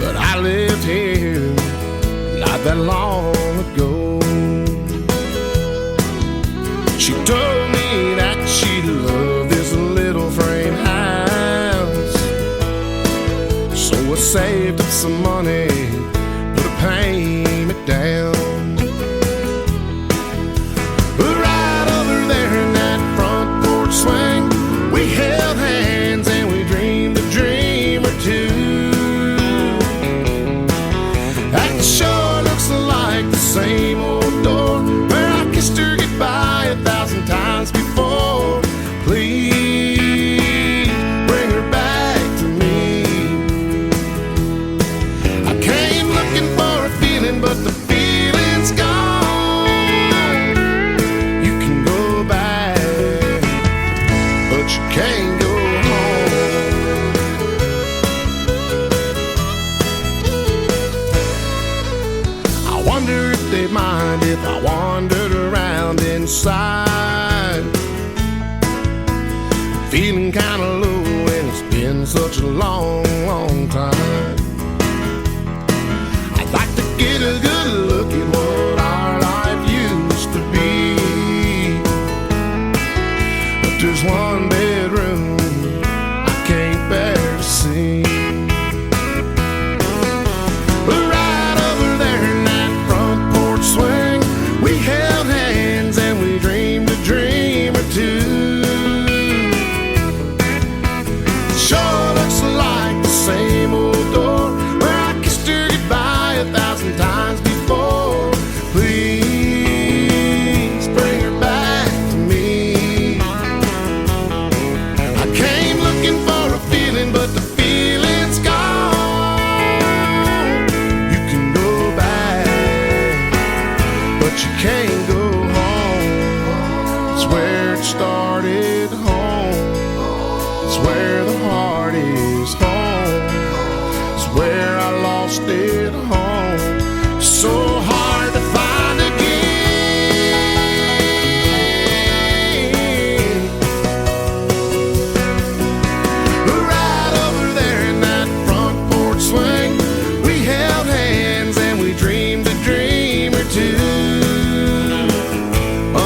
but I lived here not that long ago. She told me that she loved this little frame house, so I saved up some money, put a payment down. Right over there in that front porch swing, we held hands and we dreamed a dream or two. That sure looks like the same old door where I kissed her goodbye 1,000 times before. Please bring her back to me. I came looking for a feeling, but the feeling's gone. You can go back, but you can't go home. I wonder if they'd mind if I wandered around inside, feeling kinda low and it's been such a long, long time. I'd like to get a good look at what our life used to be, but there's one bedroom I can't bear to see. Right over there in that front porch swing, we held hands and we dreamed a dream or two. Sure looks like the same old door where I kissed her goodbye 1,000 times before. Please bring her back to me. I came looking for a feeling, but the feeling's gone. You can go back, but you can't go home. It's where it started, home. It's where the heart is, home. It's where I lost it, home. So hard to find again. Right over there in that front porch swing, we held hands and we dreamed a dream or two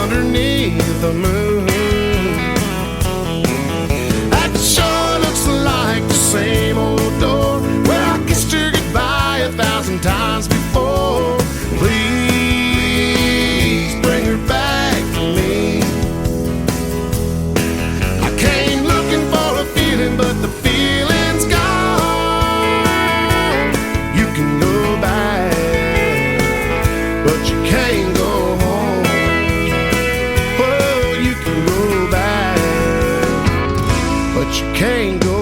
underneath the moon. That sure looks like the same old door where I kissed her goodbye 1,000 times before. Please bring her back to me. I came looking for a feeling, but the feeling's gone. You can go back, but you can't go home. Oh, you can go back, but you can't go home.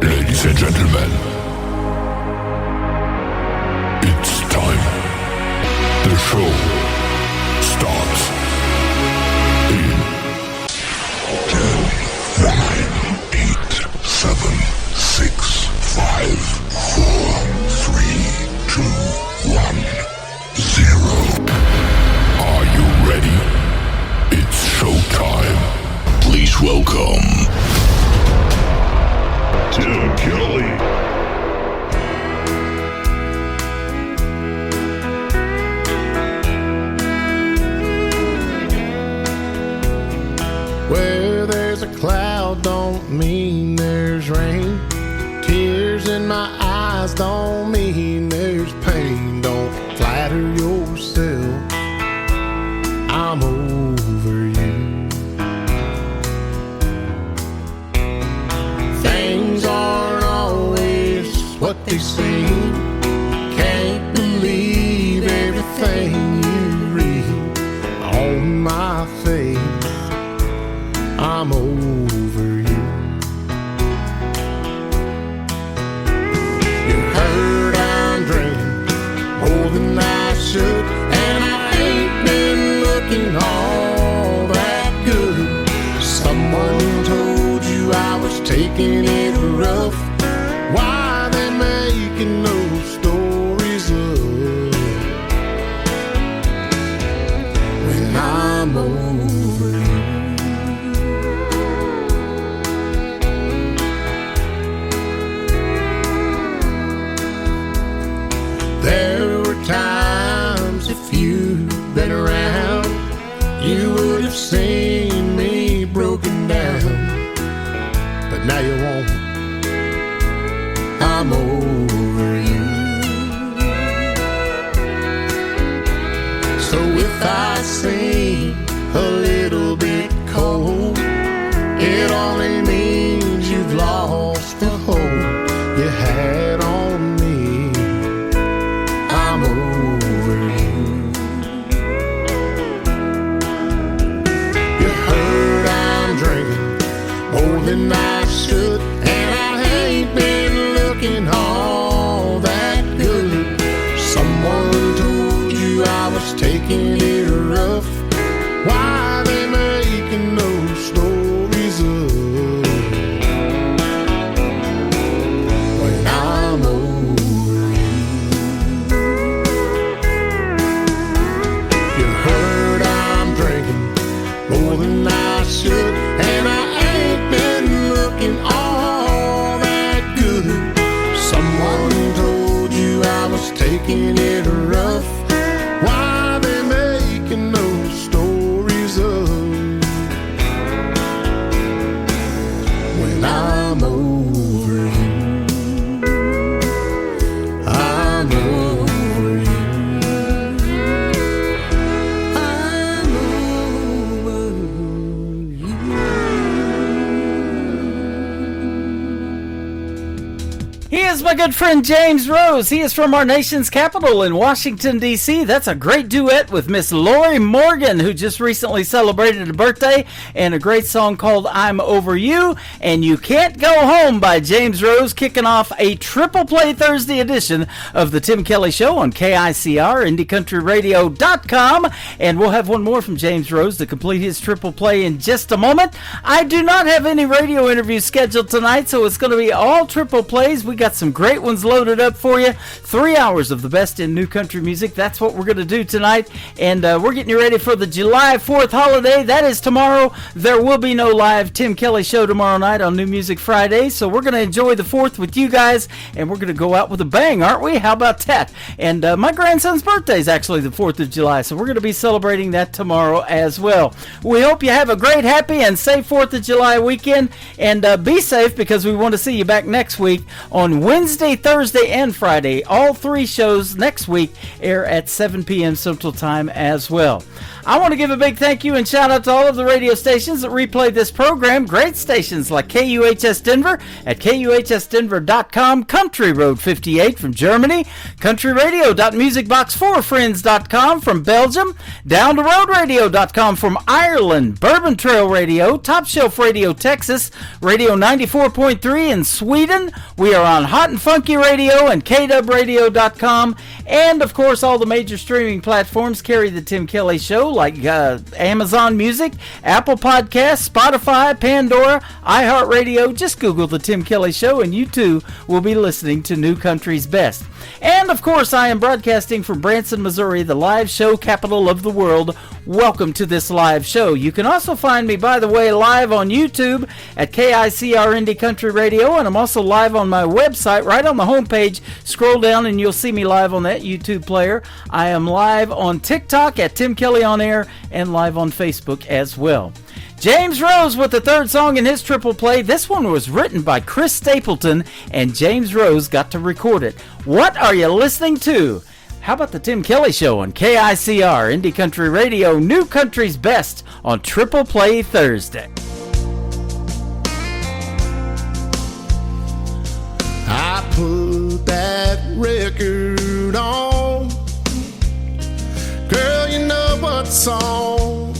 Ladies and gentlemen, it's time. The show starts in 10, 9, 8, 7, 6, 5, 4, 3, 2, 1, 0. Are you ready? It's showtime. Please welcome Tim Kelly. Where there's a cloud don't mean there's rain. Tears in my eyes don't mean there's pain. Don't flatter yourself, I'm over you. Things aren't always what they seem. Can't believe everything you read on my face. I'm over you. You're hurt, I'm drinking more than I should, and I ain't been looking all that good. Someone told you I was taking it rough. Why they making those stories up? So if I seem a little bit cold, it only means you've lost the hope you had on me. I'm over you. You heard I'm drinking more than I should, and I ain't been looking all that good. Someone told you I was taking it rough. Why they making those stories up when I'm over you? You heard I'm drinking more than I should, and I ain't been looking all that good. Someone told you I was taking it rough. Why they making those stories up when I'm over you? I'm over you. I'm over you. He is my good friend James Rose. He is from our nation's capital in Washington, D.C. That's a great duet with Miss Lori Morgan, who just recently celebrated a birthday, and a great song called I'm Over You. And You Can't Go Home by James Rose, kicking off a triple play Thursday edition of the Tim Kelly Show on KICR, IndieCountryRadio.com. And we'll have one more from James Rose to complete his triple play in just a moment. I do not have any radio interviews scheduled tonight, so it's going to be all triple plays. We got some great ones loaded up for you. 3 hours of the best in new country music. That's what we're going to do tonight. And we're getting you ready for the July 4th holiday. That is tomorrow. There will be no live Tim Kelly Show tomorrow night on New Music Friday. So we're going to enjoy the 4th with you guys. And we're going to go out with a bang, aren't we? How about that? And my grandson's birthday is actually the 4th of July. So we're going to be celebrating that tomorrow as well. We hope you have a great, happy, and safe 4th of July weekend. And be safe, because we want to see you back next week on Wednesday, Thursday, and Friday. All 3 shows next week air at 7 p.m. Central Time as well. I want to give a big thank you and shout out to all of the radio stations that replay this program. Great stations like KUHS Denver at KUHSdenver.com, Country Road 58 from Germany, countryradio.musicbox4friends.com from Belgium, Down the Road Radio.com from Ireland, Bourbon Trail Radio, Top Shelf Radio Texas, Radio 94.3 in Sweden. We are on Hot and Funky Radio and KWRadio.com, and of course all the major streaming platforms carry the Tim Kelly Show, like Amazon Music, Apple Podcasts, Spotify, Pandora, iHeartRadio. Just Google the Tim Kelly Show and you too will be listening to New Country's Best. And of course I am broadcasting from Branson, Missouri, the live show capital of the world. Welcome to this live show. You can also find me, by the way, live on YouTube at KICR Indie Country Radio, and I'm also live on my website right on the homepage. Scroll down and you'll see me live on that YouTube player. I am live on TikTok at Tim Kelly On Air and live on Facebook as well. James Rose with the third song in his triple play. This one was written by Chris Stapleton, and James Rose got to record it. What are you listening to? How about the Tim Kelly Show on KICR, Indie Country Radio, New Country's Best on Triple Play Thursday. I put that record on, girl, you know what song,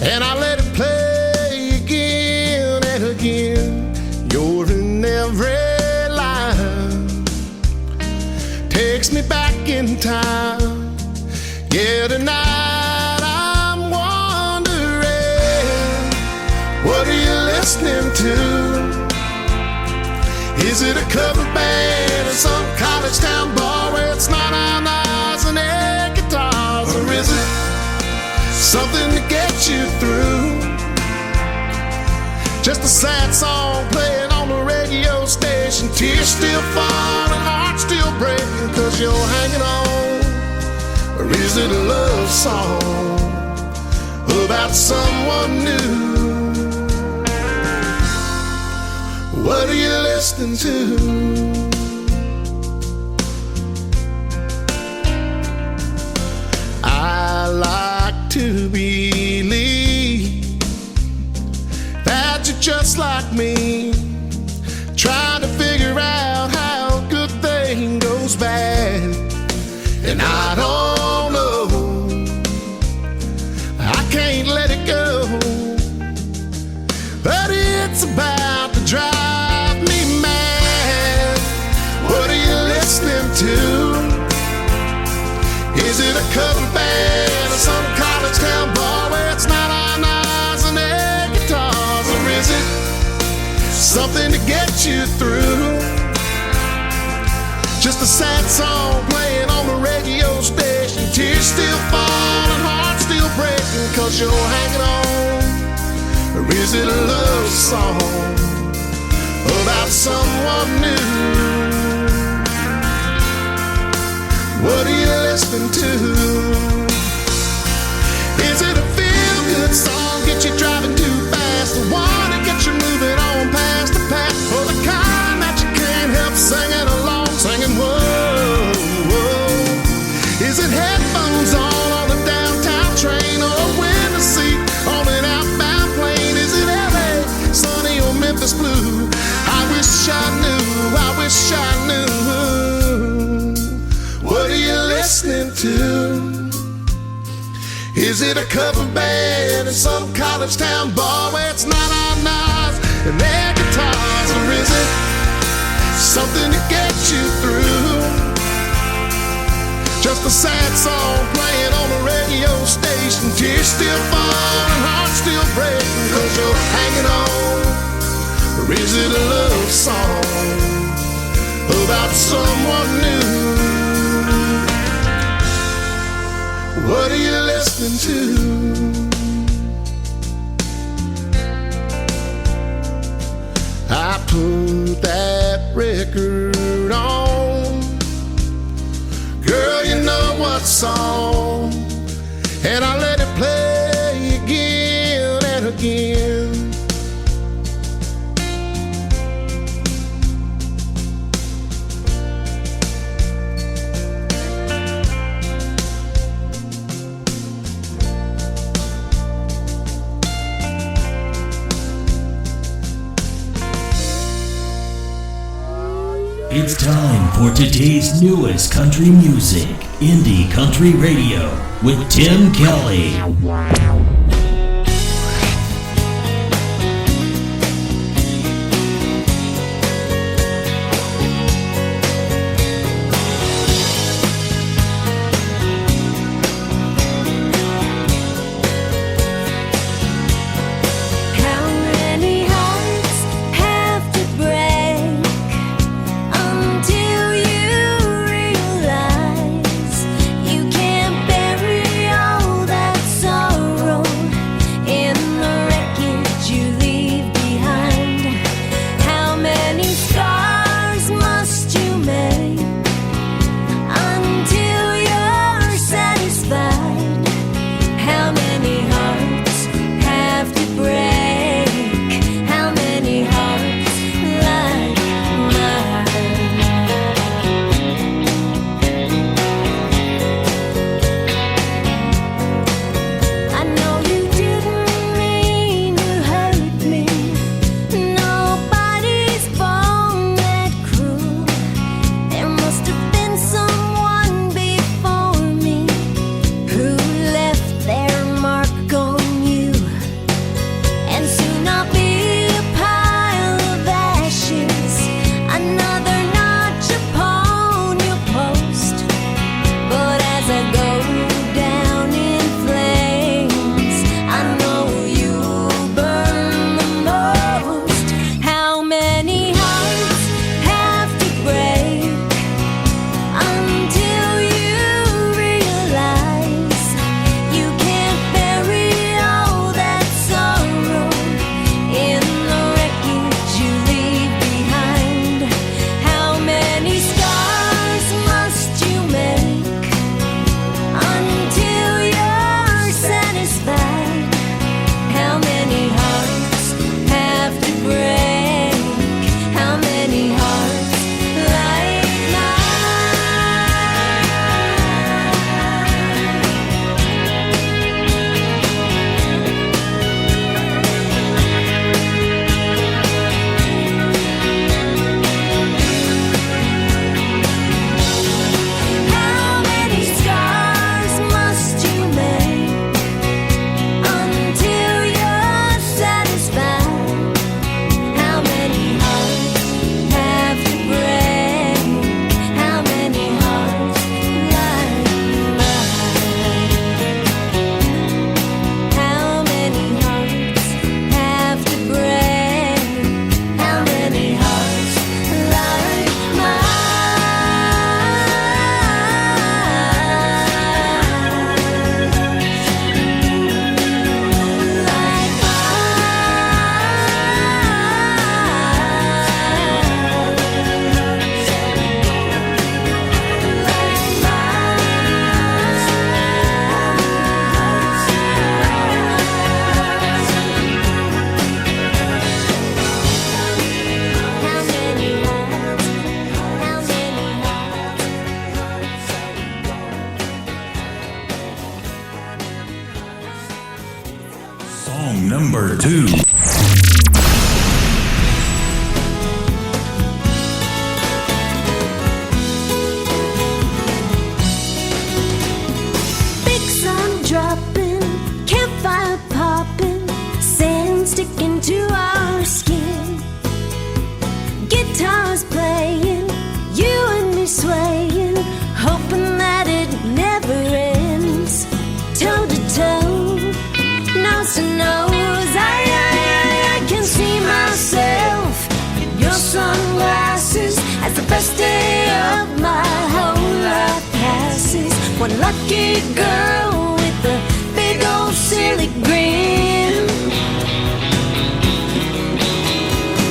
and I let it play again and again. You're in every line, takes me back in time. Yeah, tonight I'm wondering, what are you listening to? Is it a cover band in some college town bar where it's not on eyes and air guitars? Or is it something to get you through? Just a sad song playing on the radio station, tears still falling, heart still breaking, 'cause you're hanging on. Or is it a love song about someone new? What are you listening to? I to believe that you're just like me, trying to figure out how a good thing goes bad. And I don't know, I can't let it go, but it's about to drive me mad. What are you listening to? Is it a cover band or some college town bar where it's not on eyes and air guitars? Or is it something to get you through? Just a sad song playing on the radio station, tears still falling, heart still breaking, 'cause you're hanging on. Or is it a love song about someone new? What are you listening to? Is it a feel-good song, get you driving too fast, the one that gets you moving on past the past, or the kind that you can't help singing along, singing whoa, whoa? Is it headphones on the downtown train, or a window seat on an outbound plane? Is it LA, sunny or Memphis blue? I wish I knew, I wish I knew. What are you listening to? Is it a cover band in some college town bar where it's not on knives and their guitars? Or is it something to get you through? Just a sad song playing on the radio station, tears still falling, heart still breaking, 'cause you're hanging on. Or is it a love song about someone new? What are you listening to? I put that record on, girl, you know what song, and I let it play again and again. It's time for today's newest country music, Indie Country Radio, with Tim Kelly. You can't bury all that sorrow Song number 2. Big sun dropping, campfire popping, sand sticking to our skin. Guitars playing, you and me swaying, hoping that it never ends. Toe to toe, nose to nose, I can see myself in your sunglasses as the best day of my whole life passes. One lucky girl with a big old silly grin.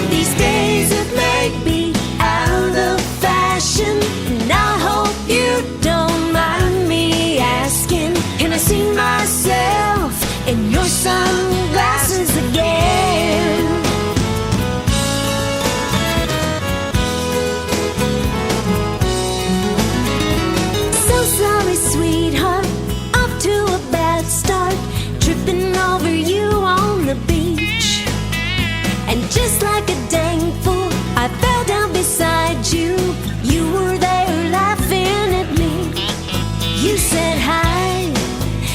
These days it may be out of fashion, and I hope you don't mind me asking, can I see myself in your sunglasses again? So sorry, sweetheart, off to a bad start, tripping over you on the beach. And just like a dang fool, I fell down beside you. You were there laughing at me. You said hi,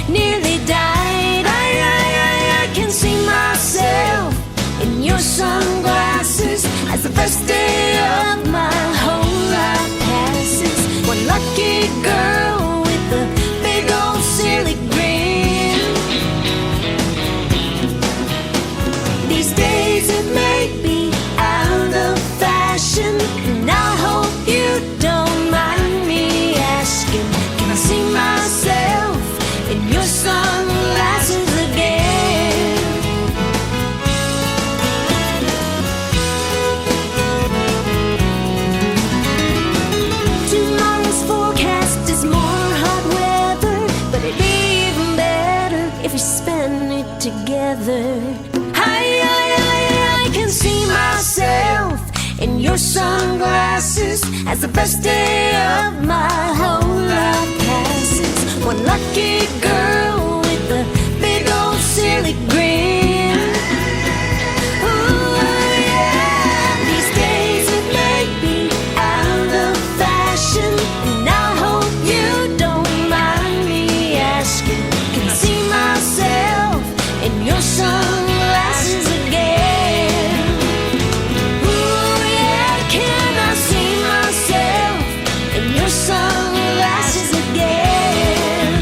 nearly died. I can see myself in your sunglasses as the best day of my whole life passes. One lucky girl with a big old silly grin. These days it may be out of fashion, and I hope you don't mind me asking, can I see myself in your sunglasses again? Tomorrow's forecast is more hot weather, but it'd be even better if we spend it together. I can see myself in your sunglasses as the best day of my whole life passes. One lucky girl with a big old silly grin. Ooh, yeah. These days it may be out of fashion, and I hope you don't mind me asking, can I see myself in your sunglasses again? Ooh, yeah, can I see myself in your sunglasses again?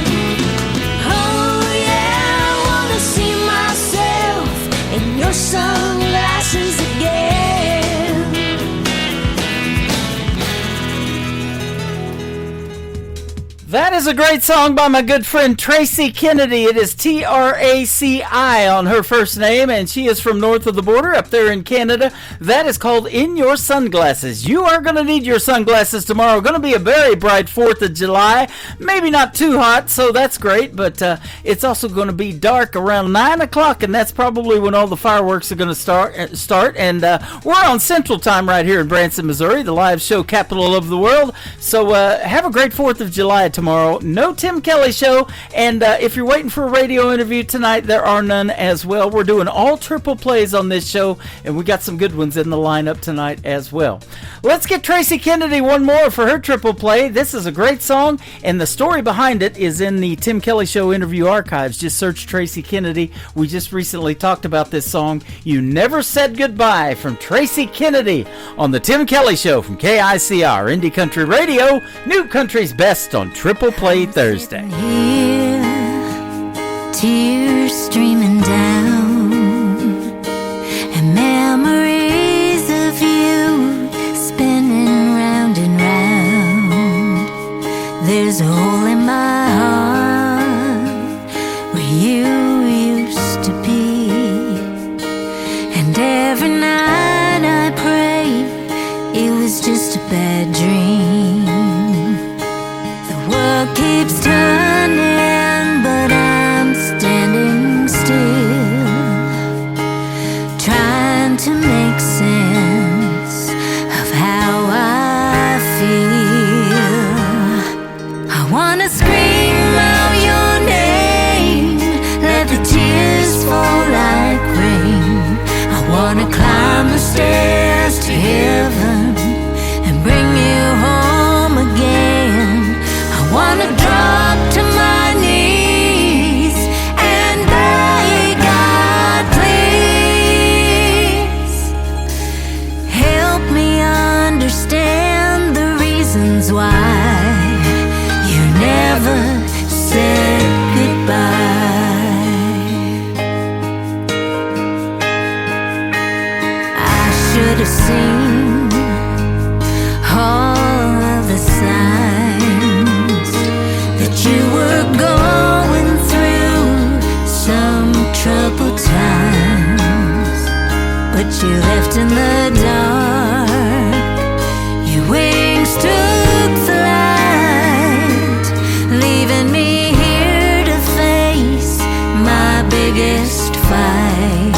Oh yeah, I wanna see myself in your sunglasses again. That is a great song by my good friend Tracy Kennedy. It is Traci on her first name, and she is from north of the border up there in Canada. That is called In Your Sunglasses. You are going to need your sunglasses tomorrow. Going to be a very bright 4th of July. Maybe not too hot, so that's great, but it's also going to be dark around 9 o'clock, and that's probably when all the fireworks are going to start. And we're on Central Time right here in Branson, Missouri, the live show capital of the world. So have a great 4th of July tomorrow. No Tim Kelly show, and if you're waiting for a radio interview tonight, there are none as well. We're doing all triple plays on this show, and we got some good ones in the lineup tonight as well. Let's get Tracy Kennedy one more for her triple play. This is a great song, and the story behind it is in the Tim Kelly Show interview archives. Just search Tracy Kennedy. We just recently talked about this song, You Never Said Goodbye, from Tracy Kennedy on the Tim Kelly Show from KICR Indie Country Radio, New Country's Best on Triple Play Thursday. Here, tears streaming down, and memories of you spinning round and round. There's a hole in my heart where you used to be, and every night I pray it was just a bad dream. The world keeps turning, but I'm standing still. that you left in the dark. Your wings took flight, leaving me here to face my biggest fight.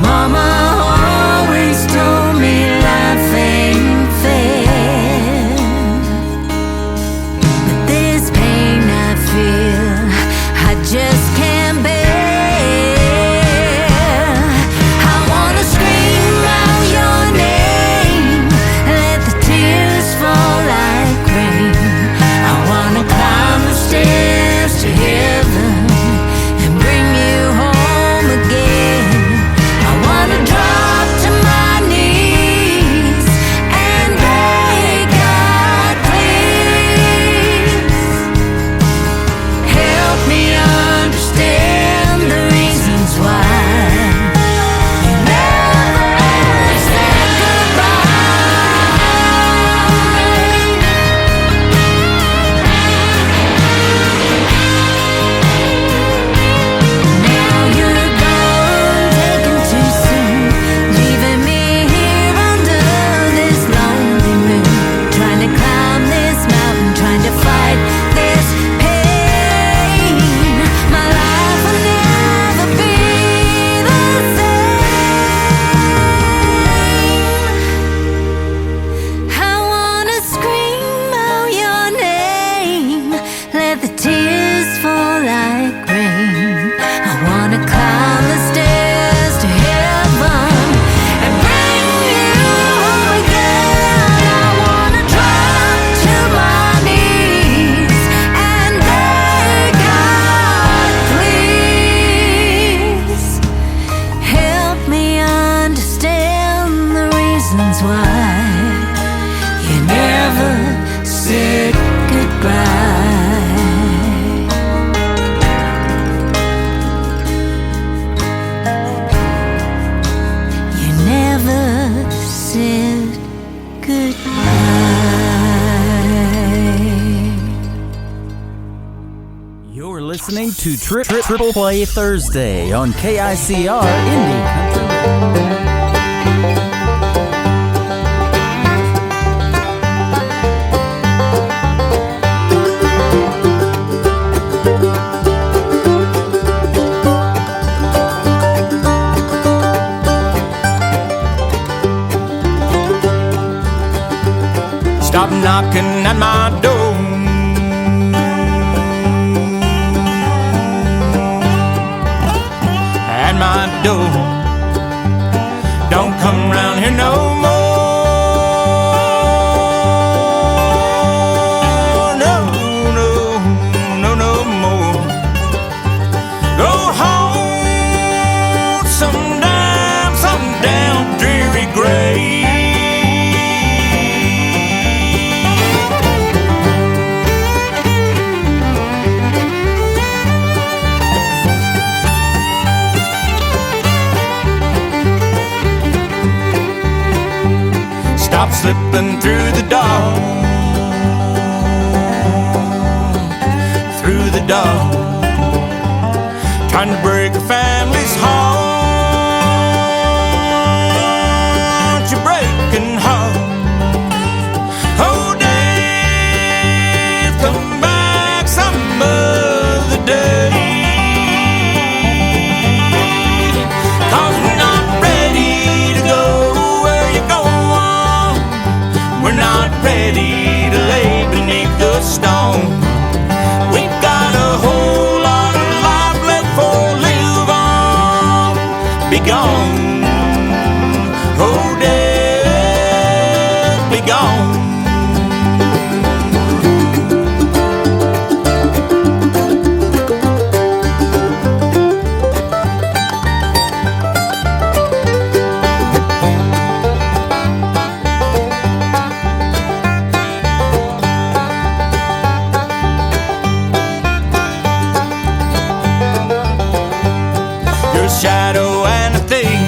Mama always told me life ain't fair, but this pain I feel I just can't bear. I wanna scream out your name, let the tears fall like rain. I wanna climb the stairs to heaven and bring you home again. I wanna drop to my knees and beg God, please help me understand the reasons why you never said goodbye. Now you're gone, taken too soon, leaving me here under this lonely moon, trying to climb this mountain, trying to fight this pain. My life will never be the same. I wanna scream out your name, let the tears fall like rain. I wanna climb the stairs to heaven and bring you home again. I wanna drop to my knees and beg God, please help me understand the reasons why you never said goodbye. You never said goodbye. You're listening to Triple Play Thursday on KICR Indie Country. Stop knocking at my door. At my door. Don't come round here no more. No, no, no, no more. Go home some down dreary grave. Stop slipping through the door. Through the door. Trying to break a family's heart. You're breaking heart. Oh, Dave, come back some other day. 'Cause we're not ready to go where you're going. We're not ready to lay beneath the stone. We've got a whole lot of life left for live on. Be gone, oh death, be gone. Your shadow and a thief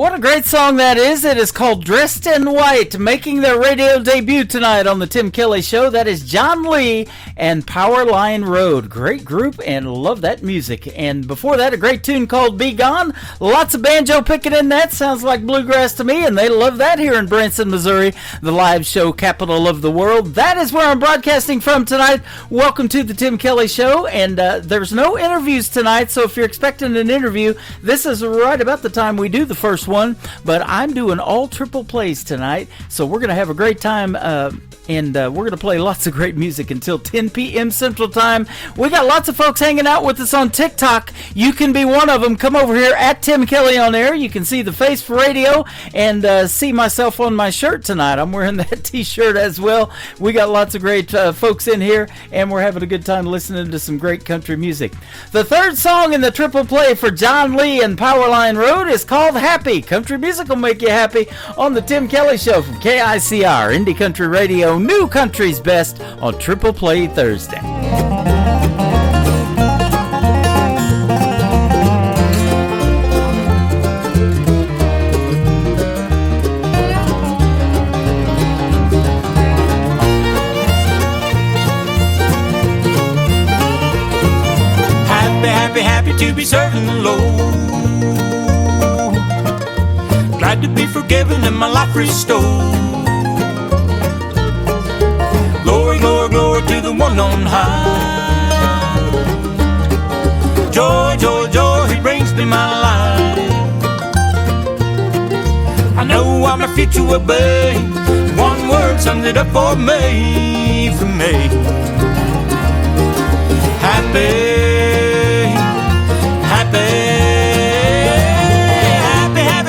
What a great song that is. It is called Dressed in White, making their radio debut tonight on the Tim Kelly Show. That is John Lee and Powerline Road. Great group and love that music. And before that, a great tune called Be Gone. Lots of banjo picking in that. Sounds like bluegrass to me, and they love that here in Branson, Missouri, the live show capital of the world. That is where I'm broadcasting from tonight. Welcome to the Tim Kelly Show. And there's no interviews tonight, so if you're expecting an interview, this is right about the time we do the first one, but I'm doing all triple plays tonight, so we're going to have a great time, and we're going to play lots of great music until 10 p.m. Central Time. We got lots of folks hanging out with us on TikTok. You can be one of them. Come over here at Tim Kelly on Air. You can see the face for radio and see myself on my shirt tonight. I'm wearing that t-shirt as well. We got lots of great folks in here, and we're having a good time listening to some great country music. The third song in the triple play for John Lee and Powerline Road is called Happy. Country music will make you happy on the Tim Kelly Show from KICR, Indie Country Radio, New Country's Best on Triple Play Thursday. Happy to be serving the Lord. Glad to be forgiven and my life restored. Glory, glory, glory to the one on high. Joy, joy, joy, he brings to my life. I know I'm a future will be. One word sums it up for me, Happy.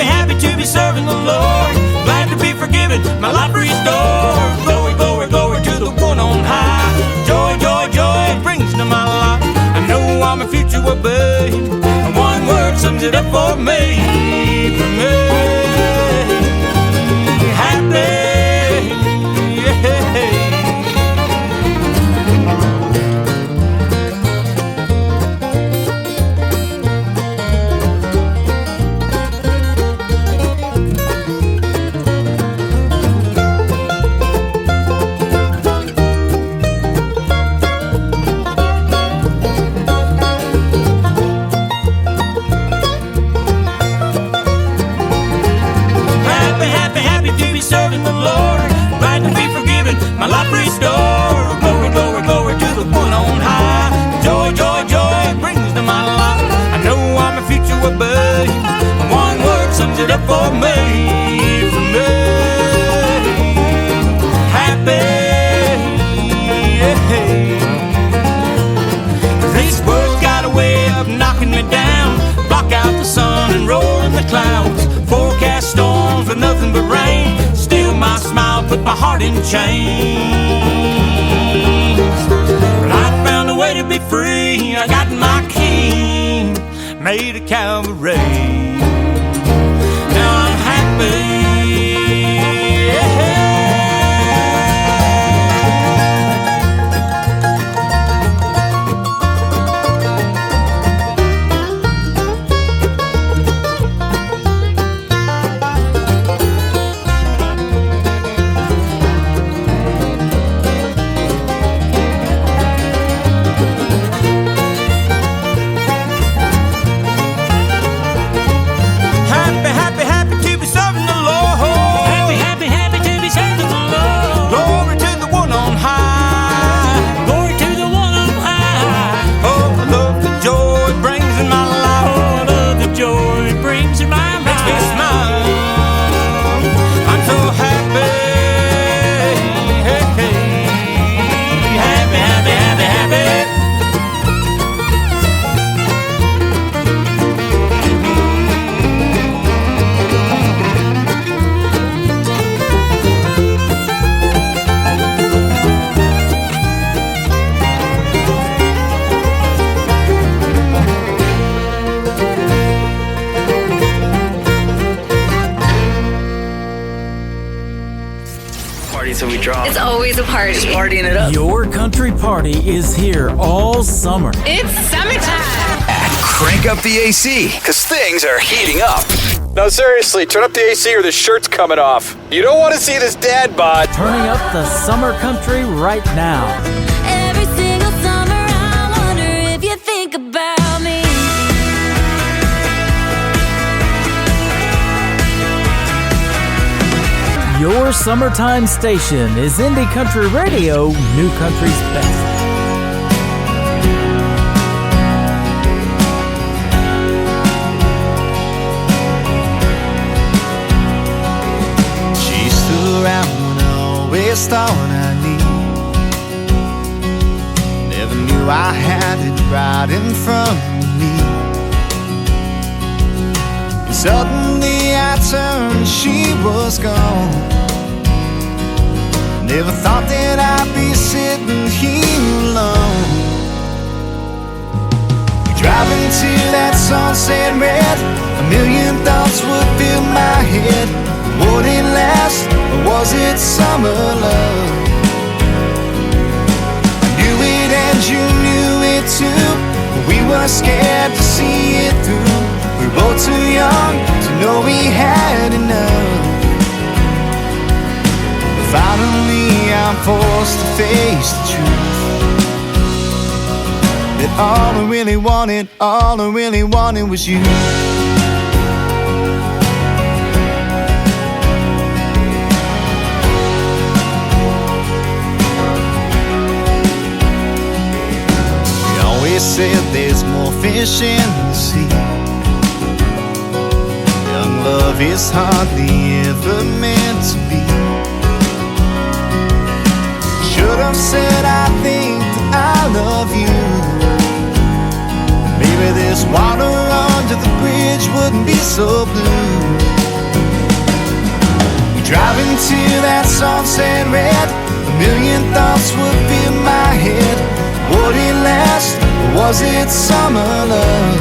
Happy to be serving the Lord. Glad to be forgiven, my life restored. Glory, glory, glory to the one on high. Joy, joy, joy, it brings to my life. I know I'm a future will be. And one word sums it up for me, Happy. Serving the Lord, glad to be forgiven, my life restored. Glory, glory, glory to the one on high. Joy, joy, joy, it brings to my life. I know I'm a future will be. One word sums it up for me, Happy. This world's got a way of knocking me down. Block out the sun and roll in the clouds. Forecast storms with nothing but rain. Steal my smile, put my heart in chains. But I found a way to be free. I got my King made of Calvary. Now I'm happy. It's always a party. Just partying it up. Your country party is here all summer. It's summertime. Crank up the AC, because things are heating up. No, seriously, turn up the AC or the shirt's coming off. You don't want to see this dad bod. Turning up the summer country right now. Every single summer I wonder if you think about me. Your summertime station is Indie Country Radio, New Country's best. She stood around when I always thought I need. Never knew I had it right in front of me. And suddenly I turned, she was gone. Never thought that I'd be sitting here alone. Driving to that sunset red, a million thoughts would fill my head. Would it last, or was it summer love? I knew it and you knew it too, but we were scared to see it through. We were both too young to know we had enough. Finally I'm forced to face the truth, that all I really wanted was you. You always said there's more fish in the sea. Young love is hardly ever meant to be. Should have said I think that I love you. Maybe this water under the bridge wouldn't be so blue. We drive into that sunset red, a million thoughts would fill my head. Would it last, or was it summer love?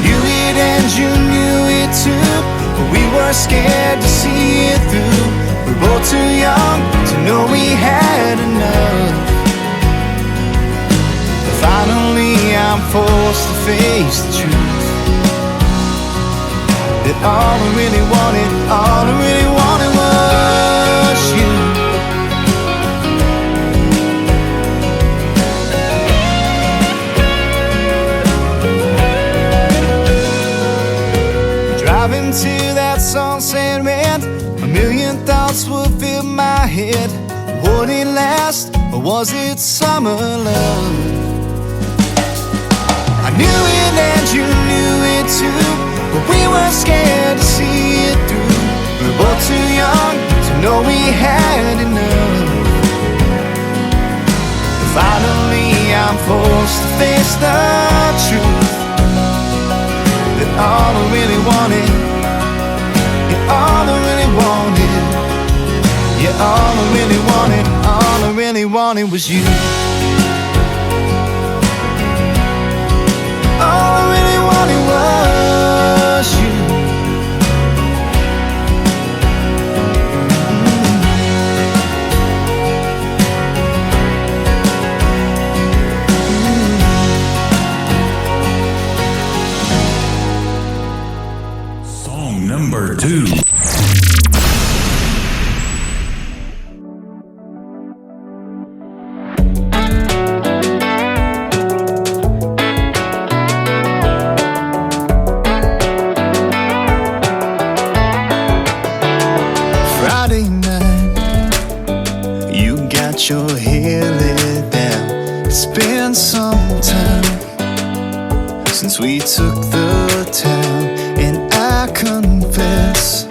Knew it and you knew it too, but we were scared to see it through. We're both too young to know we had enough. Finally I'm forced to face the truth, that all I really wanted was you. Driving to that sunset red, a million thoughts would fill my head. Would it last, or was it summer love? I knew it and you knew it too, but we were scared to see it through. We were both too young to know we had enough. Finally I'm forced to face the truth, that all I really wanted, all I really wanted, yeah, all I really wanted was you. All I really wanted was you. Song number 2. Friday night, you got your hair let down. It's been some time since we took the town, and I confess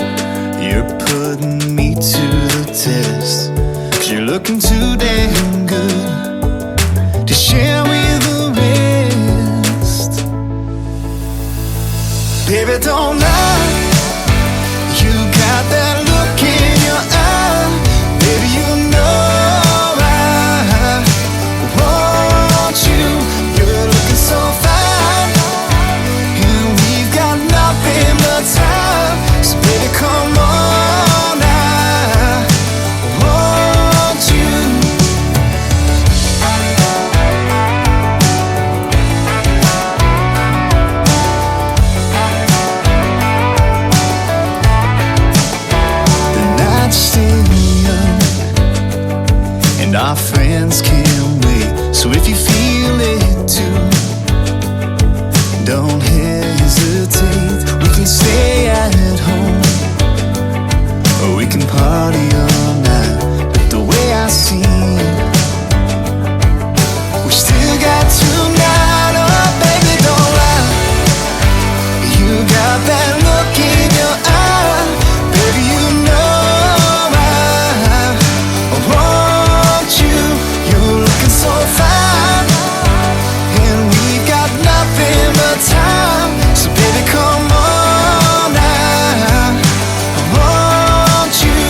you're putting me to the test. 'Cause you're looking too damn good to share with the rest. Baby, don't lie, you got that look in your eye. Baby, you know I want you. You're looking so fine, and we've got nothing but time. So baby, come on, I want you. friends can't wait. So if you feel it too, don't hesitate. We can stay at home, or we can party all night. But the way I see it, we still got tonight. Oh baby, don't lie. You got that look in your eye. Baby, you know I want you. You're looking so fine, and we got nothing but time. So baby, come on now, I want you.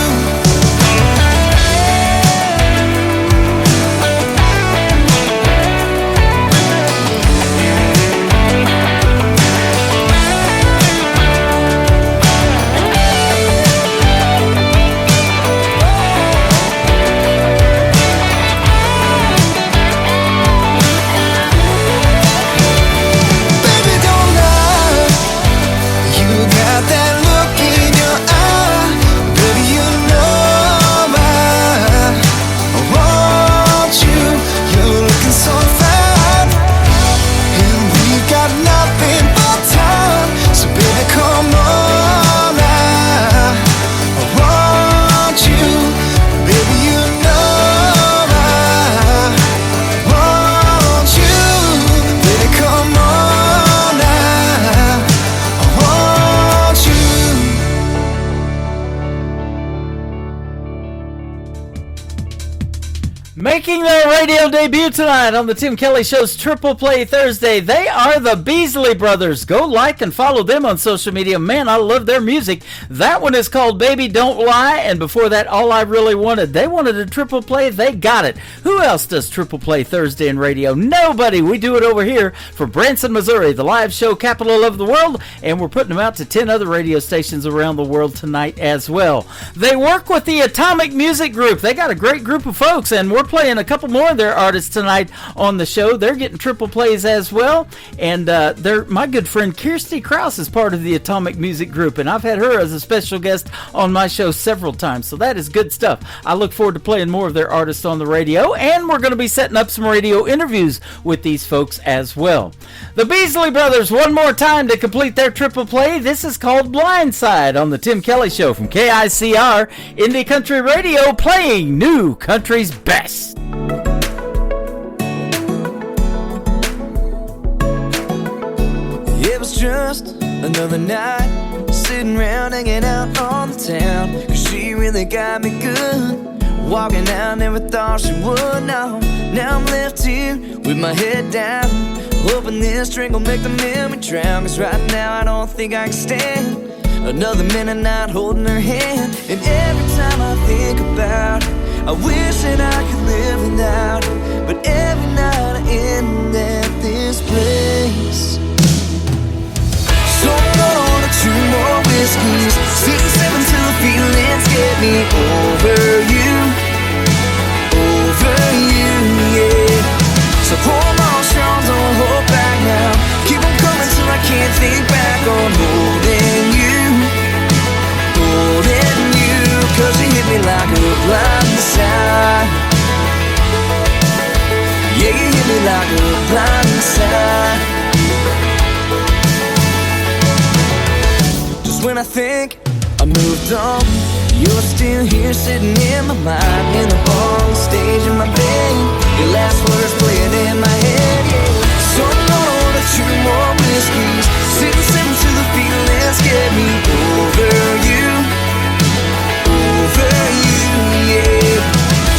Baby, don't lie. You got that look in your eye. Baby, you know I want you. You're looking so fine, and we got nothing but time. So baby, come on now, I want you. Baby, you know I want you. Baby, come on now, I want you. Making their radio debut tonight on the Tim Kelly Show's Triple Play Thursday, they are the Beasley Brothers. Go like and follow them on social media. Man, I love their music. That one is called Baby Don't Lie, and before that, All I Really Wanted. They wanted a triple play, they got it. Who else does Triple Play Thursday in radio? Nobody. We do it over here from Branson, Missouri, the live show capital of the world, and we're putting them out to 10 other radio stations around the world tonight as well. They work with the Atomic Music Group. They got a great group of folks, and we're playing a couple more of their artists tonight on the show. They're getting triple plays as well, and my good friend Kirsty Krause is part of the Atomic Music Group, and I've had her as a special guest on my show several times, so that is good stuff. I look forward to playing more of their artists on the radio, and we're going to be setting up some radio interviews with these folks as well. The Beasley Brothers, one more time to complete their triple play. This is called Blindside on the Tim Kelly Show from KICR Indie Country Radio, playing new country's best. It was just another night, sitting around hanging out on the town, 'cause she really got me good. Walking out, never thought she would. Now I'm left here with my head down, hoping this drink will make the memory drown. 'Cause right now I don't think I can stand another minute not holding her hand. And every time I think about it, I wish that I could live without it. But every night I end at this place. So I'm gonna order 2 more whiskeys, 6 or 7 till the feelings get me over you, yeah. So pour more strong, don't hold back now. Keep on coming till I can't think back on holding you. 'Cause you hit me like a blindside. Yeah, you hit me like a blindside. Just when I think I moved on, you're still here sitting in my mind, in the wrong stage of my bed. Your last words playing in my head, yeah. So I'm gonna order 2 more whiskeys, 6 or 7 till the feelings get me over you, yeah.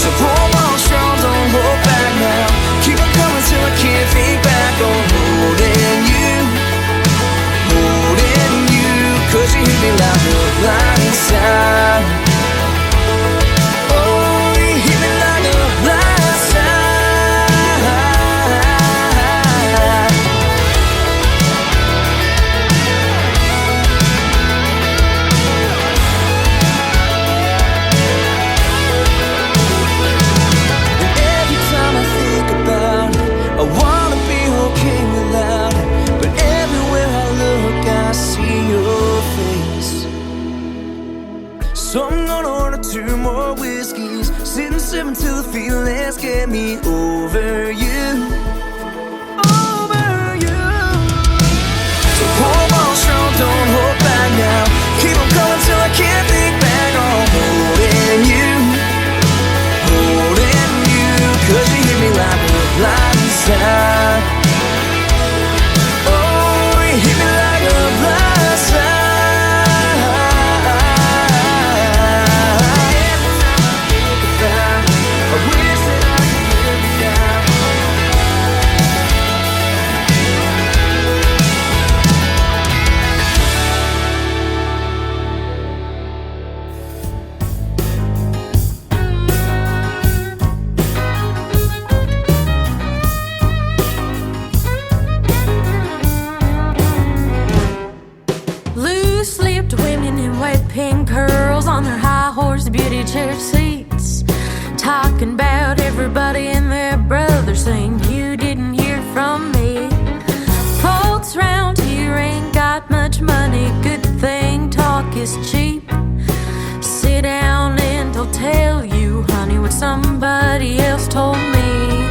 So pour more strong, don't hold back now. Keep on coming till I can't think back on holding you, 'cause you hit me like a blindside. Oh, you hit me like a blindside. So I'm gonna order 2 more whiskeys, 6 and 7 till the feelings get get me over you. Over you. So hold on strong, don't hold back now. Keep on going till I can't think back on holding you. Holding you. Cause you hit me like a blindside. Oh, you hit me like a blindside. Loose-lipped women in wet pink curls on their high horse beauty chair seats, talking about everybody and their brother, saying you didn't hear from me. Folks round here ain't got much money, good thing talk is cheap. Sit down and I'll tell you, honey, what somebody else told me.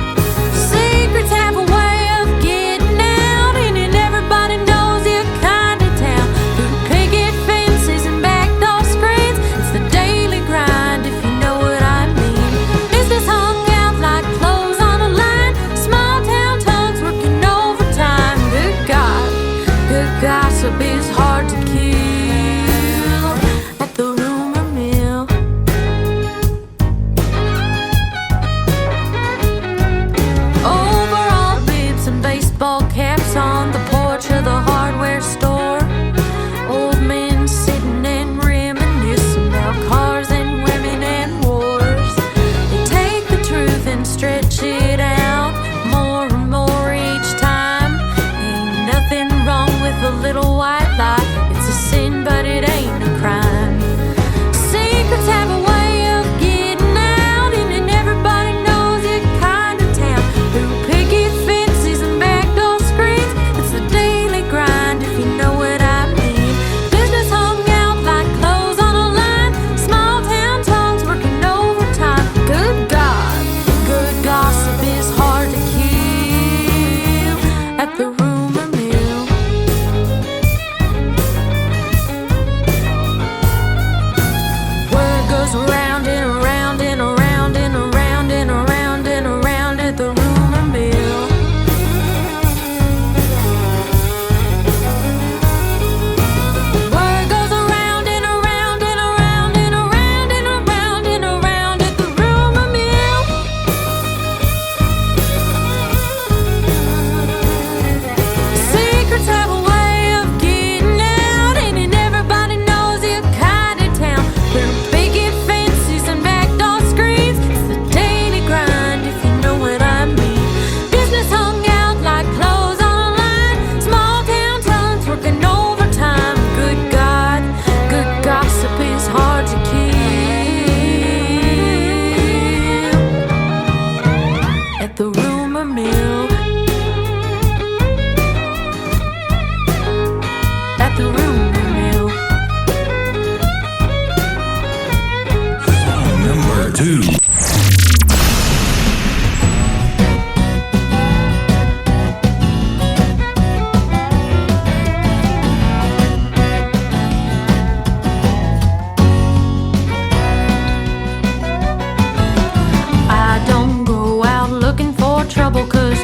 Secrets have a way of getting out, and everybody knows your kind of town. Through picket fences and backdoor screens, it's the daily grind, if you know what I mean. Business hung out like clothes on a line, small town tongues working overtime. Good gossip is hard to kill at the rumor mill. Overall bibs and baseball caps on the porch of the hardware store. Old men sitting and reminiscing about cars and women and wars. They take the truth and stretch it out more and more each time. Ain't nothing wrong with a little white lie. It's a sin, but it ain't a crime. Secrets have a way of getting out, and everybody knows your kind of town. Through picket fences and backdoor screens, it's the daily grind, if you know what I mean. Business hung out like clothes on a line, small town tongues working overtime. Good God, good gossip is hard to kill at the rumor mill. Word goes around and around and around and around and around and around at the rumor mill. Word goes around and around and around and around and around and around at the rumor mill. Secrets have a way of getting out, and everybody knows your kind of town. Through picket fences and backdoor screens, it's the daily grind, if you know what I mean. Business hung out like clothes on a line, small town tongues working overtime. Good God, good gossip is hard to kill at the rumor mill. At the rumor mill. Number 2. I don't go out looking for trouble, 'cause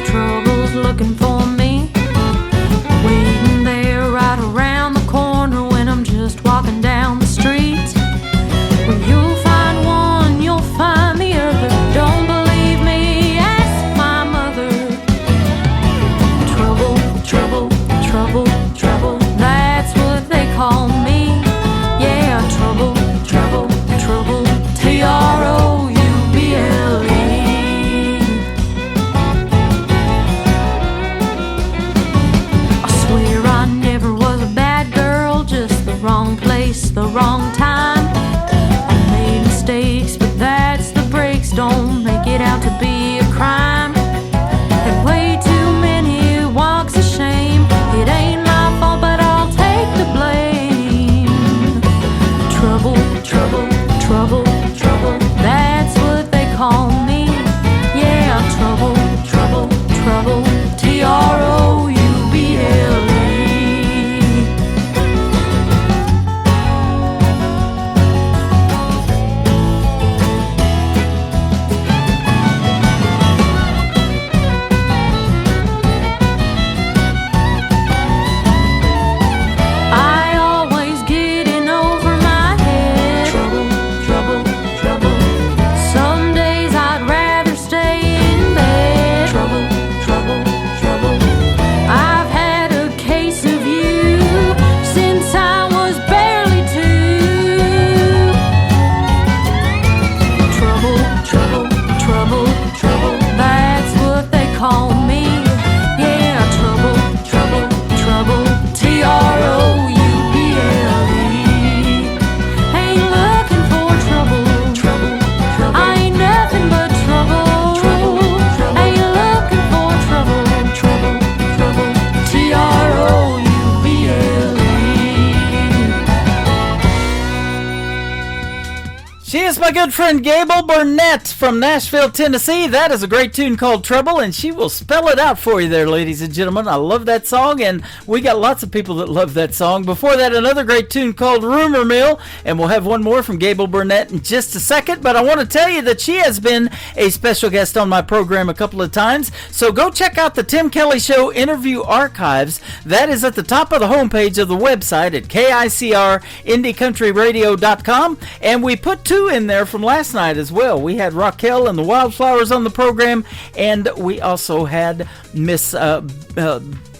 good friend Gable Burnett from Nashville, Tennessee. That is a great tune called Trouble, and she will spell it out for you there, ladies and gentlemen. I love that song, and we got lots of people that love that song. Before that, another great tune called Rumor Mill, and we'll have one more from Gable Burnett in just a second. But I want to tell you that she has been a special guest on my program a couple of times, so go check out the Tim Kelly Show interview archives. That is at the top of the homepage of the website at KICRIndieCountryRadio.com, and we put two in there from last night as well. We had Raquel and the Wildflowers on the program, and we also had Miss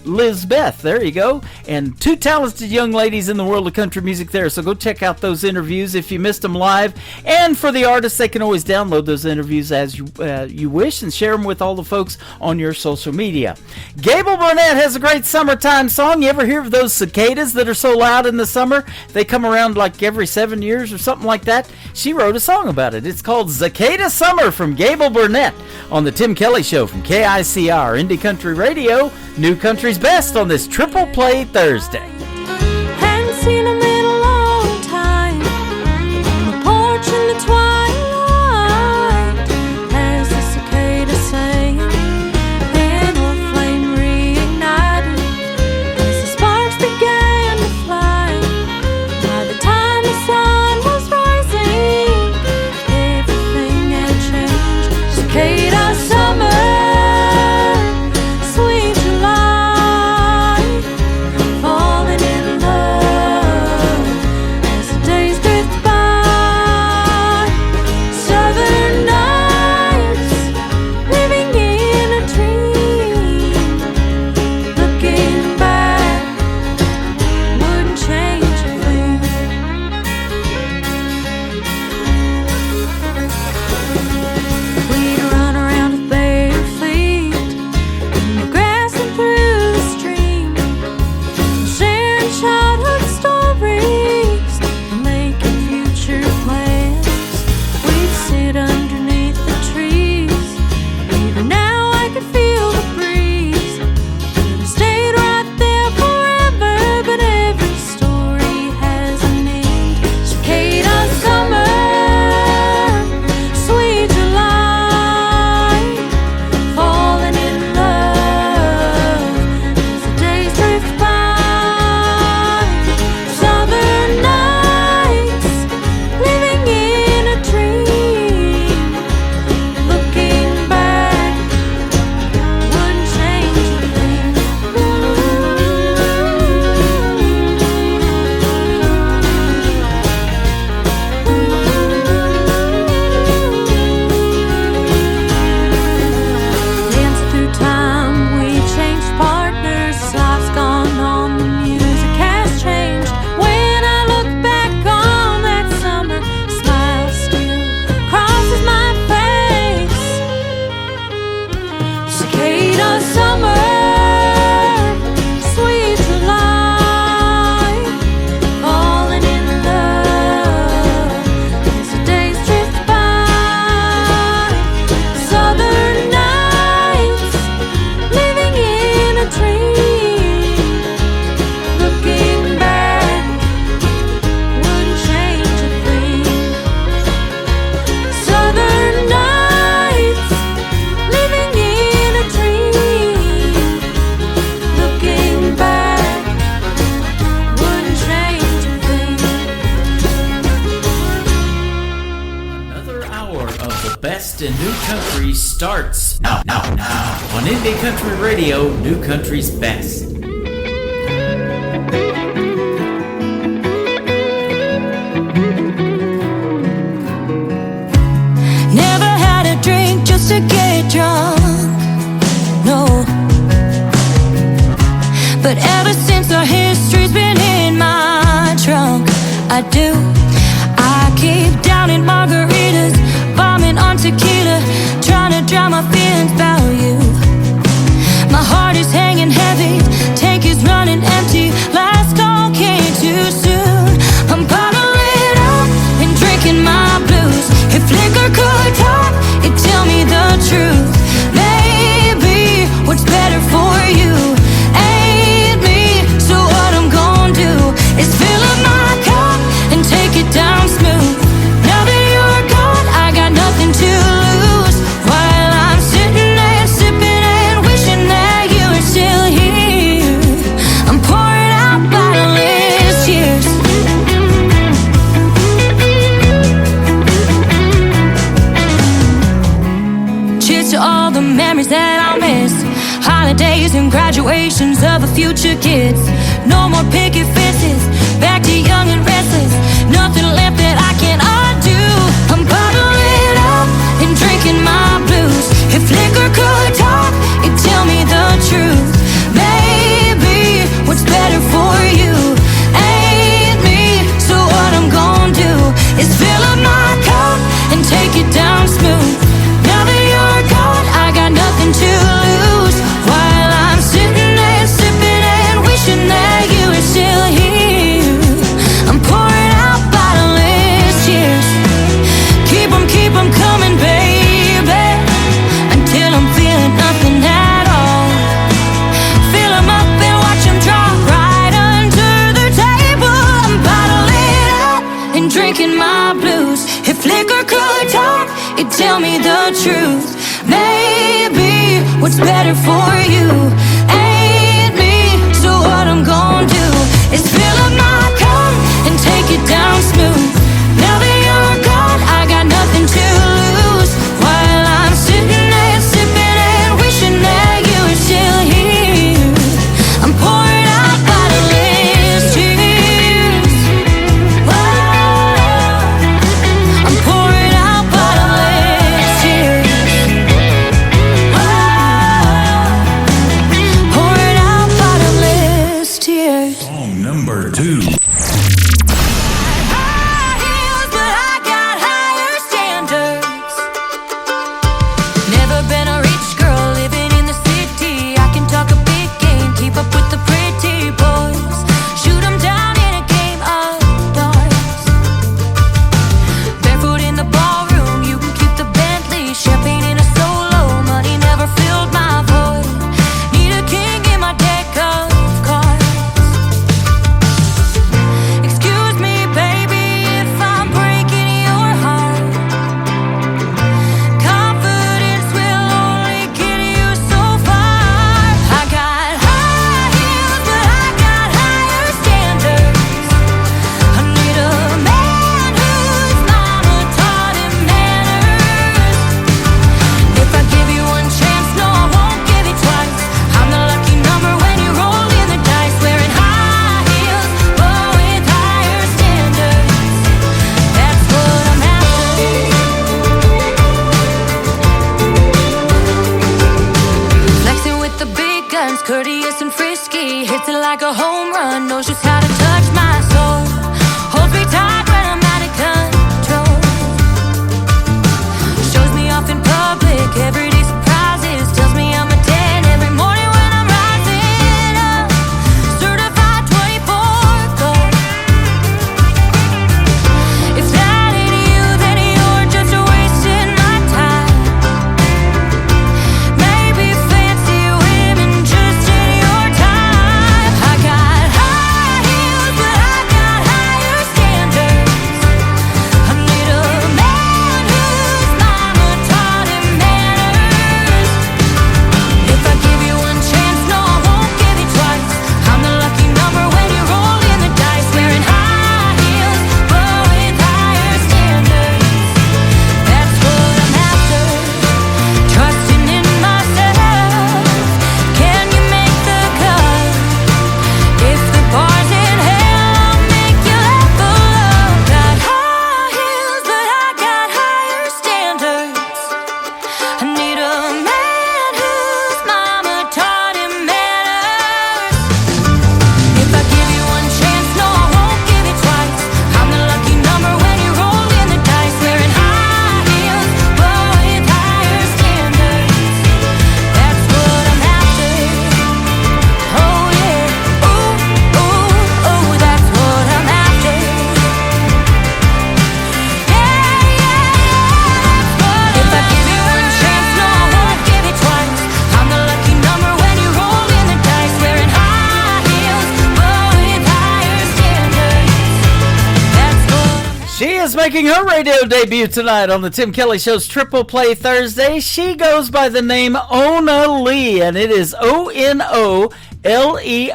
Lizbeth, there you go, and two talented young ladies in the world of country music there. So go check out those interviews if you missed them live. And for the artists, they can always download those interviews as you wish and share them with all the folks on your social media. Gable Burnett has a great summertime song. You ever hear of those cicadas that are so loud in the summer? They come around like every 7 years or something like that. She wrote a song about it. It's called Cicada Summer from Gable Burnett on the Tim Kelly Show from KICR Indie Country Radio, New Country's Best on this Triple Play Thursday. Hadn't seen him in a long time. On the porch in the twilight, as the cicada sang, an old flame reignited as the sparks began to fly. By the time the sun was rising, everything had changed. Cicada summer. Starts now on Indie Country Radio, New Country's Best. Never had a drink just to get drunk, no. But ever since our history's been in my trunk, I keep downing margaritas, bombing on tequila, trying to drown my feelings about you. My heart is hanging heavy, tank is running empty, last call came too soon. I'm bottling up and drinking my blues. If liquor could talk, it'd tell me the truth. Maybe what's better for you ain't me, so what I'm gonna do is fill up my cup and take holidays and graduations of a future kids. No more picket fences, back to young and restless. Nothing left that I can undo. I'm bottling up and drinking my blues. If liquor could talk, it'd tell me the truth. Maybe what's better for you ain't me. So what I'm gonna do is fill up my cup and take it down smooth. Now that you're gone, I got nothing to lose. While I'm sitting and sipping and wishing that you were still here, I'm pouring out bottomless cheers. Keep 'em coming, baby, until I'm feeling nothing at all. Fill 'em up and watch 'em drop right under the table. I'm bottling up and drinking my blues. If liquor could talk, it'd tell me the truth. Maybe what's better for you ain't me. So what I'm gonna do is fill up my cup and take it down smooth. Now that you're gone, I got nothing to lose. While I'm sitting and sipping and wishing that you were still here, I'm pouring out bottomless tears. I'm pouring out bottomless tears. Pouring out bottomless tears. Song number 2. High heels, but I got higher standards. Never been a rich girl living in the city. I can talk a big game, keep up with the pretty boys, shoot 'em down in a game of darts. Barefoot in the ballroom, you can keep the Bentley. Champagne in a solo, money never filled my void. Need a king in my deck of cards. Excuse me, baby, if I'm breaking your heart. Confidence will only get you so far. I got high heels, but I got higher standards. I need a man whose mama taught him manners. If I give you one chance, no, I won't give you twice. I'm the lucky number when you roll in the dice. Wearing high heels, but with higher standards. That's what I'm after. Flexing with the big guns, courteous and frisky. Hits it like a home run, knows just how to touch my soul. Holds me tight when I'm out of control. Shows me off in public, everyday surprises. Tells me I'm a 10 every morning when I'm rising up. Certified 24 gold. If that ain't you, then you're just wasting my time. Maybe fancy women just in your time. I got high heels, but I got higher standards. I need a man whose mama taught him manners. If I give you one chance, no, I won't give you twice. I'm the lucky number when you roll in the dice. Wearing high heels, but with higher standards. That's what I'm after. Trusting in myself. Can you make the cut? If the bar's in hell, I'll make you laugh alone. Got high heels, but I got higher standards. I need a man whose mama taught him manners. If I give you one chance, no, I won't give you twice. I'm the lucky number when you roll in the dice. Wearing high heels, but with higher standards. That's what I'm after. Oh yeah, ooh, ooh, ooh, that's what I'm after. Yeah, that's what. If I give you one chance, no, I won't give you twice. I'm the lucky number when you roll in the dice. Wearing high heels, but with higher standards. That's what. She is making her radio debut tonight on the Tim Kelly Show's Triple Play Thursday. She goes by the name Ona Lee, and it is ONOLEE. Leigh.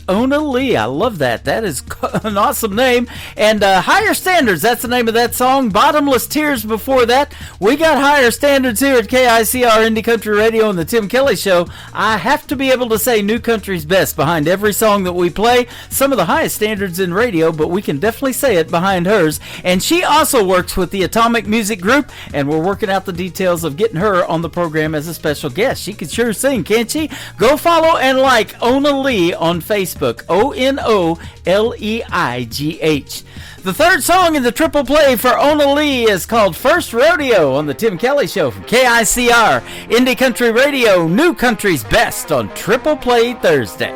Ona Lee. I love that. That is an awesome name. And Higher Standards, that's the name of that song. Bottomless Tears before that. We got higher standards here at KICR Indie Country Radio and the Tim Kelly Show. I have to be able to say New Country's best behind every song that we play. Some of the highest standards in radio, but we can definitely say it behind hers. And she also works with the Atomic Music Group, and we're working out the details of getting her on the program as a special guest. She can sure sing, can't she? Go follow and like Ona Lee on Facebook. ONOLEIGH. The third song in the triple play for Ona Lee is called First Rodeo on the Tim Kelly Show from KICR Indie Country Radio, New Country's Best on Triple Play Thursday.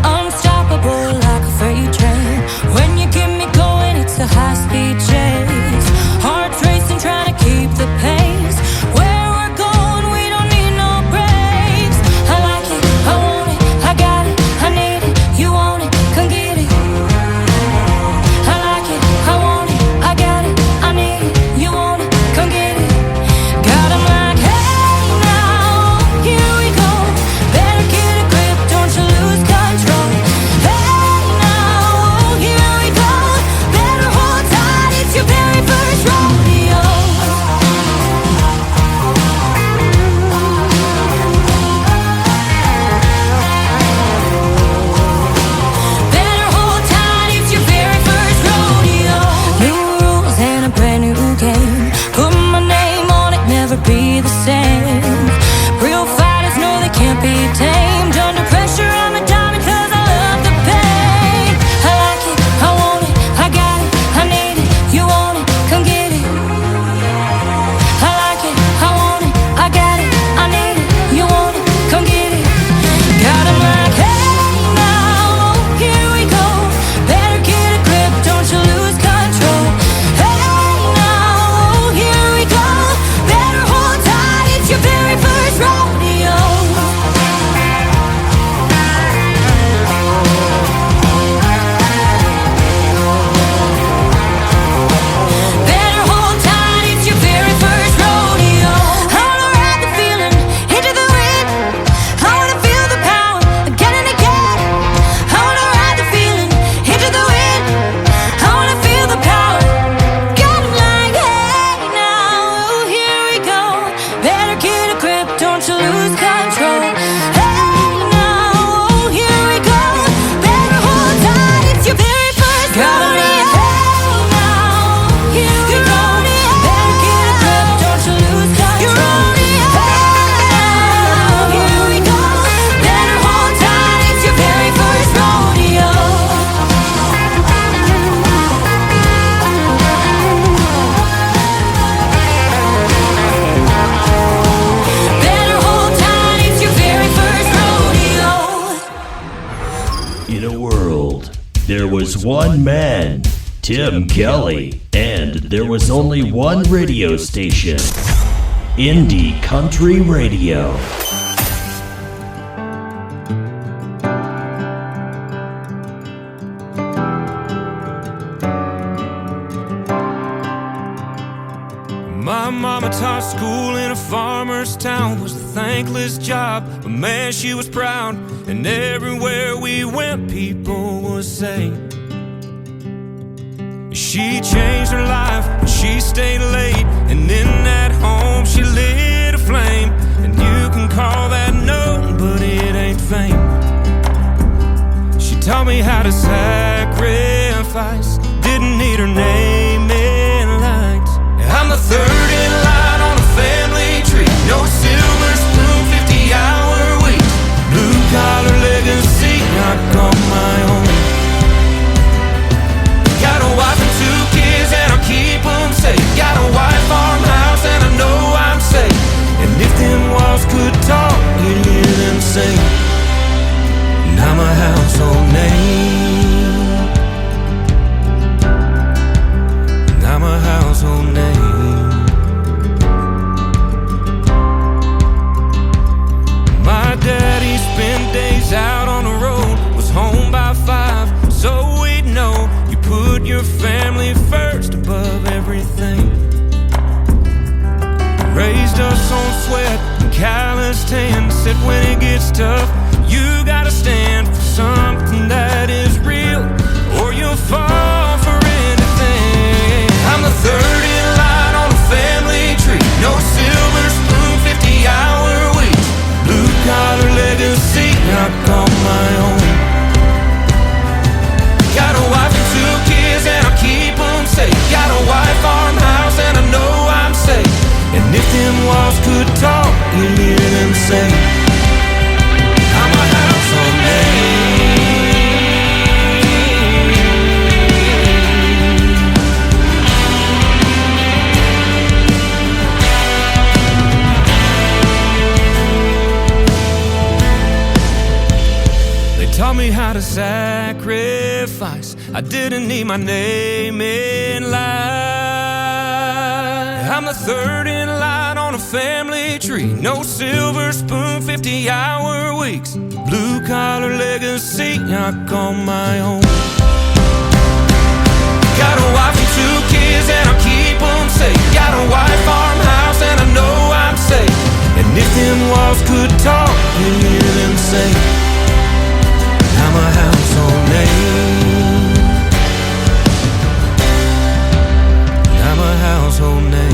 Unstoppable like a freight train. When you get me going, it's a high-speed chase. Heart's racing, trying to keep the pace. Where we're going, we don't need no brakes. I like it, I want it, I got it, I need it. You want it, come get it. I like it, I want it, I got it, I need it. You want it, come get it. Got 'em like, hey now, here we go. Better get a grip, don't you lose control. Hey now, here we go. Better hold tight, it's your very first rodeo. Better hold tight, it's your very first rodeo. New rules and a brand new game. Put my name on it, never be the same. Real fighters know they can't be tamed. Under pressure, I'm a diamond 'cause I love the pain. I like it, I want it, I got it, I need it. You want it, come get it. I like it, I want it, I got it, I need it. You want it, come get it. Got 'em like, hey now, here we go. Better get a grip, don't you lose control. Hey now, here we go. Better hold tight, it's your very first rodeo. Better hold tight, it's your very first rodeo. I wanna ride the feeling into the wind. I wanna feel the power again and again. I wanna ride the feeling into the wind. I wanna feel the power. Got 'em like, hey now, here we go. Better get a grip, don't you lose control. Hey now, here we go. Better hold tight, it's your very first rodeo. Hey now, here we go. Better get a grip, don't you lose control. Hey now, here we go. Better hold tight, it's your very first rodeo. Better hold tight, it's your very first rodeo. In a world, there was one man, Tim Kelly, and there was only one radio station, Indie Country Radio. My mama taught school in a farmer's town. Was a thankless job, but man, she was proud. And everywhere we went, people would say she changed her life, but she stayed late. And in that home, she lit a flame. And you can call that note, but it ain't fame. She taught me how to sacrifice. Didn't need her name in lights. I'm the third in line on a family tree. No silver spoon, 50-hour week. Blue collar legacy, not on my own. Got a wife and 2 kids and I'll keep them safe. Got that when it gets tough, you gotta stand for something that is real, or you'll fall for anything. I'm the third in line on a family tree. No silver spoon, 50-hour weeks. Blue collar legacy, I call my own. Got a wife and 2 kids and I keep them safe. Got a white farmhouse and I know I'm safe. And if them walls could talk, you'd hear them say, I'm a household name. They taught me how to sacrifice. I didn't need my name in life. I'm the third in line on a family tree. No silver spoon, 50-hour weeks. Blue collar legacy, I call my own. Got a wife and 2 kids and I keep them safe. Got a white farmhouse and I know I'm safe. And if them walls could talk, you'd hear them say, I'm a household name. I'm a household name.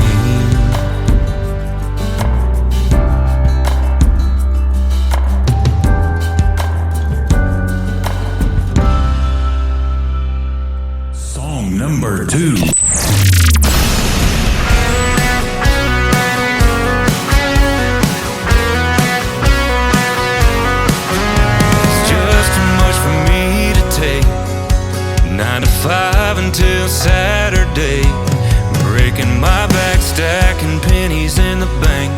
Song number 2. Until Saturday, breaking my back, stacking pennies in the bank.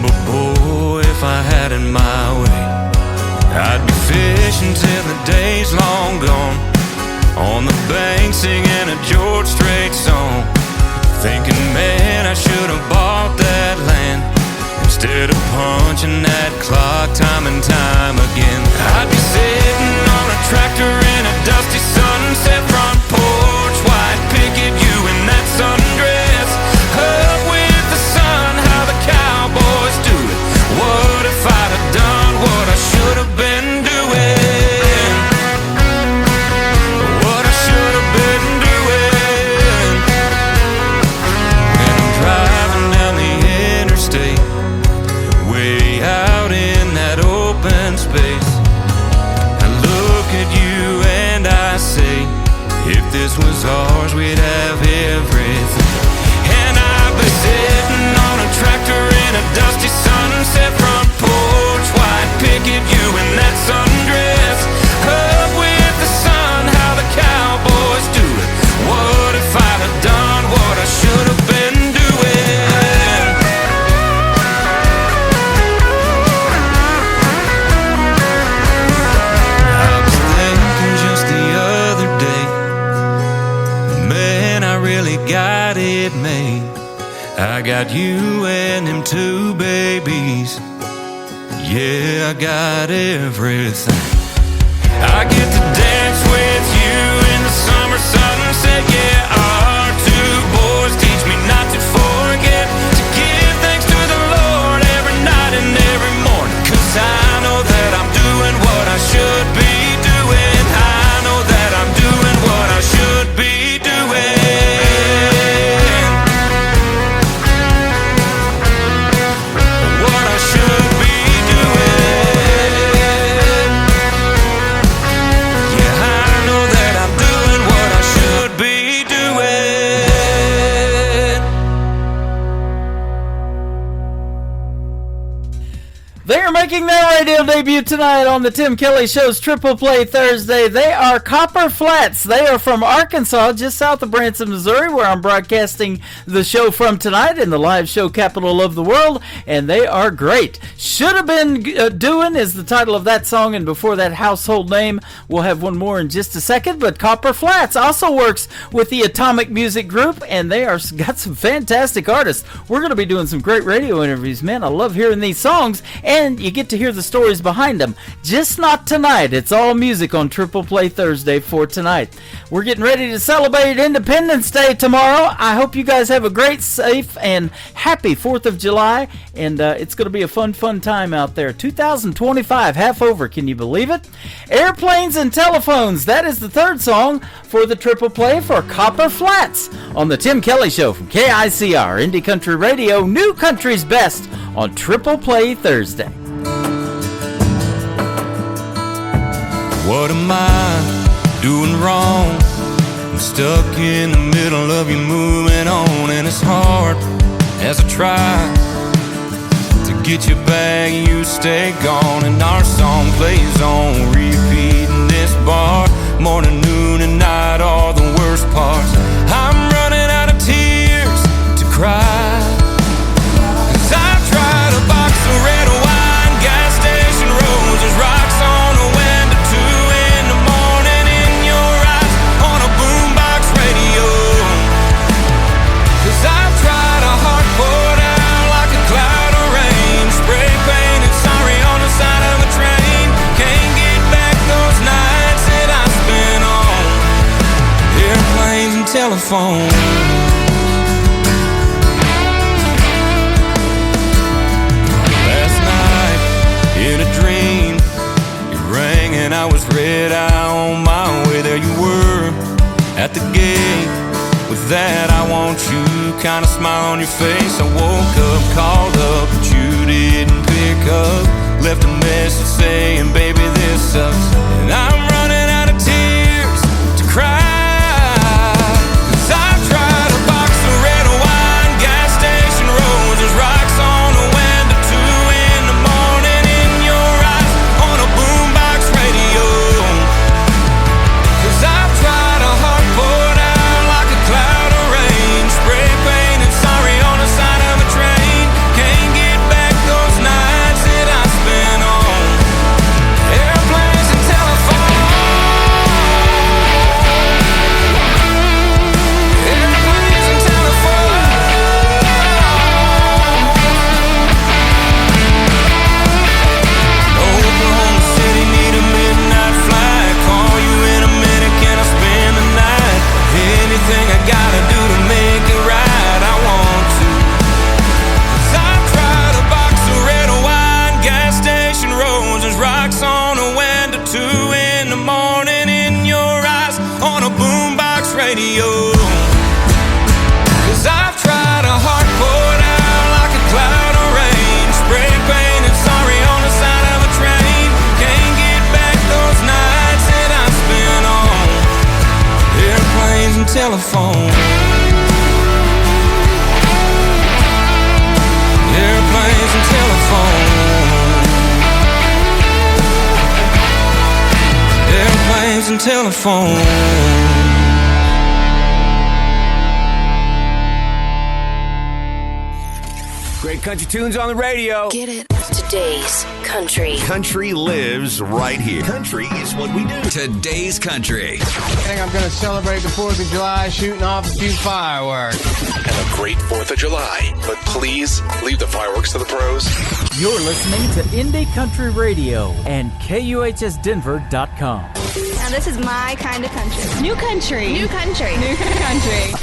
But boy, if I had it my way, I'd be fishing till the day's long gone, on the bank singing a George Strait song, thinking, man, I should have bought that land instead of punching that clock time and time again. I'd be sitting on a tractor in a dusty sunset front porch, white picket, you in that sundress, up with the sun, how the cowboys do it. What if I'd have done what I should have been doing? What I should have been doing. And I'm driving down the interstate, way out in that open space. I look at you and I say, if this was ours, we'd have everything. And I've been sitting on a tractor in a dusty sunset front porch, white picket, you in that sundress, up with the sun, how the cowboys do it. What if I'd have done what I should have been doing? I was thinking just the other day, man, I really got it made. I got you and them 2 babies. Yeah, I got everything. I get to dance with you in the summer sunset. Yeah, our 2 boys teach me not to forget to give thanks to the Lord every night and every morning. 'Cause I know that I'm doing what I should be doing. I know that I'm doing what I should be doing. What I should be doing. Yeah, I know that I'm doing what I should be doing. They are making their radio debut tonight on the Tim Kelly Show's Triple Play Thursday. They are Copper Flats. They are from Arkansas, just south of Branson, Missouri, where I'm broadcasting the show from tonight in the live show capital of the world, and they are great. Should Have Been Doing is the title of that song, and before that, Household Name. We'll have one more in just a second, but Copper Flats also works with the Atomic Music Group, and they are got some fantastic artists. We're going to be doing some great radio interviews, man. I love hearing these songs. And and you get to hear the stories behind them. Just not tonight. It's all music on Triple Play Thursday for tonight. We're getting ready to celebrate Independence Day tomorrow. I hope you guys have a great, safe, and happy 4th of July, and it's going to be a fun time out there. 2025, half over, can you believe it? Airplanes and Telephones, that is the third song for the Triple Play for Copper Flats on the Tim Kelly Show from KICR, Indie Country Radio, New Country's Best on Triple Play Thursday. What am I doing wrong? I'm stuck in the middle of you moving on, and it's hard as I try to get you back, you stay gone, and our song plays on repeat in this bar. Morning, noon, and night are the worst parts. I'm running out of tears to cry, 'cause I've tried a box of red wine, gas station roses, rocks on a window, 2 in the morning in your eyes on a boombox radio. 'Cause I've tried a heart poured out like a cloud of rain, spray painted sorry on the side of a train. Can't get back those nights that I spent on airplanes and telephones. In a dream, you rang and I was red eye on my way. There you were at the gate with that I want you kind of smile on your face. I woke up, called up, but you didn't pick up. Left a message saying, baby, this sucks, and I'm running out of tears to cry. 'Cause I've tried a box of red wine, gas station roses, rocks on a window, 2 in the morning in your eyes on a boombox radio. 'Cause I've tried a heart poured out like a cloud of rain, spray painted sorry on the side of a train. Can't get back those nights that I spent on airplanes and telephones. Airplanes and telephones. Oklahoma City, need a midnight flight. Call you in a minute, can I spend the night? Anything I gotta do to make it right, I want to. 'Cause I've tried a box of red wine, gas station roses, rocks on a window, 2 in the morning in your eyes on a boombox radio. 'Cause I've tried a heart poured out like a cloud of rain, spray painted sorry on the side of a train. Can't get back those nights that I spent on airplanes and telephones. Airplanes and telephones. Airplanes and telephones. Great country tunes on the radio. Get it? Today's country. Country lives right here. Country is what we do. Today's country. I think I'm going to celebrate the 4th of July shooting off a few fireworks. Have a great 4th of July, but please leave the fireworks to the pros. You're listening to Indie Country Radio and KUHSdenver.com. Now this is my kind of country. New country. New country. New country.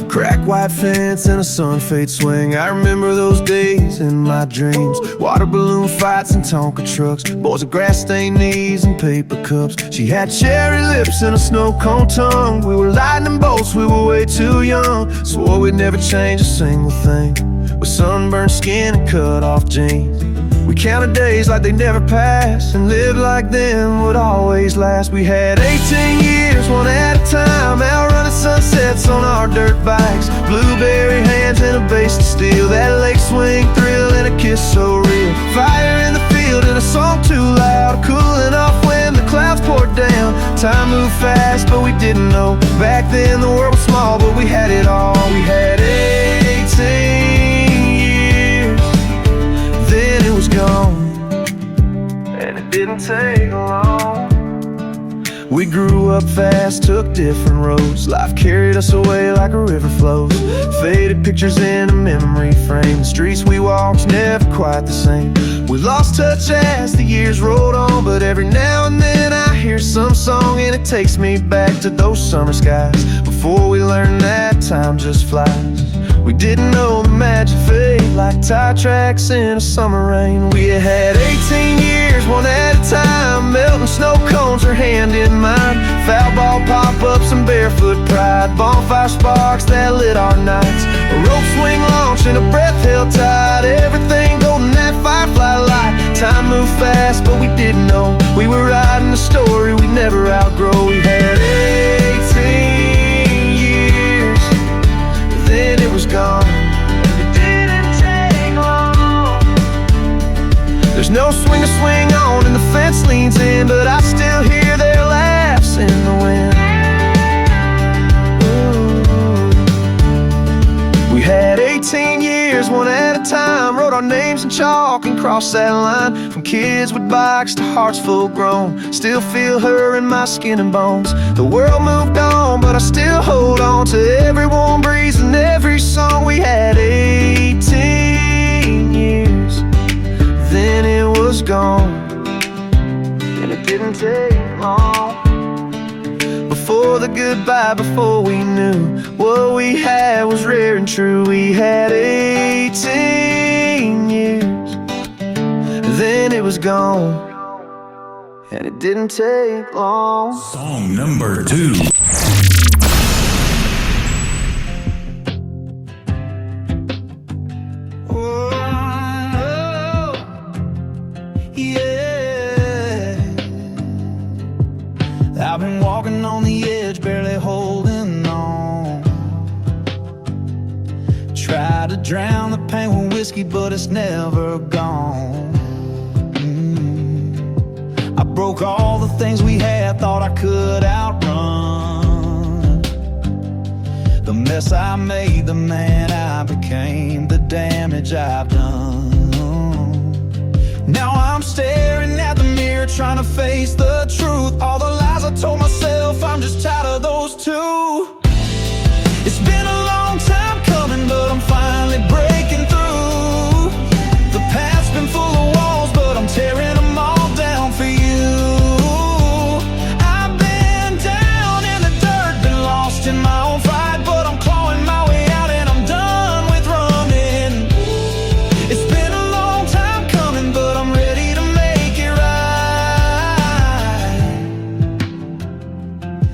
Crack white fence and a sun-fade swing. I remember those days in my dreams. Water balloon fights and Tonka trucks. Boys with grass-stained knees and paper cups. She had cherry lips and a snow-cone tongue. We were lightning bolts, we were way too young. Swore we'd never change a single thing. With sunburned skin and cut-off jeans. We counted days like they never passed, and lived like them would always last. We had 18 years, one at a time, outrunning sunsets on our dirt bikes. Blueberry hands and a bass to steel, that lake swing thrill and a kiss so real. Fire in the field and a song too loud, cooling off when the clouds poured down. Time moved fast, but we didn't know. Back then the world was small, but we had it all. We had 18 years, then it was gone. And it didn't take long. We grew up fast, took different roads. Life carried us away like a river flows. Faded pictures in a memory frame. The streets we walked never quite the same. We lost touch as the years rolled on, but every now and then I hear some song and it takes me back to those summer skies. Before we learned that time just flies. We didn't know the magic fade like tire tracks in a summer rain. We had 18 years, one at a time, melting snow cones, her hand in mine. Foul ball pop-ups and barefoot pride, bonfire sparks that lit our nights. A rope swing launch and a breath held tight, everything golden, that firefly light. Time moved fast, but we didn't know we were riding a story we'd never outgrow. We had 18 years, then it was gone. It didn't take long. There's no swing to swing on and the fence leans in, but I still hear their laughs in the wind. Ooh. We had 18 years, one at a time, wrote our names in chalk and crossed that line. From kids with bikes to hearts full grown, still feel her in my skin and bones. The world moved on, but I still hold on to every warm breeze and every song. We had 18 years, then it was gone, and it didn't take long. Before the goodbye, before we knew what we had was rare and true. We had 18 years, then it was gone, and it didn't take long. Song number 2. I've been walking on the edge, barely holding on. Tried to drown the pain with whiskey, but it's never gone. I broke all the things we had, thought I could outrun. The mess I made, the man I became, the damage I've done. Now I'm staring at the mirror, trying to face the truth. All the lies I told myself, I'm just tired of those too. It's been a long time coming, but I'm finally breaking through. The path's been full of walls, but I'm tearing them all down for you. I've been down in the dirt, been lost in my own fight, but I'm clawing my way out and I'm done with running. It's been a long time coming, but I'm ready to make it right.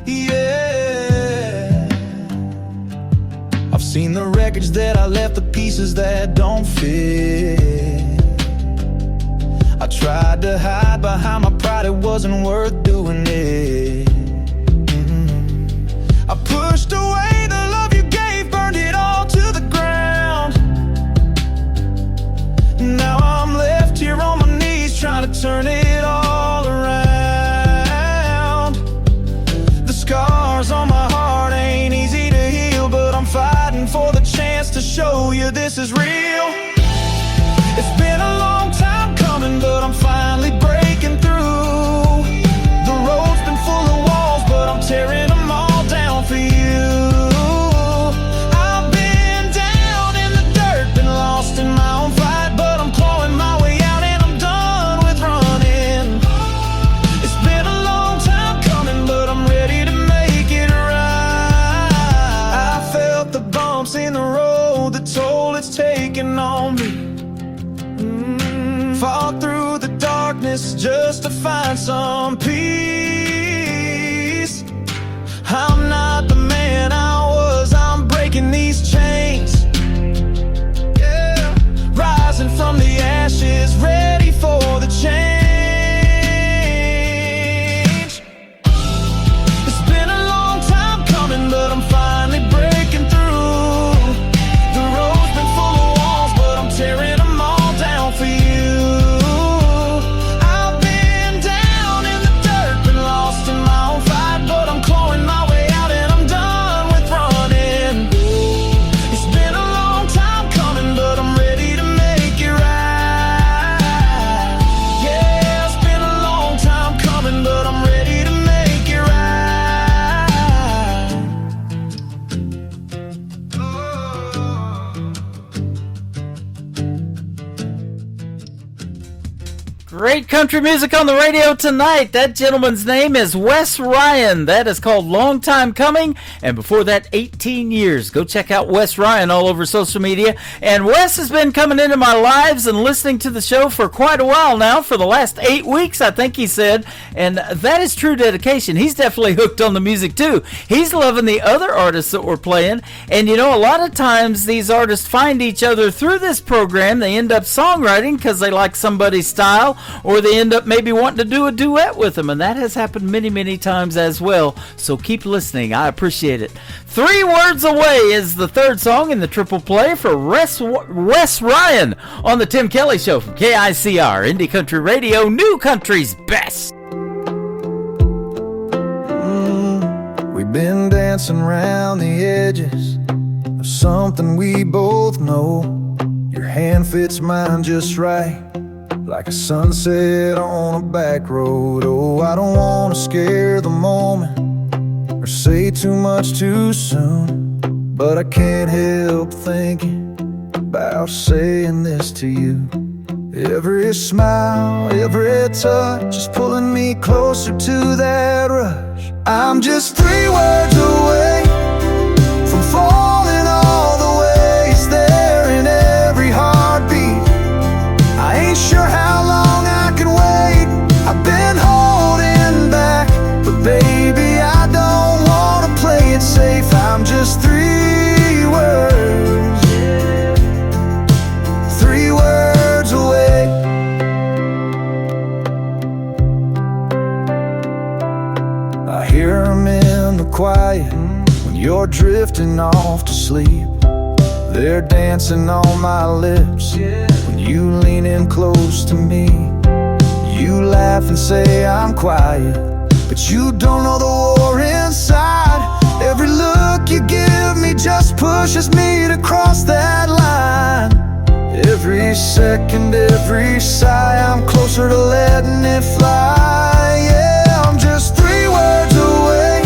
Yeah. I've seen the wreckage that I left, the pieces that don't fit. I tried to hide behind my pride, it wasn't worth doing it. I pushed away the love you gave, burned it all to the ground. Now I'm left here on my knees, trying to turn it all around. The scars on my heart ain't easy to heal, but I'm fighting for the chance to show you this is real. It's been a long time coming, but I'm finally breaking through. The road's been full of walls, but I'm tearing them all down for you. I've been down in the dirt, been lost in my own fight, but I'm clawing my way out and I'm done with running. It's been a long time coming, but I'm ready to make it right. I felt the bumps in the road, the toll it's taken on me. Fought through the darkness just to find some peace. I'm not the man I was, I'm breaking these chains. Yeah. Rising from the ashes, ready for the change. It's been a long time coming, but I'm finally breaking through. The road's been full of walls, but I'm tearing them all down for you. I've been down in the dirt, been lost in my own fight, but I'm clawing my way out and I'm done with Great country music on the radio tonight. That gentleman's name is Wes Ryan. That is called Long Time Coming. And before that, 18 years. Go check out Wes Ryan all over social media. And Wes has been coming into my lives and listening to the show for quite a while now, for the last 8 weeks, I think he said. And that is true dedication. He's definitely hooked on the music too. He's loving the other artists that we're playing. And you know, a lot of times these artists find each other through this program. They end up songwriting because they like somebody's style, or they end up maybe wanting to do a duet with them, and that has happened many, many times as well. So keep listening. I appreciate it. 3 Words Away is the third song in the triple play for Wes Ryan on the Tim Kelly Show from KICR, Indie Country Radio, New Country's best. We've been dancing around the edges of something we both know. Your hand fits mine just right, like a sunset on a back road. Oh, I don't want to scare the moment or say too much too soon, but I can't help thinking about saying this to you. Every smile, every touch is pulling me closer to that rush. I'm just 3 words away from falling all the ways there in every heartbeat. I ain't sure how long I can wait. I've been holding back, but baby, I don't wanna play it safe. I'm just 3 words, 3 words away. I hear 'em in the quiet when you're drifting off to sleep. They're dancing on my lips when you lean in close to me. You laugh and say I'm quiet, but you don't know the war inside. Every look you give me just pushes me to cross that line. Every second, every sigh, I'm closer to letting it fly. Yeah, I'm just 3 words away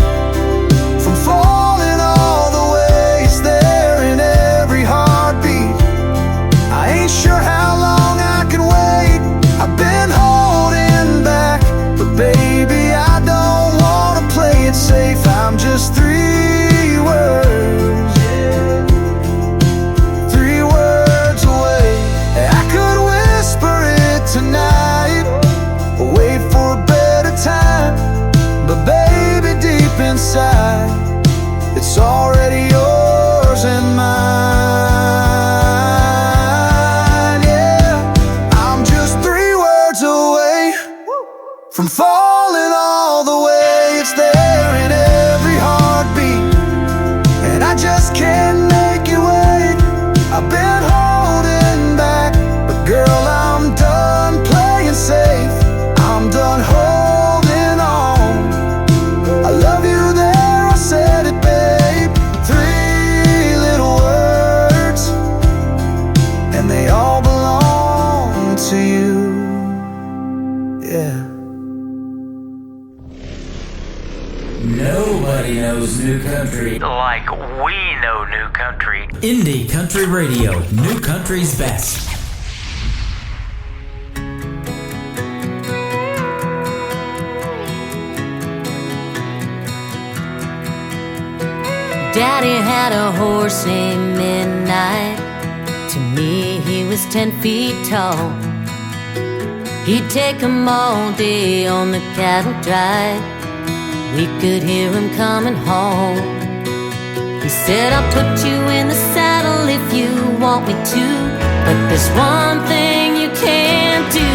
from falling all the ways there in every heartbeat. I ain't sure how long I can wait. I've been holding back, but baby, I don't wanna play it safe. I'm just 3 words, 3 words away. I could whisper it tonight, wait for a better time, but baby, deep inside, it's already yours and mine. Yeah, I'm just 3 words away from falling all the way. It's there in every heartbeat, and I just can't make you wait. I've been holding back, but girl, I'm done playing safe. I'm done holding on. I love you there, I said it, babe. 3 little words, and they all belong to you. Yeah. Nobody knows new country like we know new country. Indie Country Radio, New Country's best. Daddy had a horse named Midnight. To me, he was 10 feet tall. He'd take him all day on the cattle drive. We could hear him coming home. He said, I'll put you in the saddle if you want me to, but there's one thing you can't do.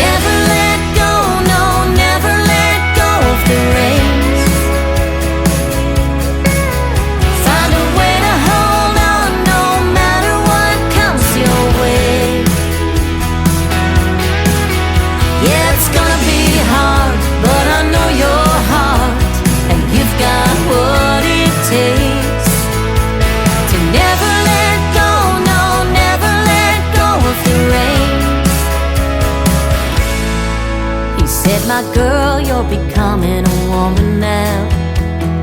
Never let go, no, never let go of the reins. Find a way to hold on no matter what comes your way. Yeah, it's gonna be hard, but I know your heart, and you've got what it takes to never let go, no, never let go of the reins. He said, my girl, you're becoming a woman now.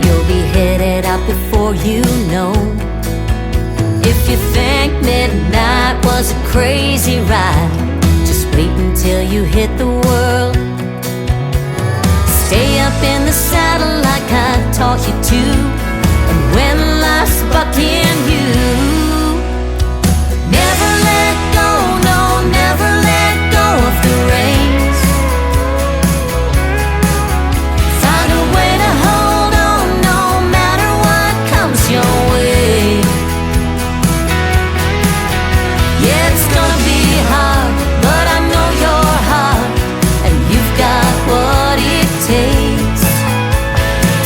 You'll be headed out before you know. If you think midnight was a crazy ride, just you hit the world. Stay up in the saddle like I taught you to. And when life's bucking you, never let go, no, never let go of the reins. Find a way to hold on no matter what comes your way. Yeah, it's gonna be hard, but I know your heart, and you've got what it takes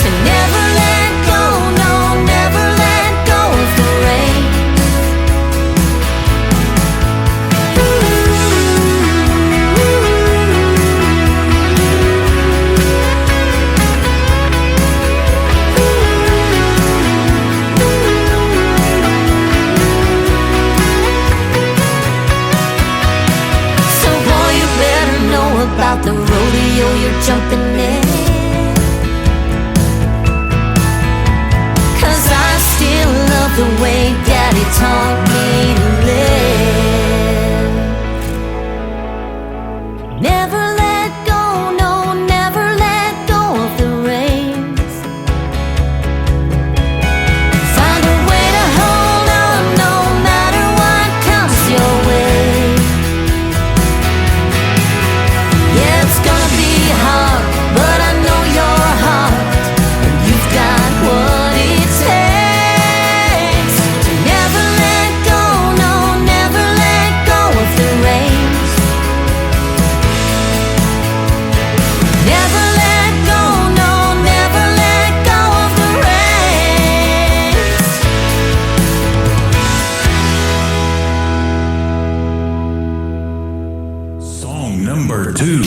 to never let go, no, never let go of the rain. So boy, you better know about the rodeo you're jumping in, 'cause I still love the way Daddy taught me to live. Never let go, no, never let go of the reins. Find a way to hold on no matter what comes your way. Yeah, it's gonna be hard, but I know your heart, and you've got what it takes to never let go, no, never let go of the reins. Never let go, no, never let go of the reins. Song number 2.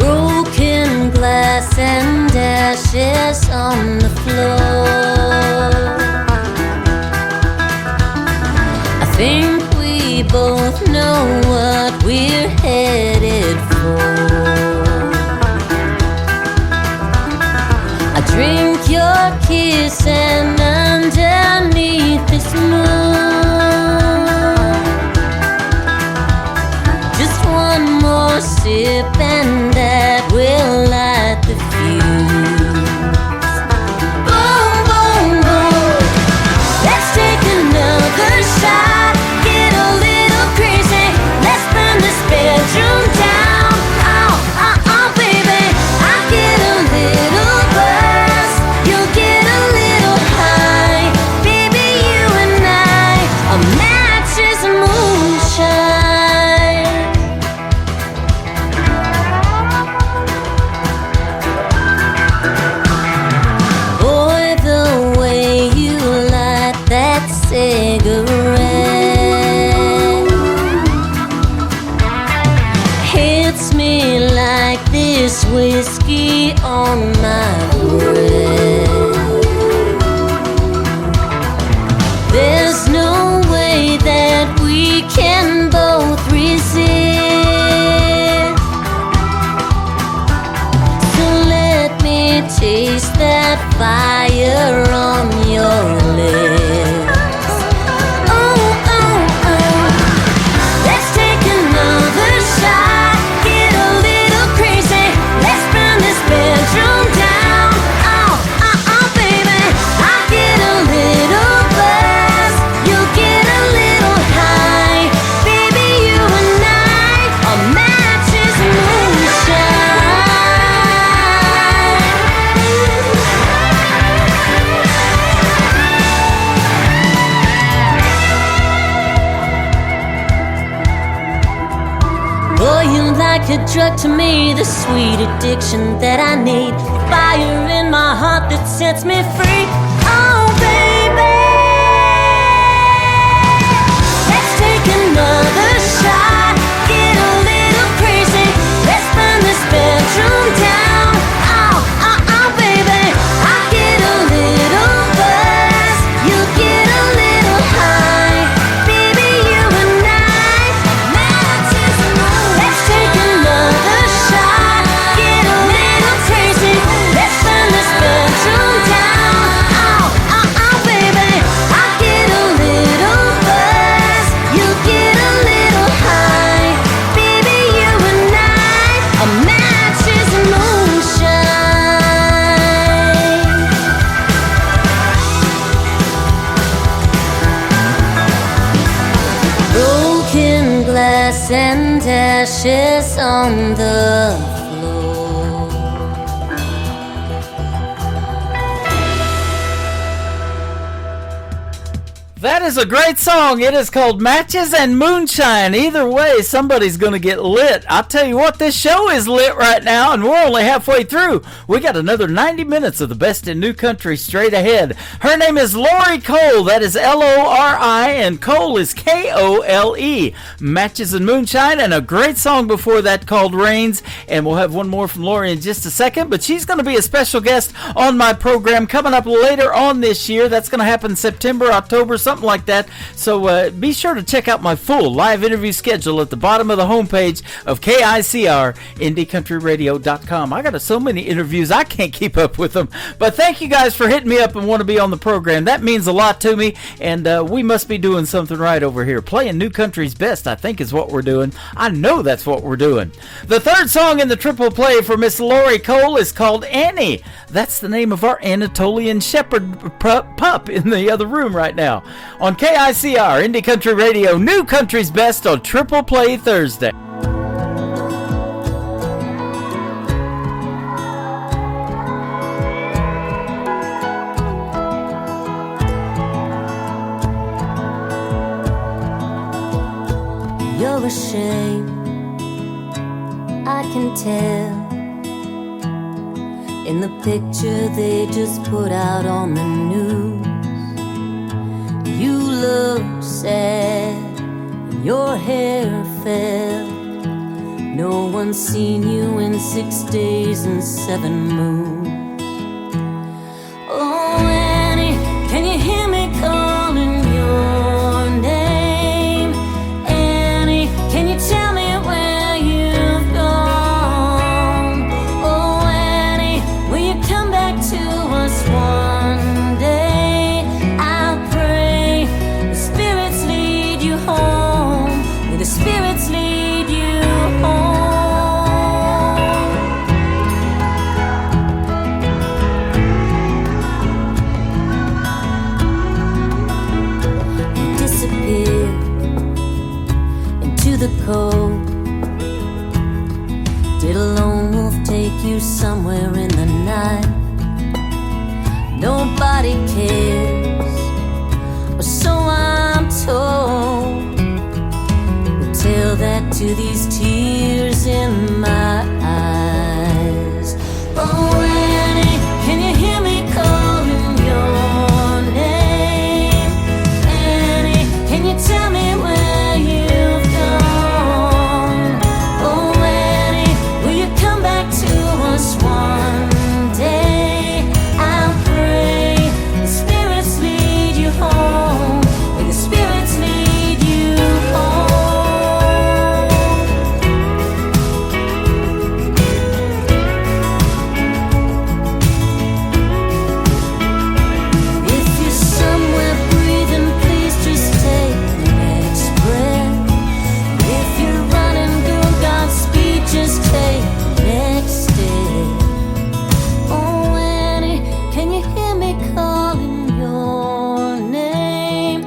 Broken glass and ashes on the floor. I think we both know what we're headed for. I drink your kiss and underneath this moon, just one more sip and that will light the fuse. Boom, boom, boom. Let's take another shot. Get a little crazy. Let's burn this bedroom down. Oh, baby. I get a little buzz. You'll get a little high. Baby, you and I are matches and moonshine. Boy, the way you light that cigarette hits me like this whiskey on my breath. There's no way that we can both resist. So let me taste that fire on your lips. Oh, oh, oh. Let's take another shot. Get a little crazy. Let's burn this bedroom down. Oh, baby. I get a little buzz. You'll get a little high. Baby, you and I are matches and moonshine. Boy, you're like a drug to me, the sweet addiction that I need. Fire in my heart that sets me free. Oh, baby. Let's take another shot. Get a little crazy. Let's burn this bedroom down. Oh, baby. I get a little buzz. You get a little high. Baby, you and I are matches and moonshine. Let's take another shot. Get a little crazy. Let's burn this bedroom ashes on the floor. That is a great song. It is called Matches and Moonshine. Either way, somebody's going to get lit. I'll tell you what, this show is lit right now, and we're only halfway through. We got another 90 minutes of the best in new country straight ahead. Her name is Lori Cole. That is Lori, and Cole is Kole. Matches and Moonshine, and a great song before that called Rains. And we'll have one more from Lori in just a second, but she's going to be a special guest on my program coming up later on this year. That's going to happen September, October, something like that. So be sure to check out my full live interview schedule at the bottom of the homepage of KICR, IndieCountryRadio.com. I got so many interviews, I can't keep up with them. But thank you guys for hitting me up and want to be on the program. That means a lot to me, and we must be doing something right over here. Playing new country's best, I think, is what we're doing. I know that's what we're doing. The third song in the triple play for Miss Lori Cole is called Annie. That's the name of our Anatolian Shepherd pup in the other room right now. On KICR, Indie Country Radio, New Country's Best on Triple Play Thursday. You're ashamed, I can tell. In the picture they just put out on the news, you look sad, and your hair fell. No one's seen you in 6 days and 7 moons. Oh, Annie, can you hear me calling your name? Annie, can you tell me where you've gone? Oh, Annie, will you come back to us one day? I'll pray the spirits lead you home. May the spirits lead you home. You disappear into the cold. Did a lone wolf take you somewhere in the night? Nobody cares, or so I'm told. We'll tell that to these tears in my eyes. Oh, Annie, can you hear me calling your name? Annie, can you tell me where you've gone? Oh, Annie, will you come back to us one day? I'll pray the spirits lead you home. May the spirits lead you home. If you're somewhere breathing, please just take the next breath. If you're running, go Godspeed, just take the next step. Oh, Annie, can you hear me calling your name?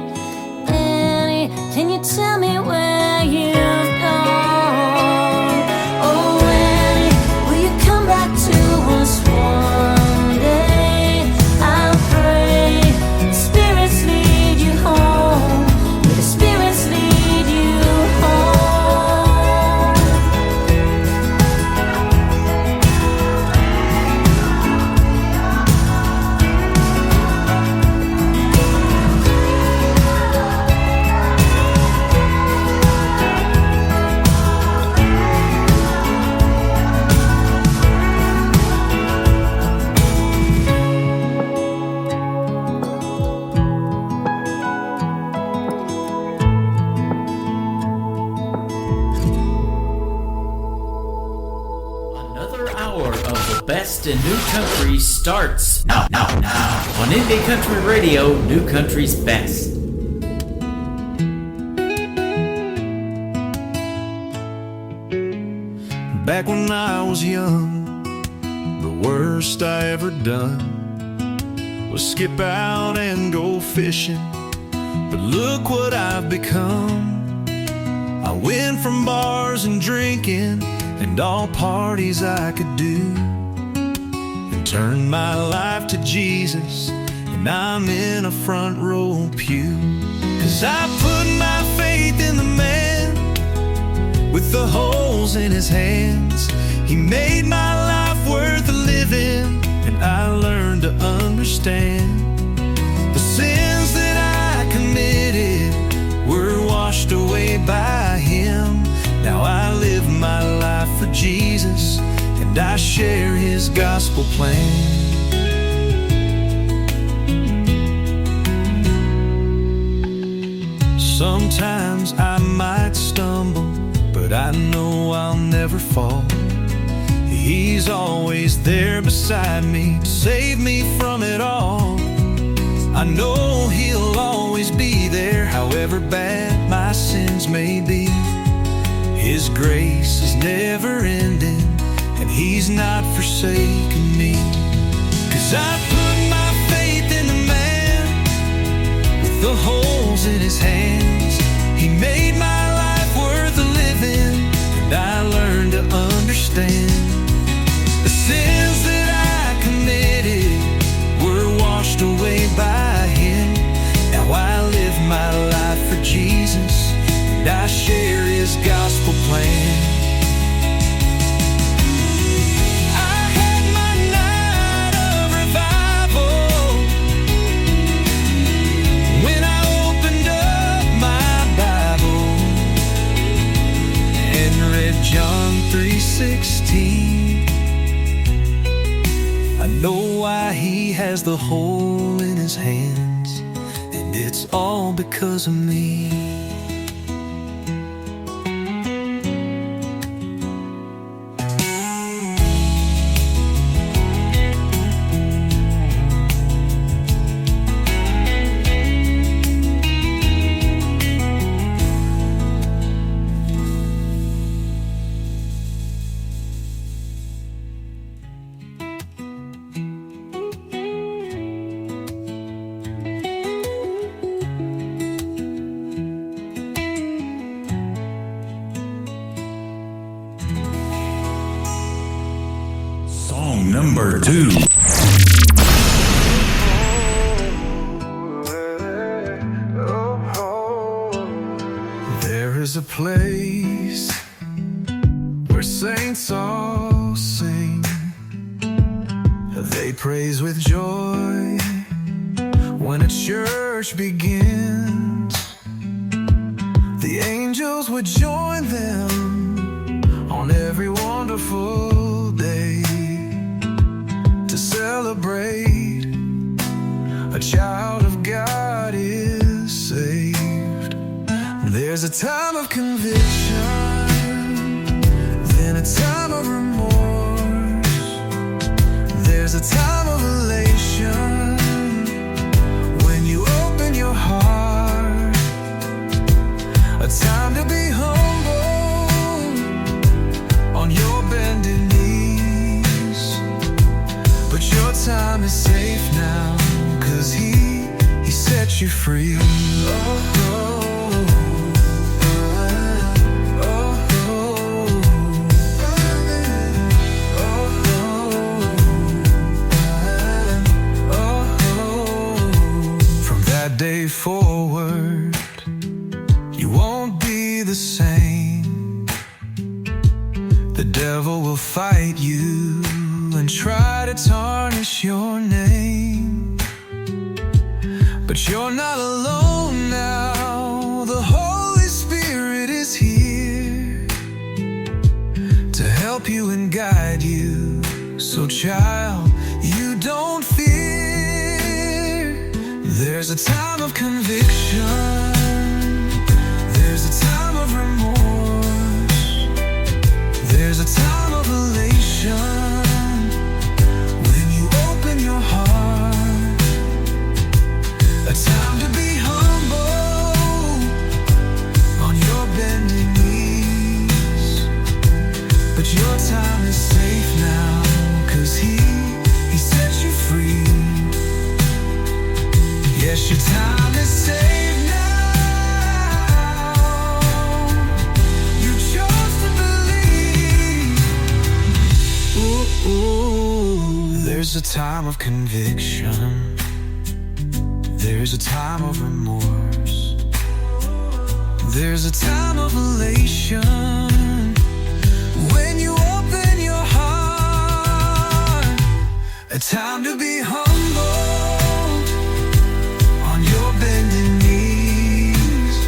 Annie, can you tell me where you've gone? Oh, Annie, will you come back to us one day? I'll pray the spirits lead you home. May the spirits lead you home. Another hour of the best in new country starts now on Indie Country Radio, New Country's Best. Back when I was young, the worst I ever done was skip out and go fishing. But look what I've become. I went from bars and drinking and all parties I could do, and turned my life to Jesus, and I'm in a front row pew. 'Cause I put my faith in the man with the holes in his hands. He made my life worth living, and I learned to understand the sins that I committed were washed away by him. Now I live my life for Jesus, and I share his gospel plan. Sometimes I might stumble, but I know I'll never fall. He's always there beside me to save me from it all. I know he'll always be there, however bad my sins may be. His grace is never ending, and he's not forsaken me. 'Cause I put my faith in the man with the holes in his hands. He made my life worth living, and I learned to understand the sins that I committed were washed away by him. Now I live my life for Jesus, and I share his gospel plan. I had my night of revival when I opened up my Bible and read John 3:16. I know why he has the hole in his hands, and it's all because of me. Number 2. There is a place where saints all sing. They praise with joy when a church begins. The angels would join them on every wonderful day to celebrate a child of God is saved. There's a time of conviction, then a time of remorse. There's a time of elation when you open your heart, a time to be humble on your bended knees. But your time is safe now, 'cause he set you free. From that day forward, you won't be the same. The devil will fight you and try to tarnish your name. But you're not alone now. The Holy Spirit is here to help you and guide you. So child, you don't fear. There's a time of conviction, there's a time of remorse, there's a time of elation when you open your heart, a time to be humble on your bending knees. But your time is safe now, 'cause he set you free. Yes, your time is safe now. Ooh, there's a time of conviction. There's a time of remorse. There's a time of elation when you open your heart. A time to be humble on your bending knees.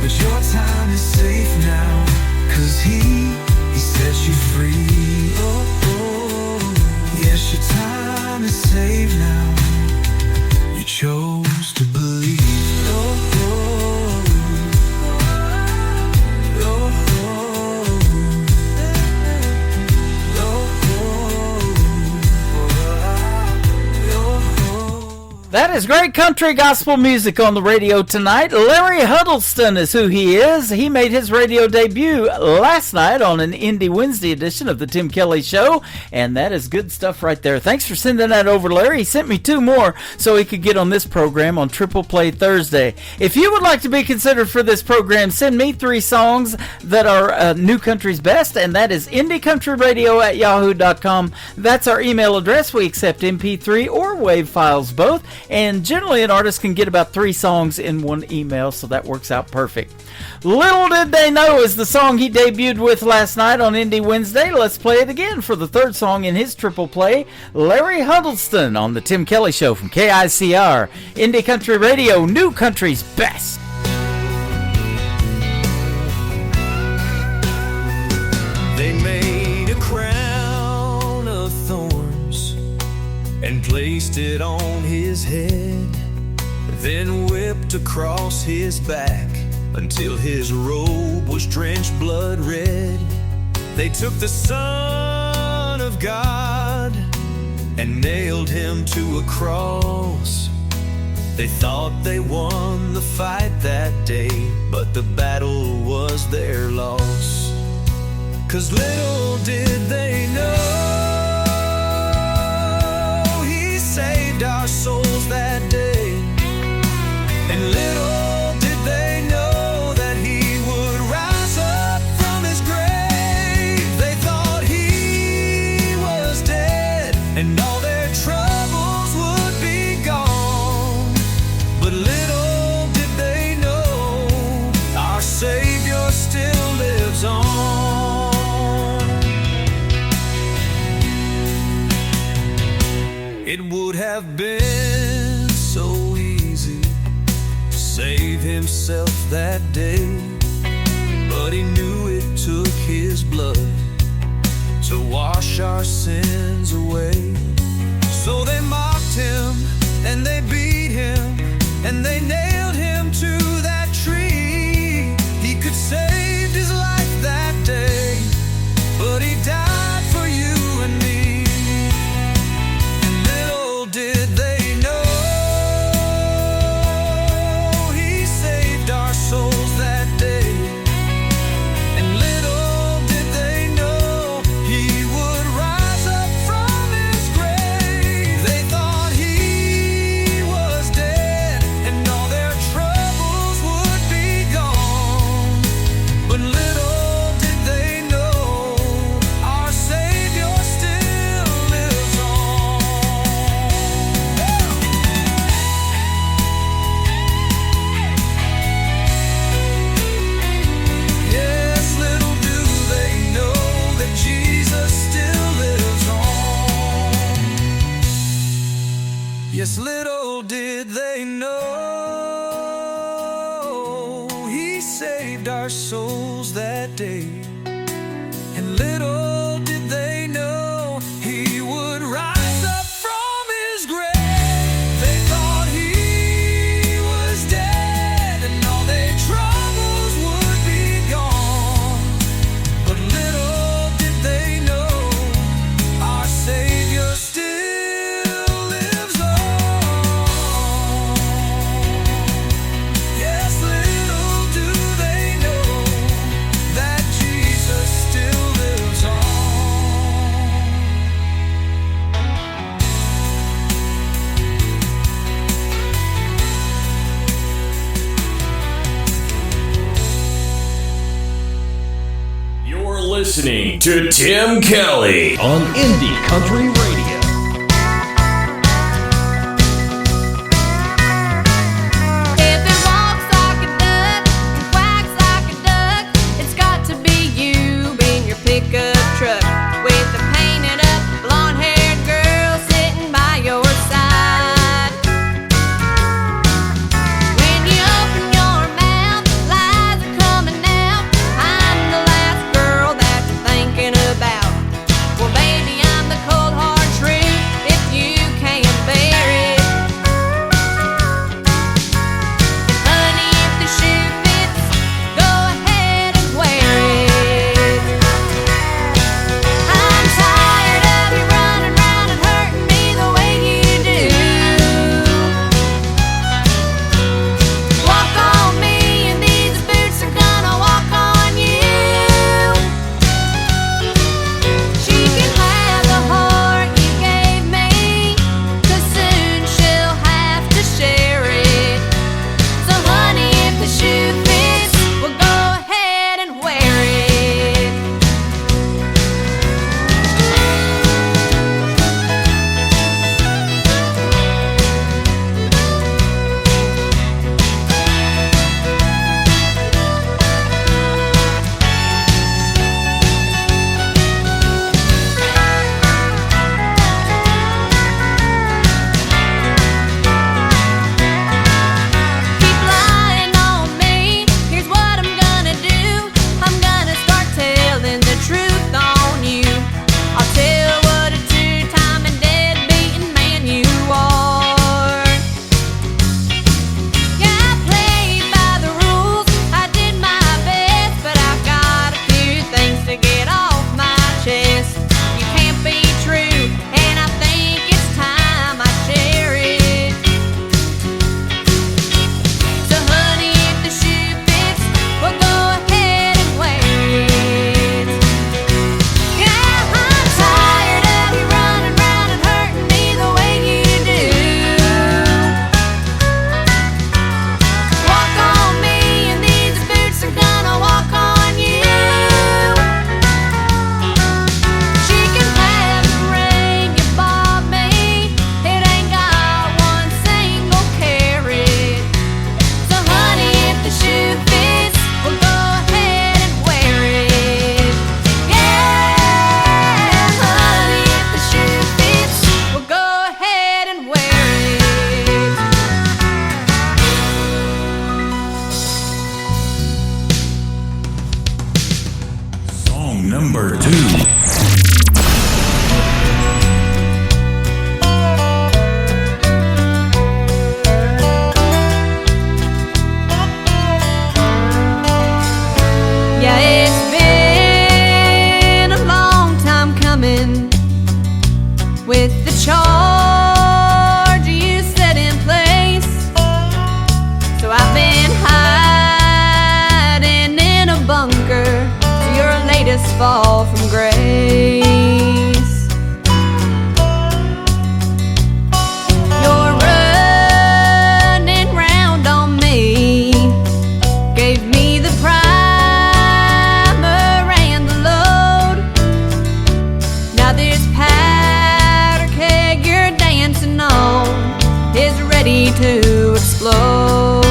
But your time is safe now, 'cause He sets you free. Oh, oh, yes, your time is safe now. You chose to believe. Oh, oh, oh, That is great country gospel music on the radio tonight. Larry Huddleston is who he is. He made his radio debut last night on an Indie Wednesday edition of the Tim Kelly Show, and that is good stuff right there. Thanks for sending that over, Larry. He sent me 2 more so he could get on this program on Triple Play Thursday. If you would like to be considered for this program, send me 3 songs that are New Country's best, and that is indiecountryradio@yahoo.com. That's our email address. We accept MP3 or WAV files both. And generally an artist can get about 3 songs in one email, so that works out perfect. Little Did They Know is the song he debuted with last night on Indie Wednesday. Let's play it again for the 3rd song in his triple play. Larry Huddleston on the Tim Kelly Show from KICR. Indie Country Radio, New Country's best. they made a crown of thorns and placed it on his head, then whipped across his back until his robe was drenched blood red. They took the Son of God and nailed him to a cross. They thought they won the fight that day, but the battle was their loss. 'Cause little did they know He saved our souls that day. And little did they know that He would rise up from His grave. They thought He was dead and all their troubles would be gone. But little did they know our Savior still lives on. It would have been so easy to save himself that day, but he knew it took his blood to wash our sins away. So they mocked him and they beat him and they nailed him to that tree. He could save his life that day, but he died for you and me. Did they know He saved our souls that day? And little did they know He would rise up from His grave. They thought He was dead and all their troubles would be gone. But little did they know our Savior still lives on. Yes, little did they know He saved our souls that day. And little did they know He would rise up from His grave. They thought He was dead and all their troubles would be gone. But little did they know our Savior still lives on. Yes, little do they know that Jesus still lives on. You're listening to Tim Kelly on Indie Country Radio. If it walks like a duck and quacks like a duck, it's got to be you in your pickup truck with a painted up blonde-haired girl sitting by your side. When you open your mouth, lies are coming out. I'm the last girl that you're thinking about. Well, baby, I'm the cold hard truth if you can't bear it. And honey, if the shoe fits, go ahead and wear it. I'm tired of you running round and hurting me the way you do. Walk on me and these boots are gonna walk on you. She can have the heart you gave me, 'cause soon she'll have to share it. So honey, if the shoe fits, we'll go ahead and wear it. Keep lying on me, here's what I'm gonna do. I'm gonna start telling the truth on you. I'll tell what a two-time and deadbeating man you are. Yeah, I played by the rules, I did my best, but I've got a few things to get off my chest. You can't be true, and I think it's time I share it. So honey, if the shoe fits, we'll go ahead and wear it. Yeah, I'm tired of you running round and hurting me the way you do. Walk on me and these boots are gonna walk on you. She can have the ring you bought me, it ain't got one single carat. So honey, if the shoe fits, we'll go ahead and wear it. Yeah, honey, if the shoe fits, we'll go ahead and wear it. Song number 2. Yeah, it's been a long time coming with the charge you set in place. So I've been hiding in a bunker to your latest fall from grace. You're running round on me, gave me the primer and the load. Now this powder keg you're dancing on is ready to explode.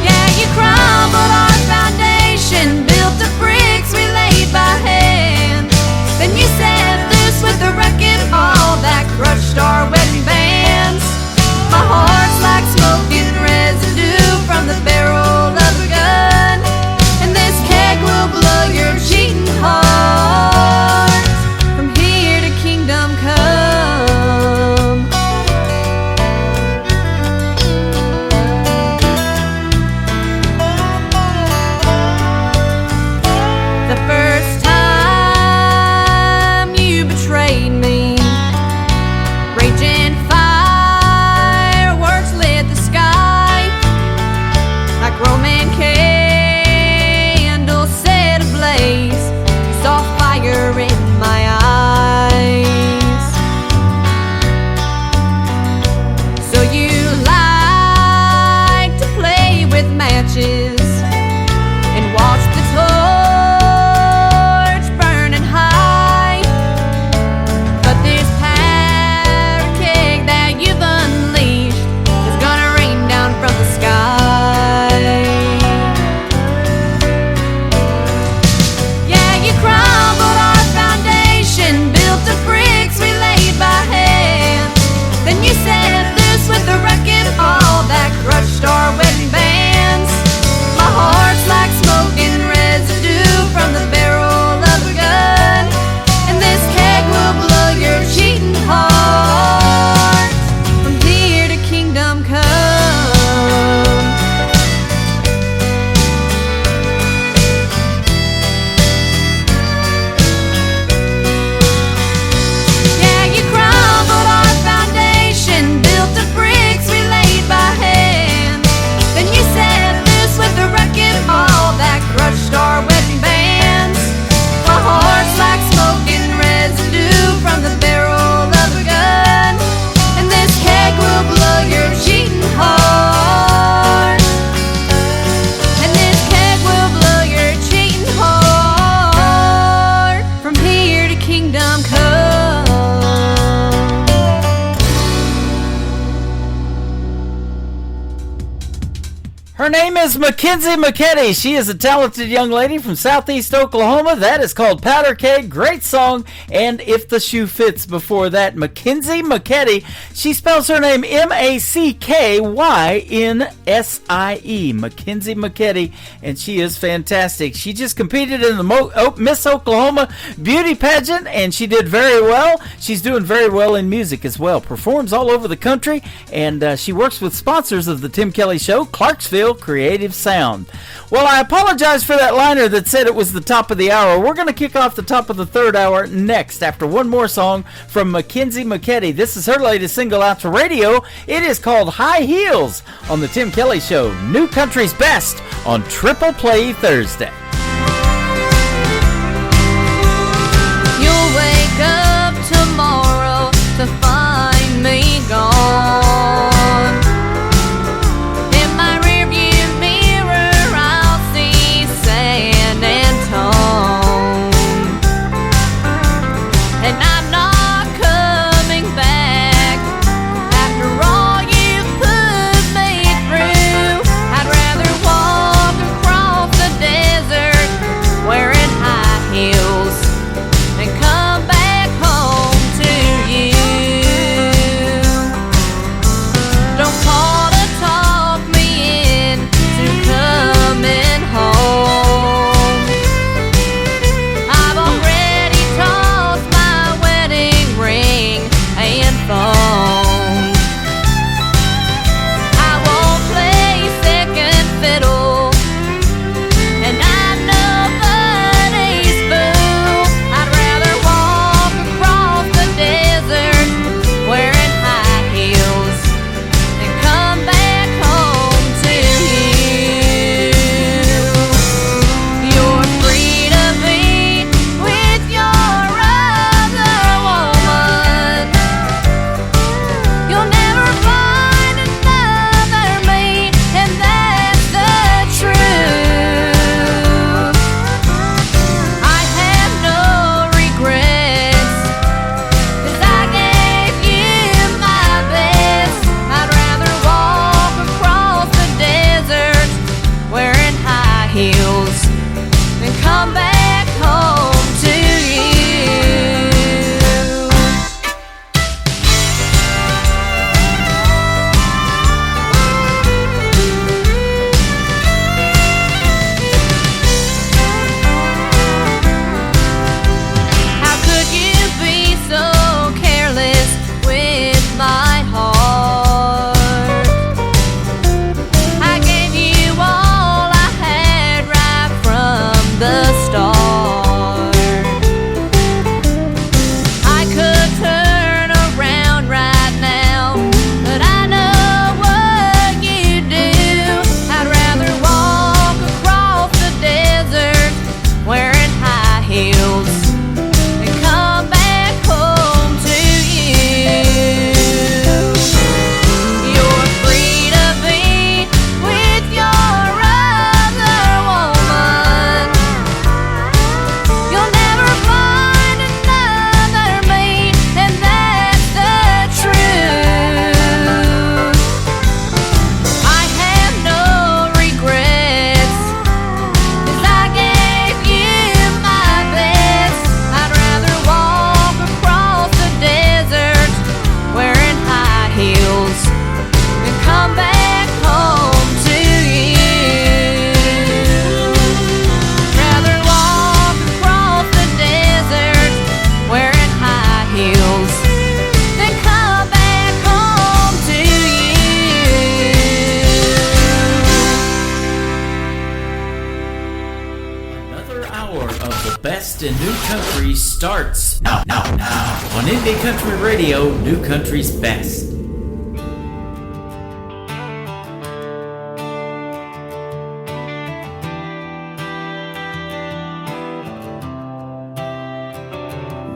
Yeah, you crumbled our foundation, built the bricks we laid by hand. Then you set loose with the wrecking ball that crushed our wedding bands. My heart's like smoking residue from the barrel of a gun, and this keg will blow your cheating heart from here to kingdom come. name is Mackenzie McKetty. She is a talented young lady from Southeast Oklahoma. That is called Powder Keg. Great song. And If the Shoe Fits before that. Mackenzie McKetty. She spells her name M-A-C-K-Y-N-S-I-E. Mackenzie McKetty. And she is fantastic. She just competed in the Miss Oklahoma beauty pageant, and she did very well. She's doing very well in music as well. Performs all over the country, and she works with sponsors of the Tim Kelly Show, Clarksville Creative Sound. Well, I apologize for that liner that said it was the top of the hour. We're going to kick off the top of the third hour next after one more song from Mackenzie McKetty. This is her latest single out to radio. It is called High Heels on the Tim Kelly Show. New Country's Best on Triple Play Thursday. You'll wake up tomorrow to find me gone. In my rearview mirror, I'll see San Antone, and I'm not coming back after all you put me through. I'd rather walk across the desert wearing high heels and come back home to you. Don't call to talk me into coming home. I've already tossed my wedding ring and phone. I won't play second fiddle, and I'm nobody's fool. I'd rather walk across the desert wearing high heels and come back home to you. You're free to be with your other woman. You'll never find another me, and that's the truth. I have no regrets, 'cause I gave you my best. I'd rather walk across the desert wearing high heels than come back home to you. How could you be so careless with my heart? I gave you all I had right from the start. I could turn around right now, but I know what you do. I'd rather walk across the desert wearing high heels and come back home to you. You're free to be with your other woman. You'll never find another me, and that's the truth. I have no regrets, 'cause I gave you my best. I'd rather walk across the desert wearing high heels and come back home to you. Rather walk across the desert wearing high heels than come back home to you. Another hour of the best in new country starts now on Indie Country Radio, New Country's Best.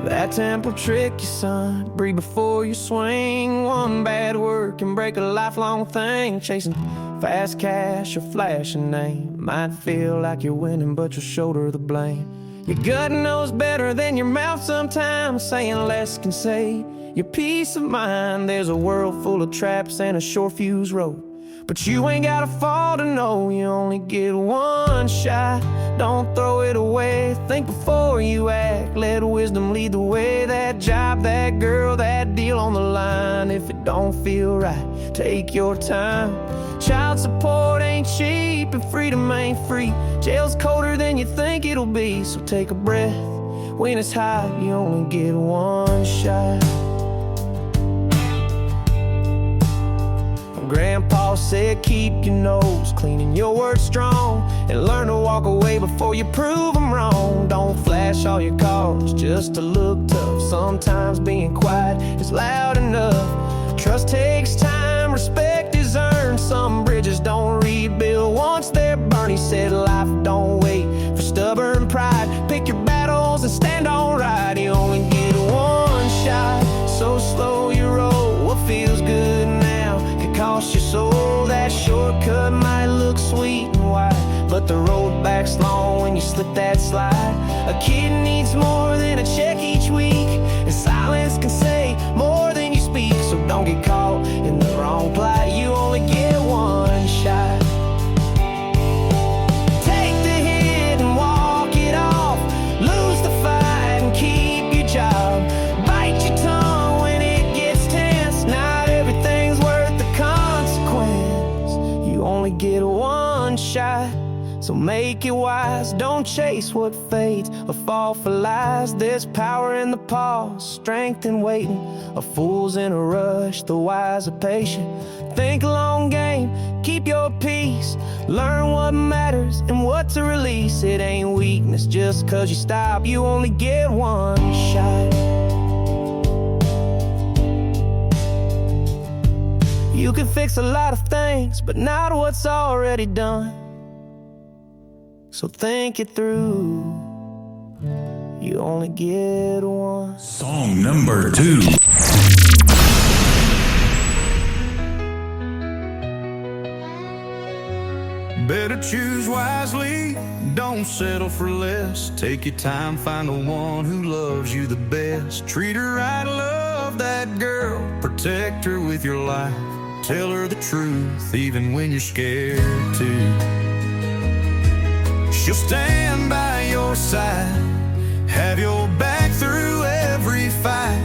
That temple trick you, son. Breathe before you swing. One bad word can break a lifelong thing. Chasing fast cash or flashing name. Might feel like you're winning, but you'll shoulder the blame. Your gut knows better than your mouth sometimes. Saying less can save your peace of mind. There's a world full of traps and a short fuse road. But you ain't gotta fall to know you only get one shot. Don't throw it away, think before you act. Let wisdom lead the way. That job, that girl, that deal on the line. If it don't feel right, take your time. Child support ain't cheap and freedom ain't free. Jail's colder than you think it'll be. So take a breath, when it's hot you only get one shot. Grandpa said keep your nose clean and your words strong, and learn to walk away before you prove them wrong. Don't flash all your cards just to look tough. Sometimes being quiet is loud enough. Trust takes time, respect is earned. Some bridges don't rebuild once they're burned. He said life don't wait for stubborn pride. Pick your battles and stand on right. You only get one shot, so slow you roll. What feels good now could cost your soul. That shortcut might look sweet and wide, but the road back's long when you slip that slide. A kid needs more than a check each week, and silence can say more than you speak. So don't get caught in the wrong plight. You only get one shot. Take the hit and walk it off. Lose the fight and keep your job. Bite your tongue when it gets tense. Not everything's worth the consequence. You only get one shot, so make it wise. Don't chase what fades or fall for lies. There's power in the pause, strength in waiting. A fool's in a rush, the wise are patient. Think long game, keep your peace. Learn what matters and what to release. It ain't weakness just cause you stop. You only get one shot. You can fix a lot of things, but not what's already done. So think it through. You only get one. Song number 2. Better choose wisely, don't settle for less. Take your time, find the one who loves you the best. Treat her right, love that girl, protect her with your life. Tell her the truth, even when you're scared to. She'll stand by your side, have your back through every fight.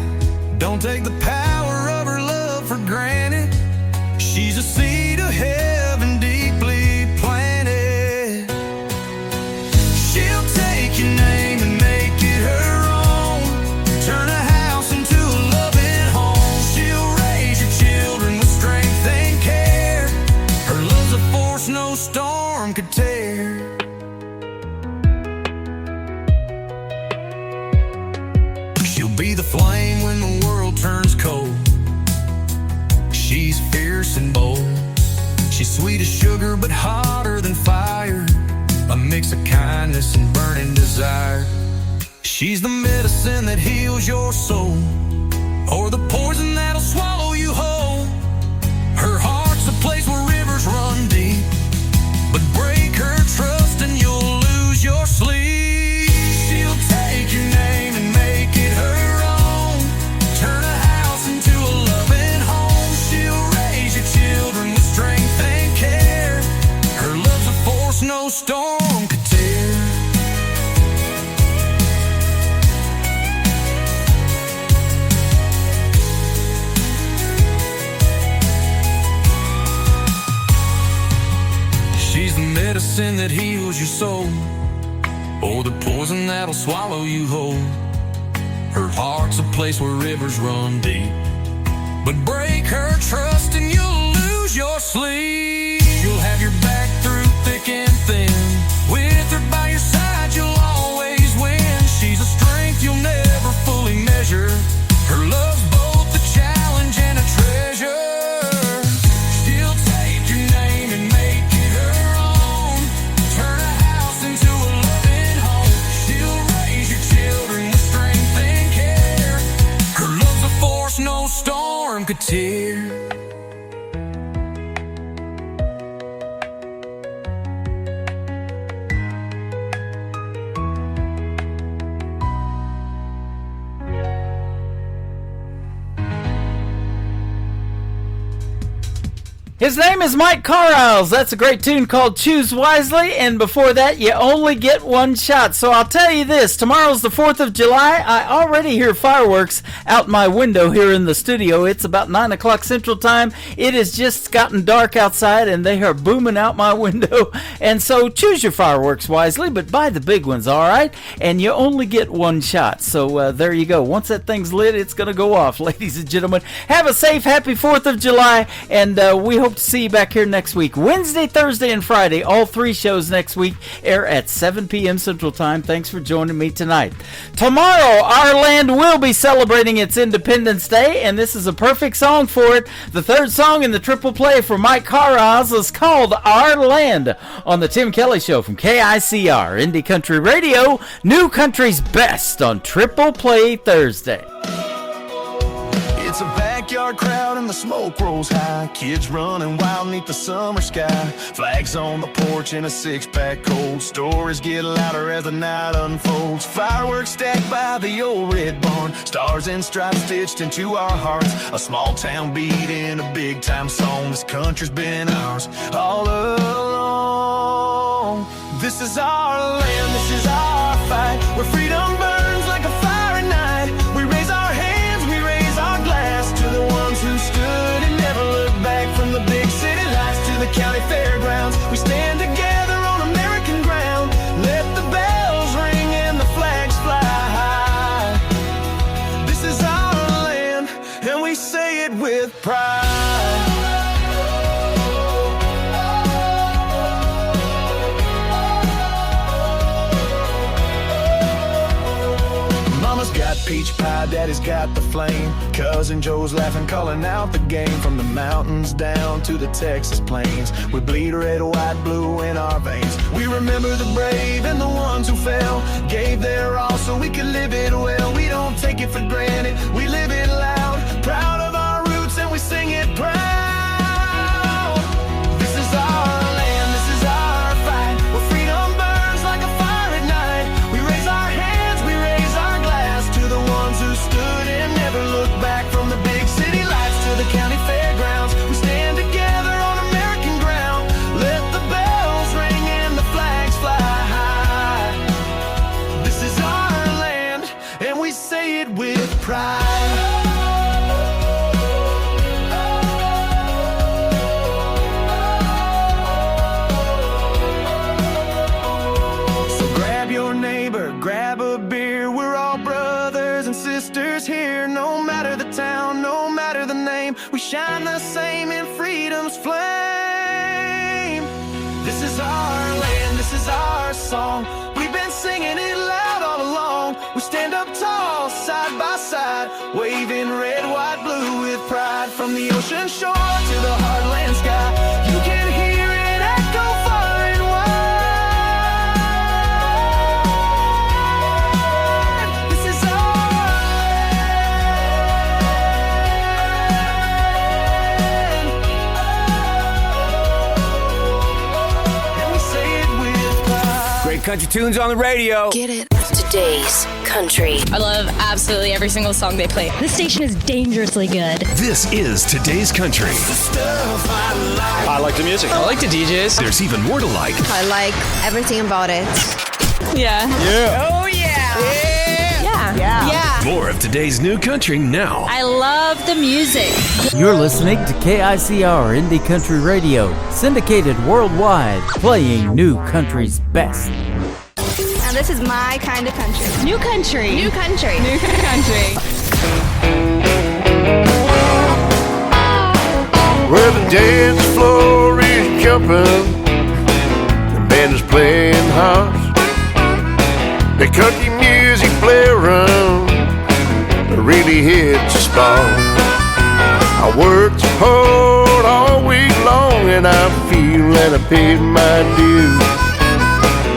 Don't take the power of her love for granted. She's a seed of heaven deeply planted. She'll take your name and make it her own. Turn a house into a loving home. She'll raise your children with strength and care. Her love's a force no storm could tear. She'll be the flame when the world turns cold. She's fierce and bold. She's sweet as sugar but hotter than fire. A mix of kindness and burning desire. She's the medicine that heals your soul, or the poison that'll swallow you whole. Her heart's a place where rivers run deep, but break her trust and you'll lose your sleep. She'll take your name and make it her own. Turn a house into a loving home. She'll raise your children with strength and care. Her love's a force no storm could tear. She's the medicine that heals your soul, or the poison that'll swallow you whole. Her heart's a place where rivers run deep, but break her trust and you'll lose your sleep. She'll have your back through thick and thin. With her by your side you'll always win. She's a strength you'll never fully measure. Her love's both a challenge and a treasure. She'll take your name and make it her own. Turn a house into a loving home. She'll raise your children with strength and care. Her love's a force no storm could tear. His name is Mike Carlisle. That's a great tune called Choose Wisely. And before that, You Only Get One Shot. So I'll tell you this. Tomorrow's the 4th of July. I already hear fireworks out my window here in the studio. It's about 9 o'clock Central Time. It has just gotten dark outside, and they are booming out my window. And so choose your fireworks wisely, but buy the big ones, all right? And you only get one shot. So there you go. Once that thing's lit, it's going to go off. Ladies and gentlemen, have a safe, happy 4th of July. And we hope to see you back here next week. Wednesday, Thursday, and Friday. All 3 shows next week air at 7 p.m. Central Time. Thanks for joining me tonight. Tomorrow, our land will be celebrating its Independence Day, and this is a perfect song for it. The third song in the triple play for Mike Carlisle is called Our Land on the Tim Kelly Show from KICR, Indie Country Radio, New Country's Best on Triple Play Thursday. It's a backyard crowd and the smoke rolls high. Kids running wild neath the summer sky. Flags on the porch and a 6-pack cold. Stories get louder as the night unfolds. Fireworks stacked by the old red barn. Stars and stripes stitched into our hearts. A small town beat in a big time song. This country's been ours all along. This is our land, this is our fight. Where freedom burns like a fire at night. We raise our hands, we raise our glass to the ones who stood and never looked back. From the big city lights to the county fairgrounds, we stand together on American ground. Let the bells ring and the flags fly high. This is our land, and we say it with pride. Got peach pie, daddy's got the flame. Cousin Joe's laughing, calling out the game. From the mountains down to the Texas plains, we bleed red, white, blue in our veins. We remember the brave and the ones who fell, gave their all so we could live it well. We don't take it for granted, we live it loud. Proud of our roots and we sing it proud. This is our land, this is our fight. Where freedom burns like a fire at night. We raise our hands, we raise our glass to the ones who stood and never looked back. From the big city lights to the county fairgrounds, we stand together on American ground. Let the bells ring and the flags fly high. This is our land, and we say it with pride. Grab a beer, we're all brothers and sisters here. No matter the town, no matter the name, we shine the same in freedom's flame. This is our land, this is our song. We've been singing it loud all along. We stand up tall, side by side, waving red, white, blue with pride. From the ocean shore to the heartland sky, you can hear it echo far and wide. Country tunes on the radio. Get it. Today's country. I love absolutely every single song they play. This station is dangerously good. This is Today's Country. I like the music. I like the DJs. There's even more to like. I like everything about it. Yeah. Yeah. Oh, yeah. Yeah. More of today's new country now. I love the music. You're listening to KICR Indie Country Radio, syndicated worldwide, playing new country's best. Now this is my kind of country. New country. New country. New country. Well, the dance floor is jumping, the band is playing hard. The country music play around, it really hits the spot. I worked hard all week long and I feel that I paid my dues.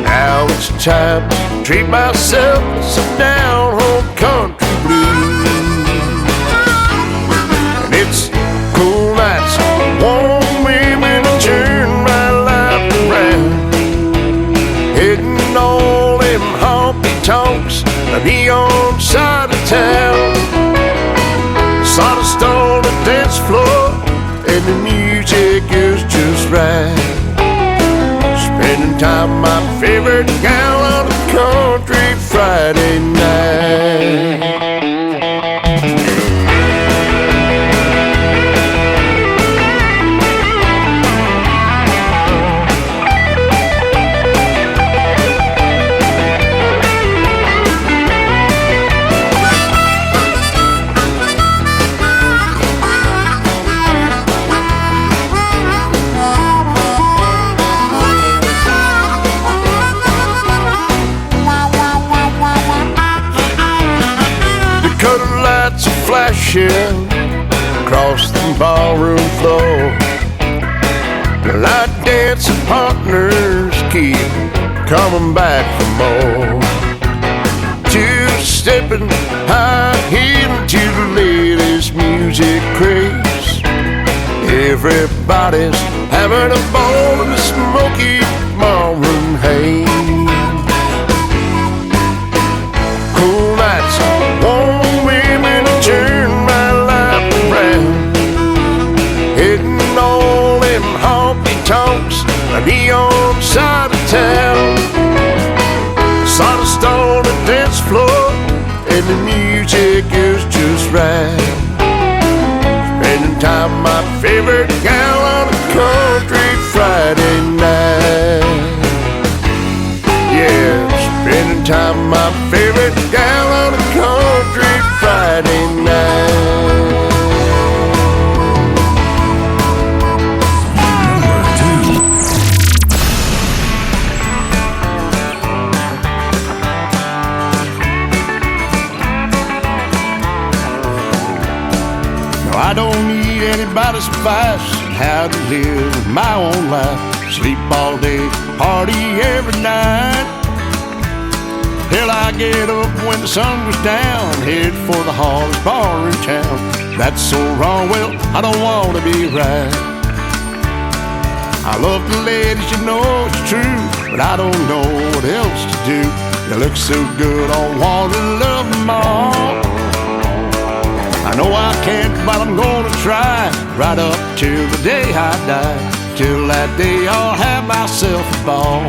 Now it's time to treat myself to some down-home country blues. And it's cool nights, warm women to turn my life around. Hitting all them honky-tonks, the neon side of town. Sawdust on the dance floor and the music time my favorite gal on a country Friday night. Flashing across the ballroom floor. The light dancing partners keep coming back for more. Two-stepping high heel to the latest music craze. Everybody's having a ball in the smoky ballroom haze. Cool nights, warm women, turn my life around. Hitting all them honky-tonks on the neon side of town. Sawdust on the dance floor and the music is just right. Spending time with my favorite gal on a country Friday night. Yeah, spending time with my favorite gal on a country Friday night. No, I don't need anybody's advice on how to live my own life. Sleep all day, party every night. Hell, I get up when the sun goes down, head for the hardest bar in town. That's so wrong, well, I don't want to be right. I love the ladies, you know it's true, but I don't know what else to do. You look so good, I want to love them all. I know I can't, but I'm gonna try, right up till the day I die. Till that day I'll have myself a ball.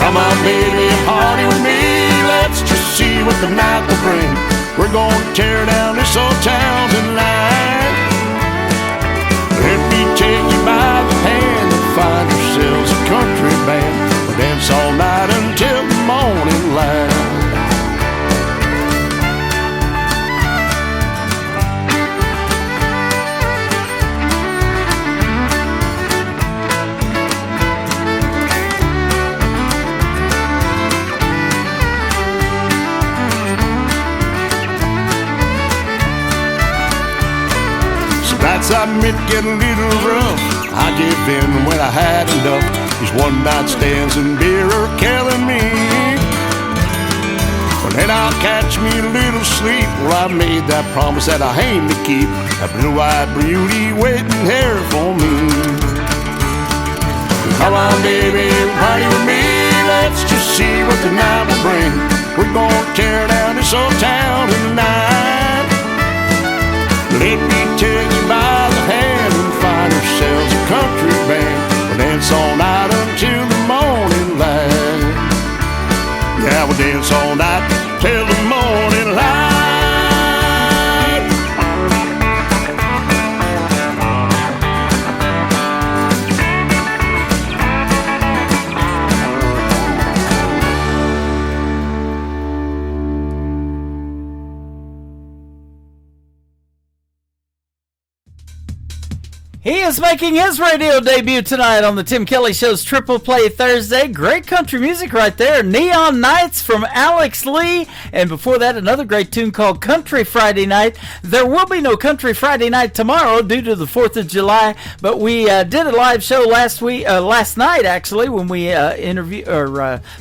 Come on, baby, party with me. Let's just see what the night will bring. We're gonna tear down this old town tonight. Let me take you by the hand and find ourselves a country band. We'll dance all night until the morning light. Nights I admit get a little rough. I give in when I had enough. These one night stands and beer are killing me. But then I'll catch me a little sleep. Well, I made that promise that I aim to keep. That blue-eyed beauty waiting here for me. Come on, baby, party with me. Let's just see what the night will bring. We're gonna tear down this old town tonight. Let me take you by the hand and find ourselves a country band. We'll dance all night until the morning light. Yeah, we'll dance all night till the morning light. He is making his radio debut tonight on the Tim Kelly Show's Triple Play Thursday. Great country music right there. Neon Nights from Alex Lee. And before that, another great tune called Country Friday Night. There will be no Country Friday Night tomorrow due to the 4th of July. But we did a live show last night, actually, when we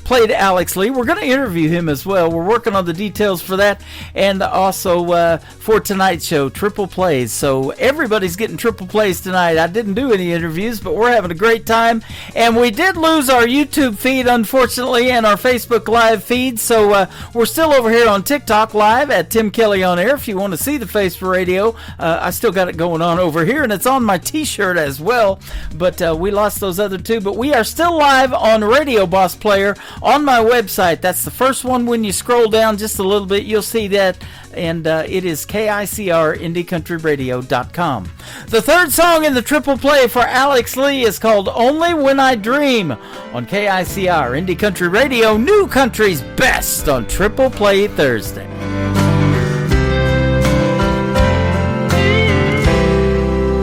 played Alex Lee. We're going to interview him as well. We're working on the details for that. And also for tonight's show, Triple Plays. So everybody's getting Triple Plays tonight. I didn't do any interviews, but we're having a great time. And we did lose our YouTube feed, unfortunately, and our Facebook Live feed. So we're still over here on TikTok Live at Tim Kelly On Air. If you want to see the face for radio, I still got it going on over here, and it's on my T-shirt as well. But we lost those other two. But we are still live on Radio Boss Player on my website. That's the first one. When you scroll down just a little bit, you'll see that. And it is KICRIndieCountryRadio.com. The third song in the triple play for Alex Lee is called Only When I Dream on KICR Indie Country Radio, New Country's best on Triple Play Thursday.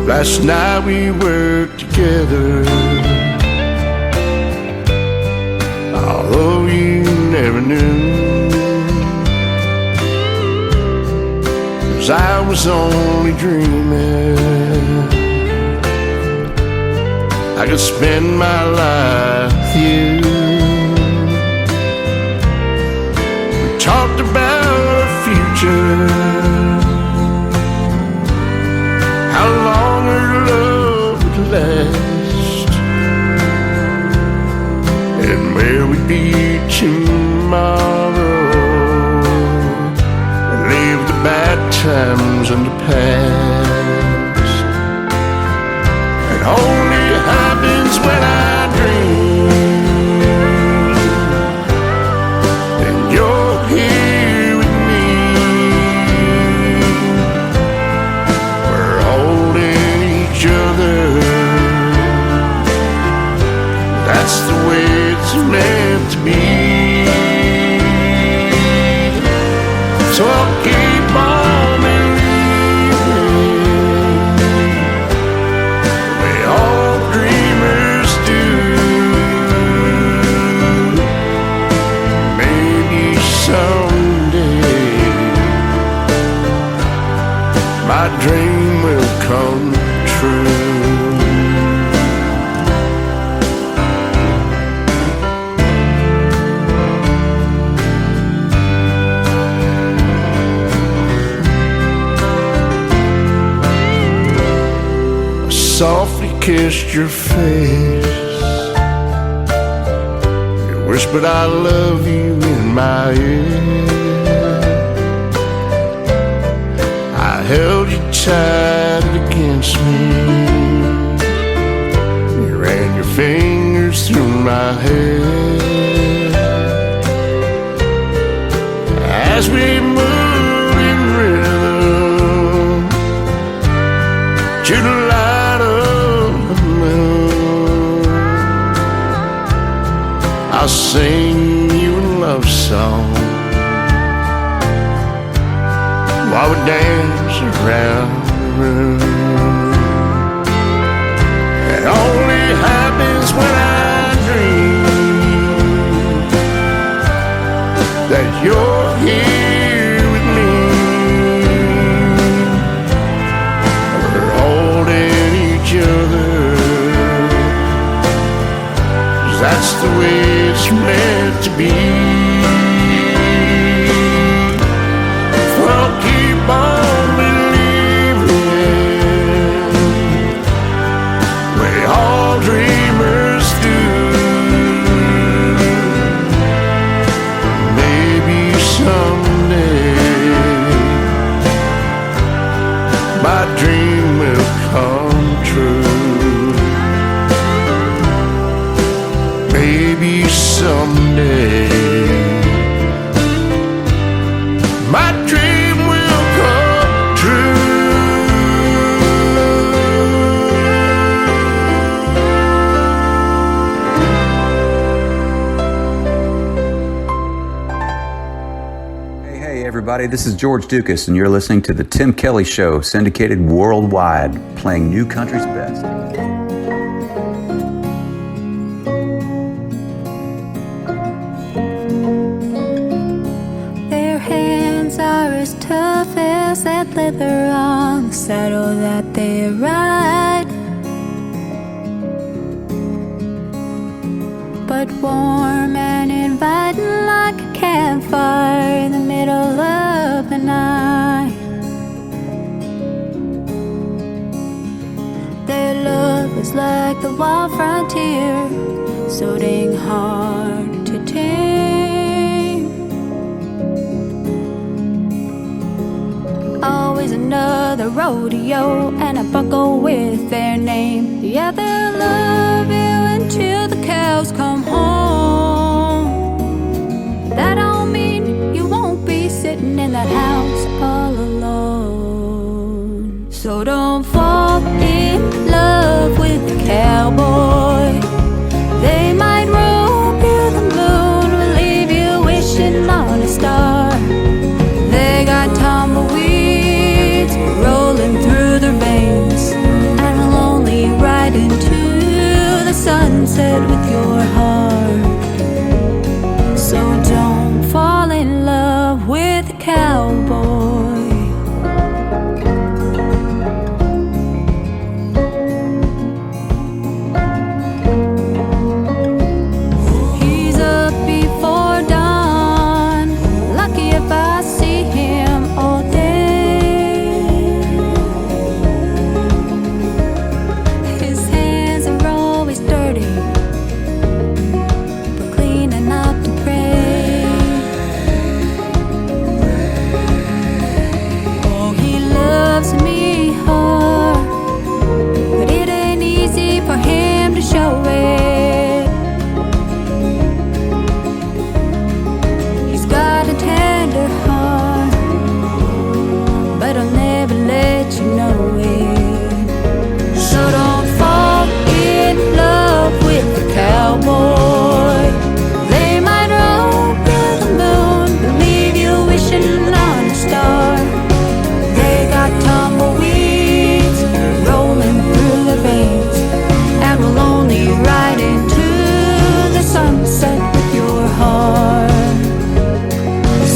Last night we worked together, although you never knew. I was only dreaming I could spend my life with you. We talked about our future, how long our love would last, and where we'd be tomorrow. Bad times in the past, it only happens when I dream, and you're here with me. We're holding each other. That's the way it's meant to be. So I'll keep on believing, the way all dreamers do. Maybe someday my dream will come true. Softly kissed your face, you whispered I love you in my ear. I held you tight against me, you ran your fingers through my hair. As we moved in rhythm to the light of the moon, I'll sing you a love song while we dance around the room. It only happens when I dream that you're here with me. We're holding each other, 'cause that's the way it's meant to be. Well, keep on believing, we all dreamers do. Maybe someday my dream will come true. Maybe someday my dream will come true. Hey everybody, this is George Dukas and you're listening to The Tim Kelly Show, syndicated worldwide, playing new country's best. Their hands are as tough as that leather on the saddle that they ride, but warm and inviting like a campfire in the middle of the night. They like the wild frontier, so dang hard to tame. Always another rodeo, and I buckle with their name. Yeah, they'll love you until the cows come home. That don't mean you won't be sitting in that house all alone. So don't fall in love with the cowboy. They might rope you the moon or leave you wishing on a star. They got tumbleweeds rolling through their veins, and will only ride into the sunset with your heart. So don't fall in love with a cowboy. He's up before dawn, lucky if I see him all day. His hands are always dirty, but clean enough to pray. Oh, he loves me hard, but it ain't easy for him to show it. He's got a tender heart, but I'll never let you know it. So don't fall in love with the cowboy. They might rope you the moon, but leave you wishing on a star. They got tumbleweeds rolling through their veins, and will only ride into the sunset with your heart.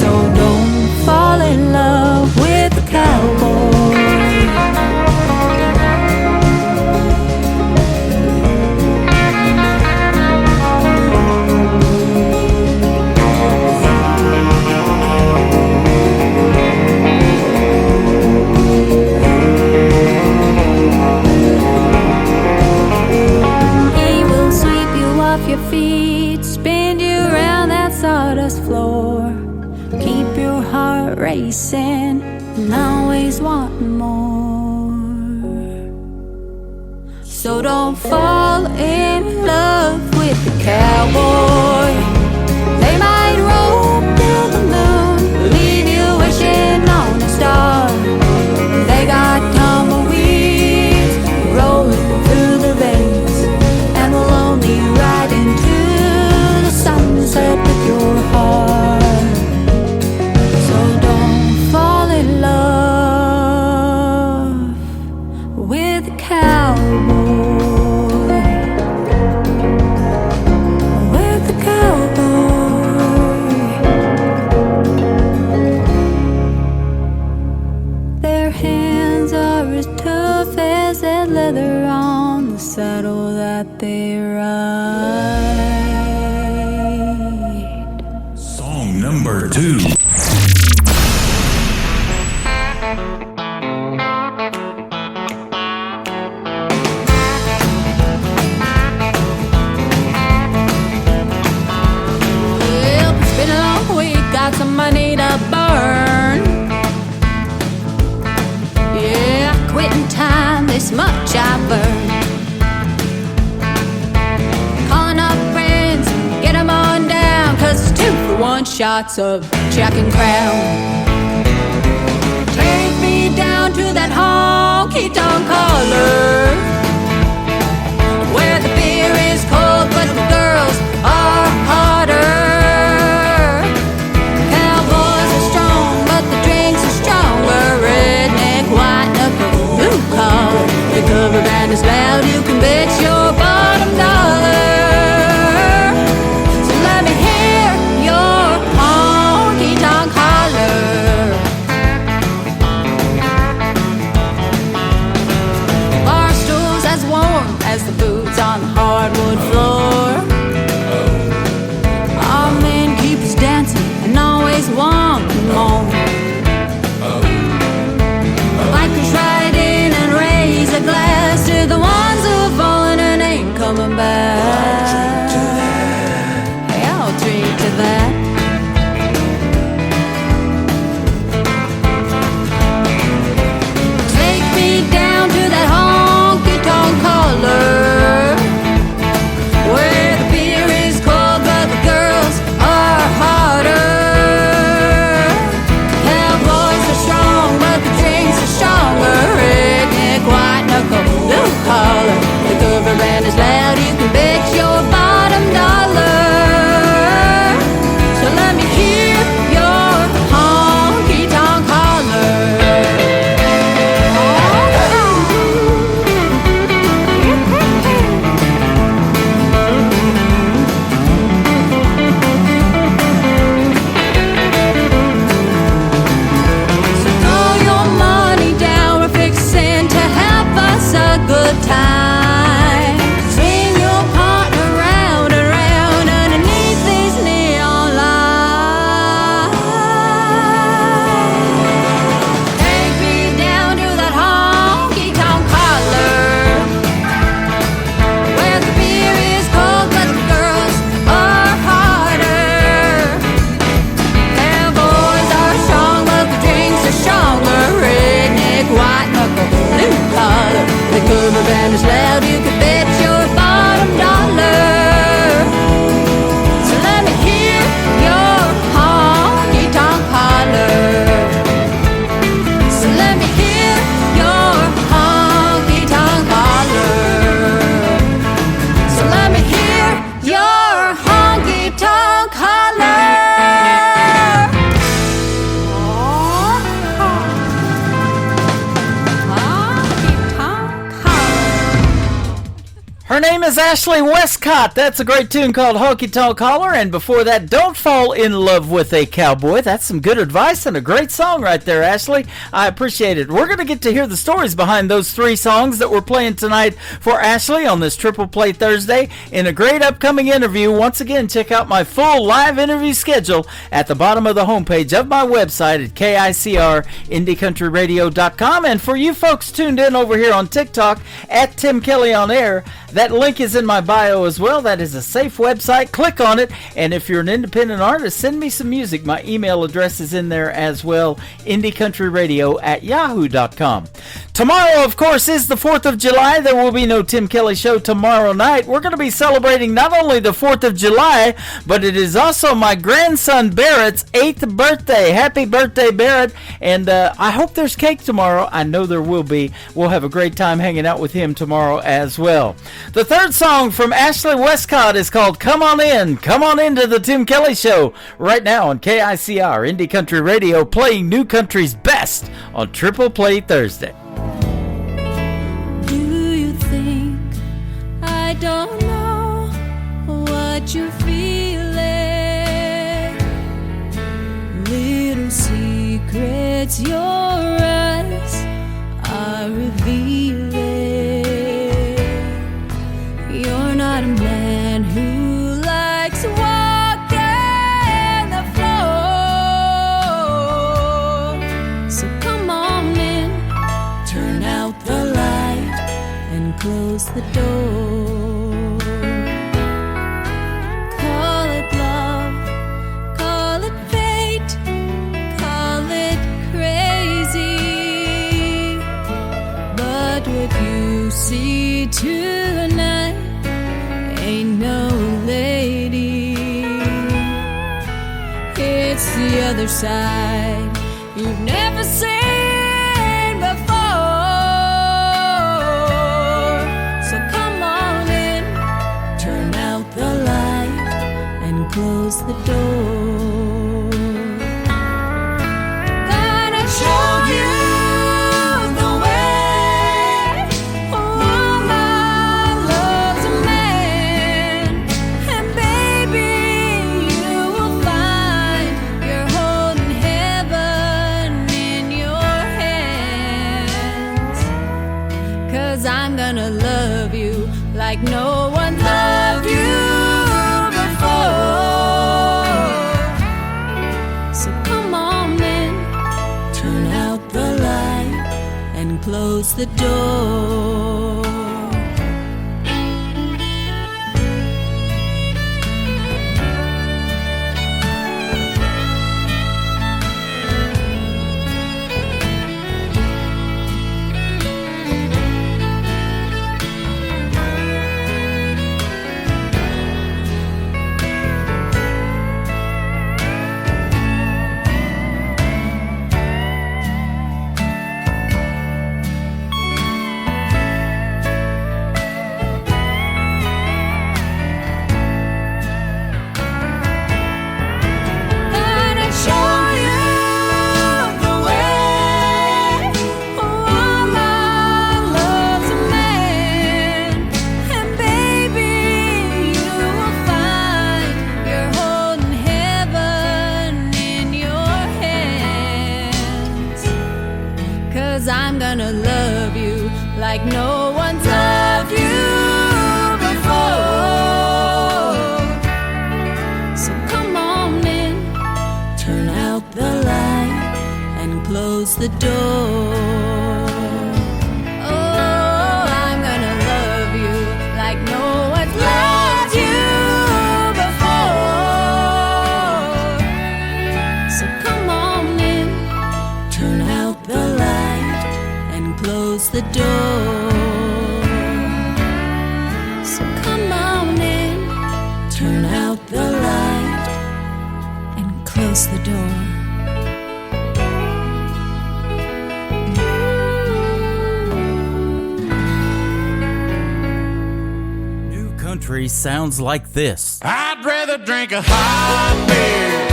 So don't fall in love with the cowboy. He will sweep you off your feet, spin you around that sawdust floor, keep your heart racing and always wanting more. So don't fall in love with the cowboy. They might rope you the moon, leave you wishing on a star. They got tumbleweeds rolling through the veins, and will only ride into the sunset with your heart. So don't fall in love with a cowboy. With a cowboy. Their hands are as tough as that leather on the saddle that they ride. Song number 2. Well, it's been a long week, got some money to burn. Yeah, quitting time, this much I've earned. Calling up friends, get 'em on down, 'cause it's 2-for-1 shots of Jack and Crown. Take me down to that honky-tonk collar, where the beer is cold but the girls are hotter. Cowboys are strong but the drinks are stronger. Redneck, white knuckle, blue collar. The cover band is loud, you can bet your bottom dollar. So let me hear your honky-tonk holler. Bar stools as warm as the boots on the hardwood floor. Our men keep us dancing and always wanting more. Bikers ride in and raise a glass to the ones who've fallen is Ashley Westcott. That's a great tune called Honky Tonk Holler. And before that, Don't Fall in Love with a Cowboy. That's some good advice and a great song right there, Ashley. I appreciate it. We're going to get to hear the stories behind those three songs that we're playing tonight for Ashley on this Triple Play Thursday in a great upcoming interview. Once again, check out my full live interview schedule at the bottom of the homepage of my website at KICRIndieCountryRadio.com. And for you folks tuned in over here on TikTok at Tim Kelly on Air, that link is in my bio as well. That is a safe website. Click on it. And if you're an independent artist, send me some music. My email address is in there as well, IndieCountryRadio@yahoo.com. Tomorrow, of course, is the 4th of July. There will be no Tim Kelly show tomorrow night. We're going to be celebrating not only the 4th of July, but it is also my grandson Barrett's 8th birthday. Happy birthday, Barrett. And I hope there's cake tomorrow. I know there will be. We'll have a great time hanging out with him tomorrow as well. The third song from Ashley Westcott is called Come On In. Come on into the Tim Kelly Show right now on KICR Indie Country Radio, playing new country's best on Triple Play Thursday. Do you think I don't know what you're feeling? Little secrets your eyes are revealing. You're not a man who likes walking the floor. So come on in, turn out the light and close the door. Call it love, call it fate, call it crazy. But what you see tonight ain't no lady. It's the other side you've never seen before. So come on in, turn out the light and close the door. Gonna show you the way a woman loves a man. And baby, you will find you're holding heaven in your hands. 'Cause I'm gonna love you like no one loved you before. So come on in, turn out the light and close the door. Gonna show you the way a woman loves a man. And baby, you will find you're holding heaven in your hands. 'Cause I'm gonna love you like no one's loved you before. So come on in, turn out the light and close the door. Oh, I'm gonna love you like no one's loved you before. So come on in, turn out the light and close the door. So come on in, turn out the light and close the door. New country sounds like this. I'd rather drink a hot beer,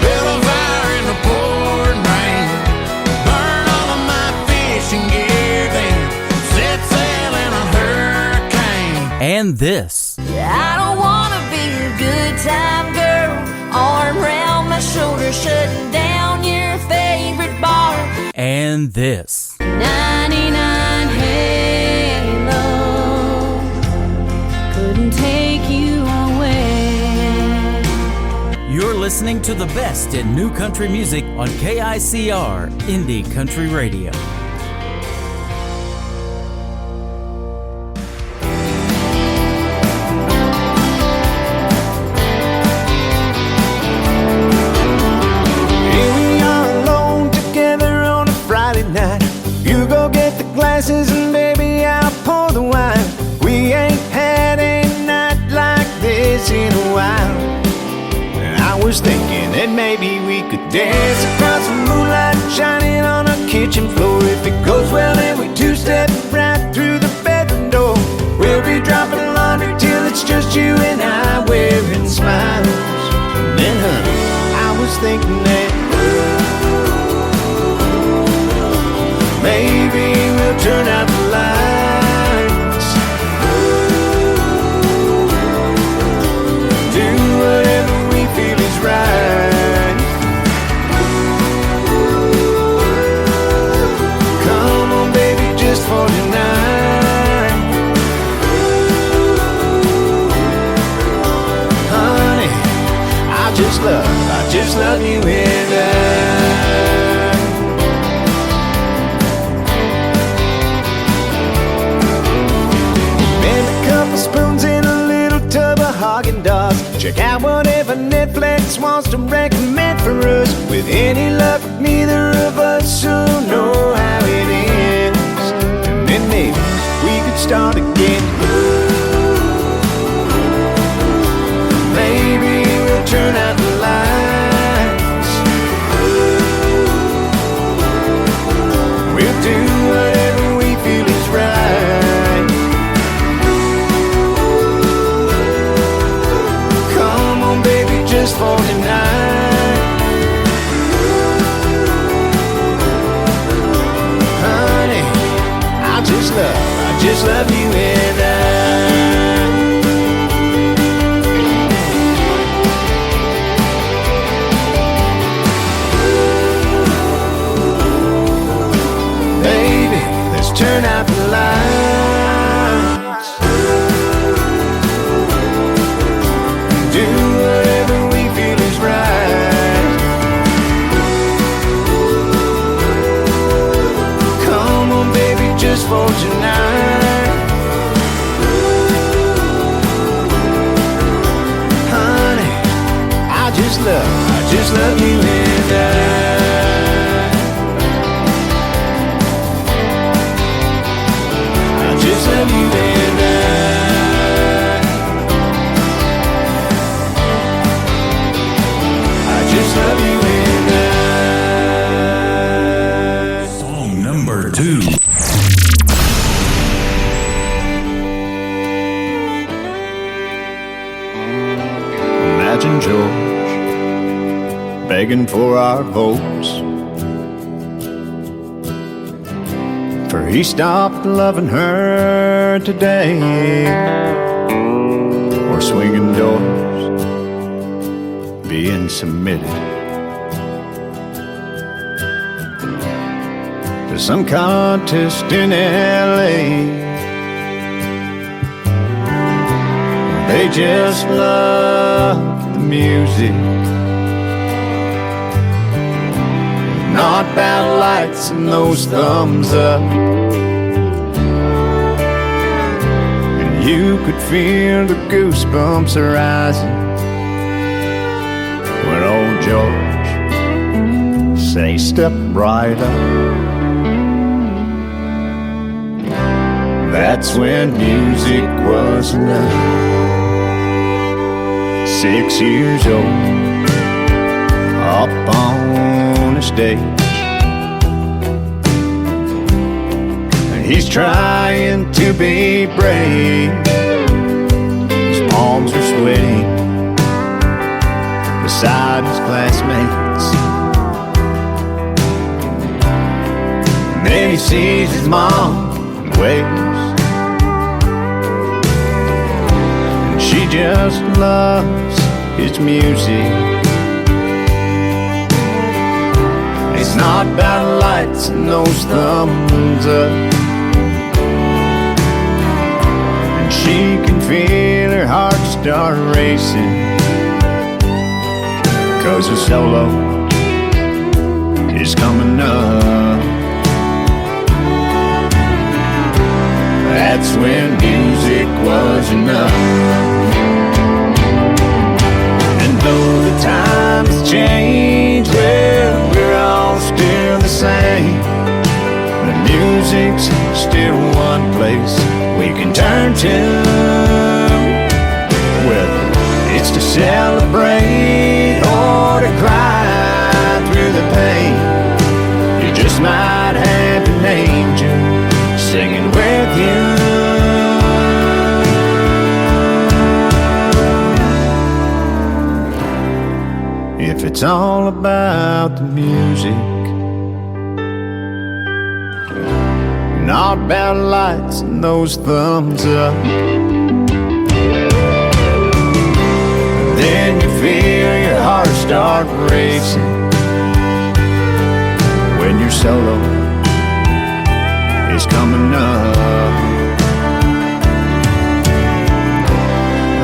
build a fire in the pouring rain, burn all of my fishing gear, then set sail in a hurricane. And and this. I don't wanna be a good time girl, arm around my shoulder, shutting down your favorite bar. And this. 99 Halo couldn't take you away. You're listening to the best in new country music on KICR Indie Country Radio. And baby, I'll pour the wine. We ain't had a night like this in a while. And I was thinking that maybe we could dance across the moonlight shining on our kitchen floor. If it goes well, then we two-step right through the bedroom door. We'll be dropping laundry till it's just you and I, wearing smiles. And then, honey, I was thinking that maybe we'll turn out the lights, do whatever we feel is right. Come on, baby, just for tonight. Honey, I just love you and I. Spoons in a little tub of Haagen-Dazs. Check out whatever Netflix wants to recommend for us. With any luck, neither of us will know how it ends. And then maybe we could start again. Maybe we'll turn out the lights. We'll do whatever we feel is right. Just for tonight, honey, I just love you and I. Baby, let's turn out the lights, do whatever right. Come on, baby, just for tonight. Honey, I just love you and I. I just love you and I. Just love you and I. Song number 2. Imagine George begging for our votes, for he stopped loving her today. Or swinging doors, being submitted to some contest in LA. They just love the music, not about lights and those thumbs up. And you could feel the goosebumps arising when old George say, step right up. That's when music was enough. 6 years old, up on the stage, and he's trying to be brave. His palms are sweaty beside his classmates, and then he sees his mom and waves. just loves his music. It's not about lights and those thumbs up. And she can feel her heart start racing, 'cause a solo is coming up. That's when music was enough. And though the times change, well, we're all still the same. The music's still one place we can turn to, whether it's to celebrate or to cry through the pain. You just might have an angel singing with you. If it's all about the music, not about lights and those thumbs up, then you feel your heart start racing when your solo is coming up.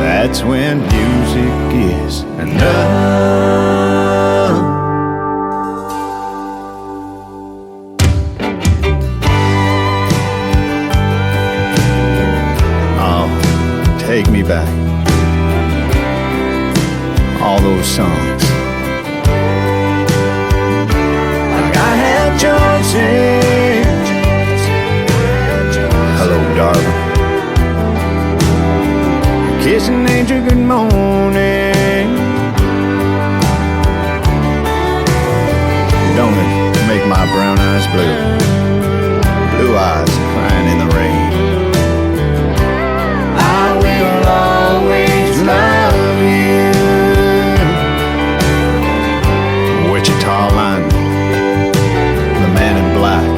That's when music is enough. Oh, take me back. All those songs. Like I had choices. Hello, darling. Kiss an angel good morning. Don't it make my brown eyes blue? Blue eyes crying in the rain. I will always love you. Wichita lineman, the man in black,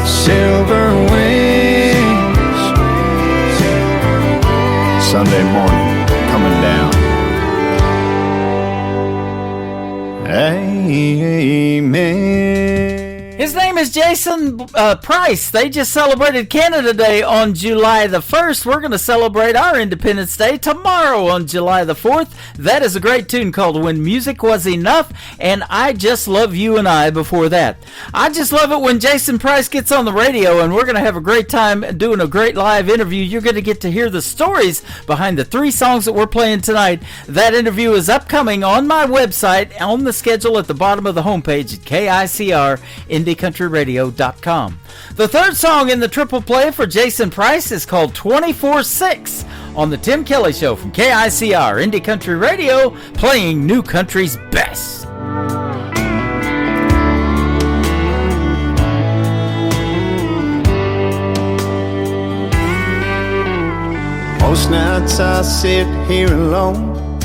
silver wings. Sunday morning coming down. Amen. His name is Jason Price. They just celebrated Canada Day on July the 1st. We're going to celebrate our Independence Day tomorrow on July the 4th. That is a great tune called When Music Was Enough, and I Just Love You and I before that. I just love it when Jason Price gets on the radio, and we're going to have a great time doing a great live interview. You're going to get to hear the stories behind the 3 songs that we're playing tonight. That interview is upcoming on my website, on the schedule at the bottom of the homepage at KICR-IndieCountryRadio.com. The third song in the triple play for Jason Price is called 24/6 on the Tim Kelly Show from KICR Indie Country Radio, playing New Country's best. Most nights I sit here alone,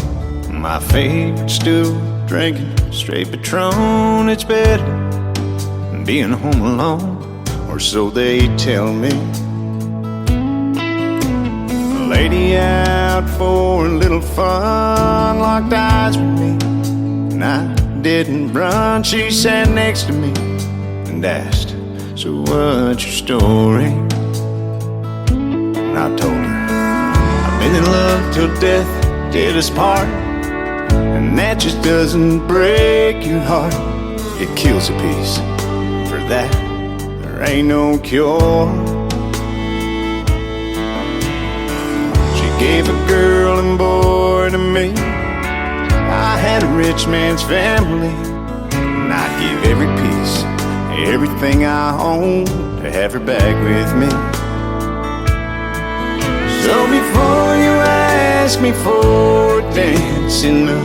my favorite stool, drinking straight Patron. It's better than being home alone, or so they tell me. A lady out for a little fun locked eyes with me, and I didn't run. She sat next to me and asked, "So what's your story?" And I told her, "I've been in love till death did us part, and that just doesn't break your heart. It kills a piece. For that, there ain't no cure." She gave a girl and boy to me. I had a rich man's family, and I'd give every piece, everything I own, to have her back with me. So before you ask me for a dance, in the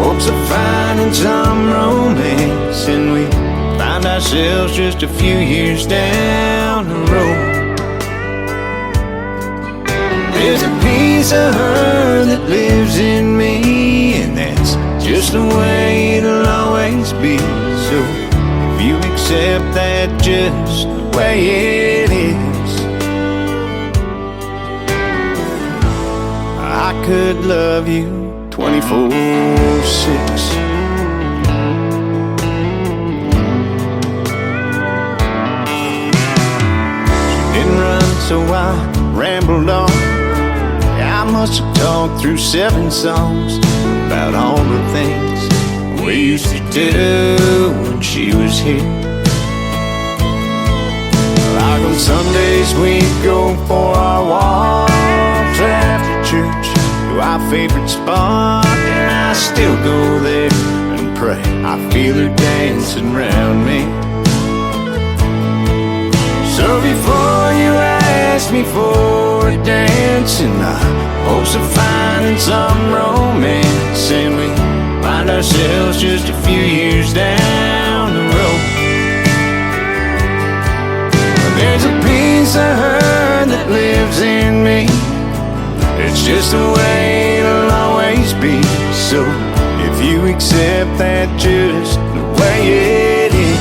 hopes of finding some romance, and we find ourselves just a few years down the road, there's a piece of her that lives in me, and that's just the way it'll always be. So if you accept that just the way it is, I I could love you 24/6. So I rambled on. I must have talked through 7 songs about all the things we used to do when she was here. Like on Sundays we'd go for our walks after church to our favorite spot, and I still go there and pray I feel her dancing around me. So before you ask me for a dance in the hopes of finding some romance, and we find ourselves just a few years down the road, there's a piece of her that lives in me. It's just the way it'll always be. So if you accept that just the way it is,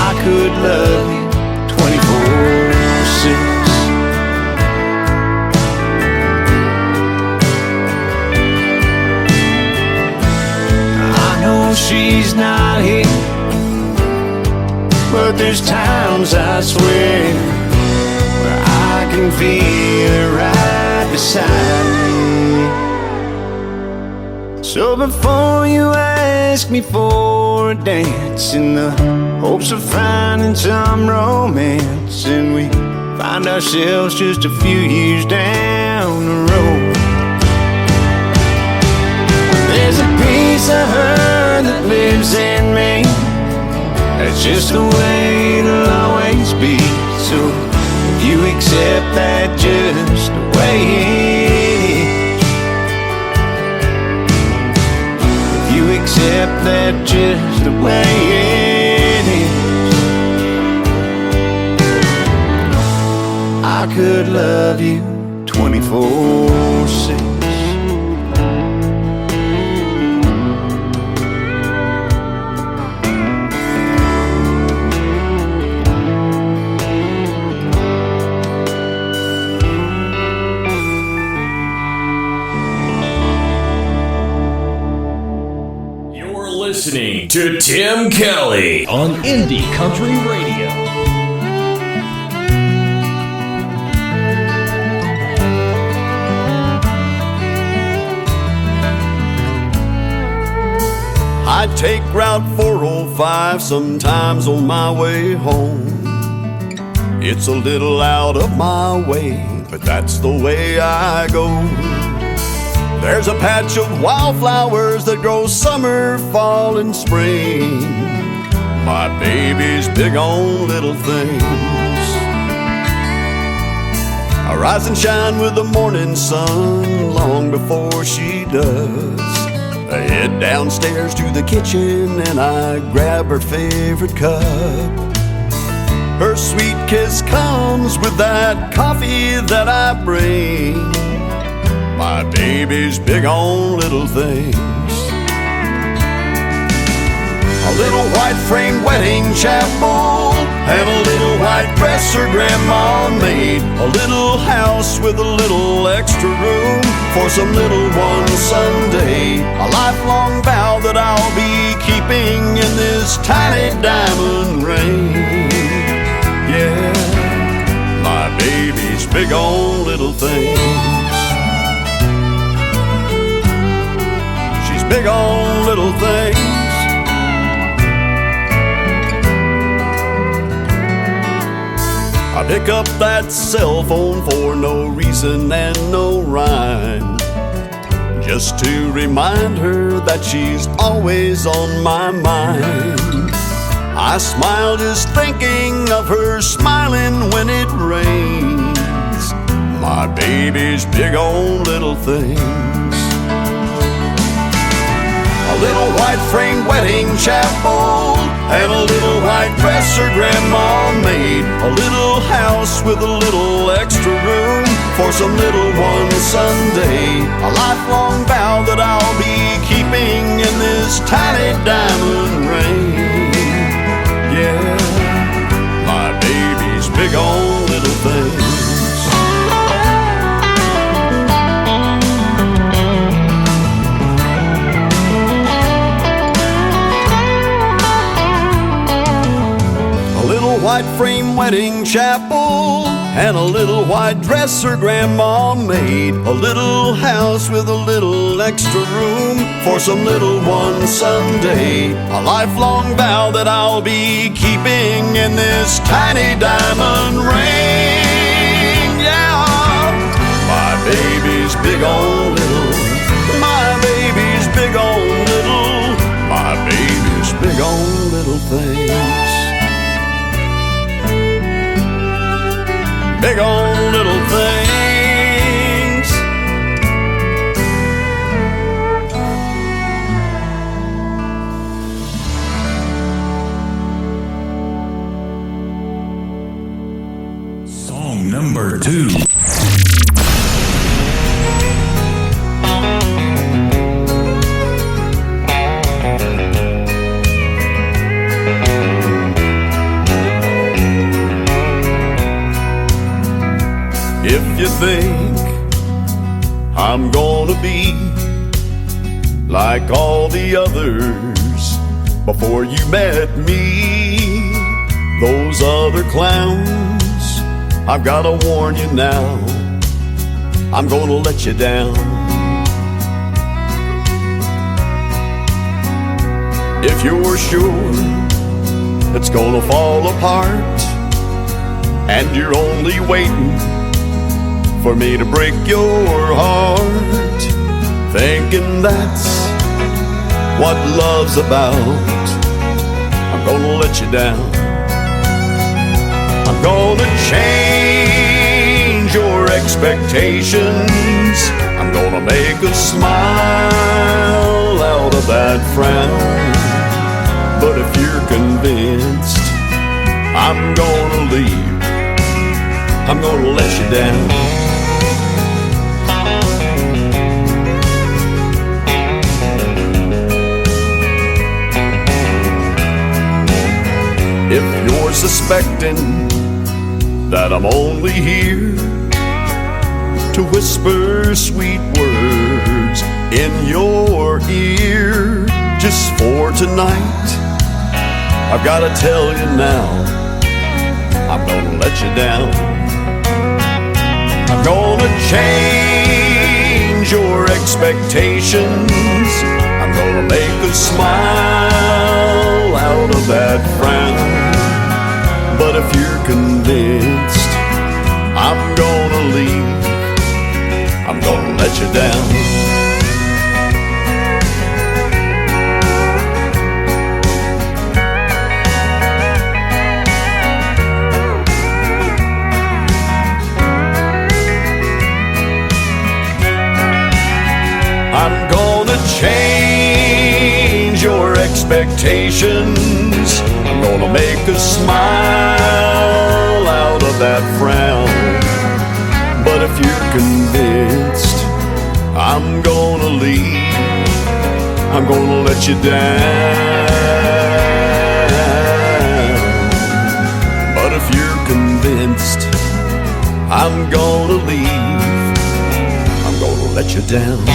I could love you 24/6. I know she's not here, but there's times I swear where I can feel her right beside me. So before you ask me for a dance in the hopes of finding some romance, and we find ourselves just a few years down the road, there's a piece of her that lives in me. That's just the way it'll always be. So if you accept that just the way it is, if you accept that just the way it is, I could love you 24/6. Listening to Tim Kelly on Indie Country Radio. I take Route 405 sometimes on my way home. It's a little out of my way, but that's the way I go. There's a patch of wildflowers that grow summer, fall, and spring. My baby's big on little things. I rise and shine with the morning sun long before she does. I head downstairs to the kitchen and I grab her favorite cup. Her sweet kiss comes with that coffee that I bring. My baby's big on little things. A little white frame wedding chapel and a little white dress her grandma made. A little house with a little extra room for some little one someday. A lifelong vow that I'll be keeping in this tiny diamond ring. Yeah, my baby's big on little things. Big on little things. I pick up that cell phone for no reason and no rhyme, just to remind her that she's always on my mind. I smile just thinking of her smiling when it rains. My baby's big on little things. A little white frame wedding chapel and a little white dress her grandma made. A little house with a little extra room for some little one someday. A lifelong vow that I'll be keeping in this tiny diamond ring. Yeah, my baby's big on little things. white frame wedding chapel and a little white dress her grandma made. A little house with a little extra room for some little one someday. A lifelong vow that I'll be keeping in this tiny diamond ring. Yeah, my baby's big on little. My baby's big on little. My baby's big on little things. Big on little things. Song number 2. If you think I'm gonna be like all the others before you met me, those other clowns, I've gotta warn you now, I'm gonna let you down. If you're sure it's gonna fall apart and you're only waiting for me to break your heart, thinking that's what love's about, I'm gonna let you down. I'm gonna change your expectations. I'm gonna make a smile out of that frown. But if you're convinced I'm gonna leave, I'm gonna let you down. If you're suspecting that I'm only here to whisper sweet words in your ear just for tonight, I've gotta tell you now, I'm gonna let you down. I'm gonna change your expectations. I'm gonna make a smile out of that frown. But if you're convinced I'm gonna leave, I'm gonna let you down. I'm gonna change your expectations. I'm gonna make a smile out of that frown. But if you're convinced I'm gonna leave, I'm gonna let you down. But if you're convinced I'm gonna leave, I'm gonna let you down.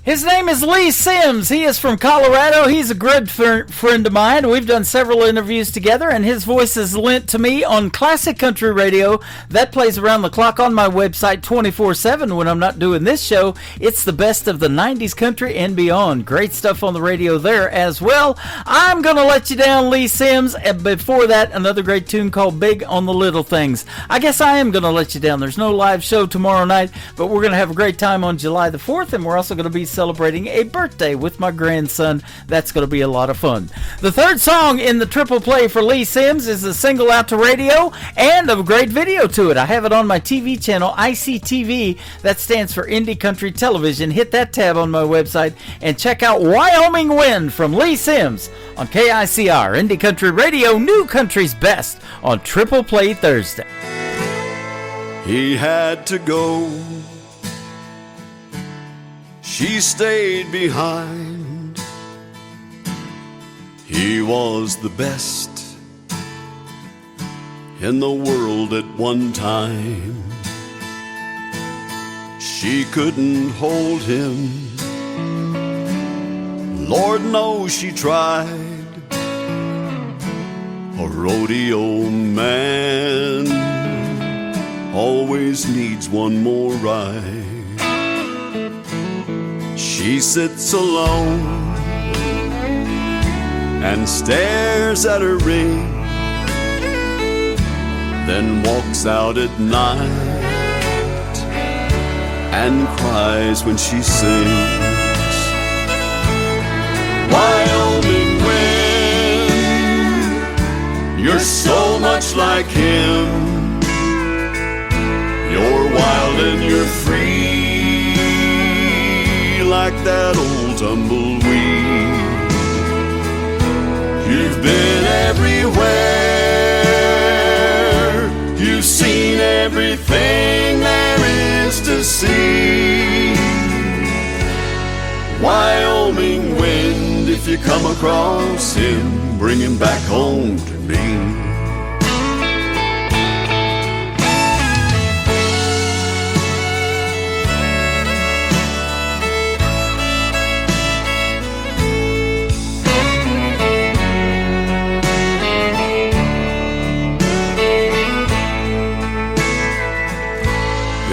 His name is Lee Sims. He is from Colorado. He's a good friend of mine. We've done several interviews together, and his voice is lent to me on classic country radio. That plays around the clock on my website 24/7 when I'm not doing this show. It's the best of the 90s country and beyond. Great stuff on the radio there as well. I'm going to let you down, Lee Sims. And before that, another great tune called Big on the Little Things. I guess I am going to let you down. There's no live show tomorrow night, but we're going to have a great time on July the 4th, and we're also going to be celebrating a birthday with my grandson. That's going to be a lot of fun. The third song in the triple play for Lee Sims is a single out to radio and a great video to it. I have it on my TV channel, ICTV. That stands for Indie Country Television. Hit that tab on my website and check out Wyoming Wind from Lee Sims on KICR, Indie Country Radio, New Country's Best on Triple Play Thursday. He had to go, she stayed behind. He was the best in the world at one time. She couldn't hold him. Lord knows she tried. A rodeo man always needs one more ride. She sits alone and stares at her ring, then walks out at night and cries when she sings. Wyoming wind, you're so much like him. You're wild and you're free, like that old tumbleweed. You've been everywhere, you've seen everything there is to see. Wyoming wind, if you come across him, bring him back home to me.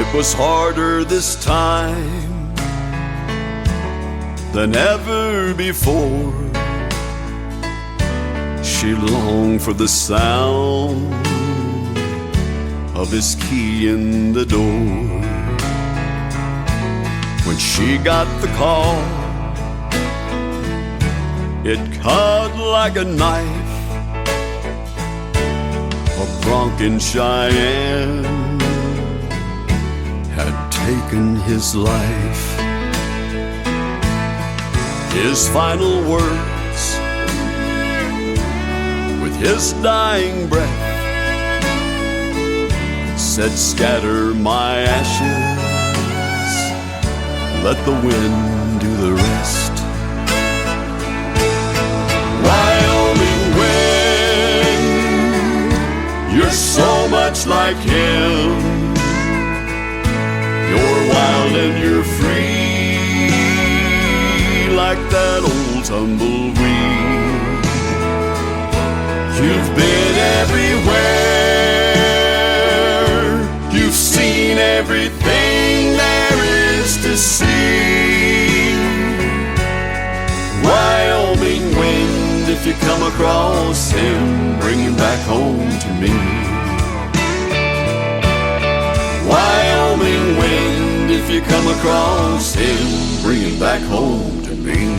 It was harder this time than ever before. She longed for the sound of his key in the door. When she got the call, it cut like a knife. A Bronco Cheyenne had taken his life. His final words, with his dying breath, said, scatter my ashes, let the wind do the rest. Wyoming wind, you're so much like him. You're wild and you're free, like that old tumbleweed. You've been everywhere, you've seen everything there is to see. Wyoming wind, if you come across him, bring him back home to me. Wyoming wind, if you come across him, bring him back home to me.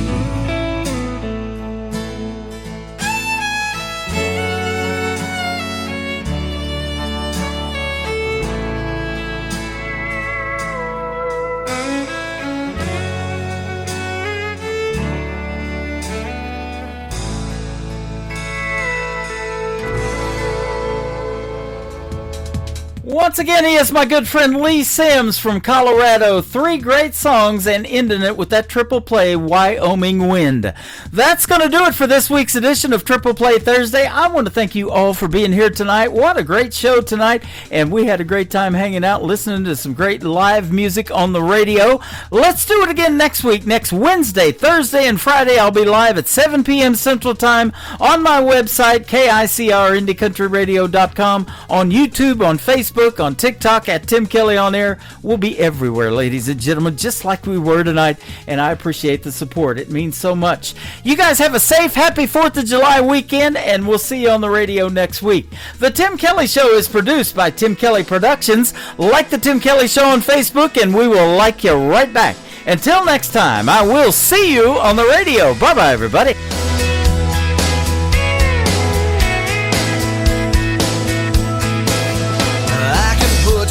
Once again, he is my good friend Lee Sims from Colorado. 3 great songs and ending it with that triple play, Wyoming Wind. That's going to do it for this week's edition of Triple Play Thursday. I want to thank you all for being here tonight. What a great show tonight, and we had a great time hanging out, listening to some great live music on the radio. Let's do it again next week, next Wednesday, Thursday, and Friday. I'll be live at 7 p.m. Central Time on my website, KICRIndieCountryRadio.com, on YouTube, on Facebook, on TikTok at Tim Kelly On Air. We'll be everywhere, ladies and gentlemen, just like we were tonight, and I appreciate the support. It means so much. You guys have a safe, happy 4th of July weekend, and we'll see you on the radio next week. The Tim Kelly Show is produced by Tim Kelly Productions. Like the Tim Kelly Show on Facebook, and we will like you right back. Until next time, I will see you on the radio. Bye-bye, everybody.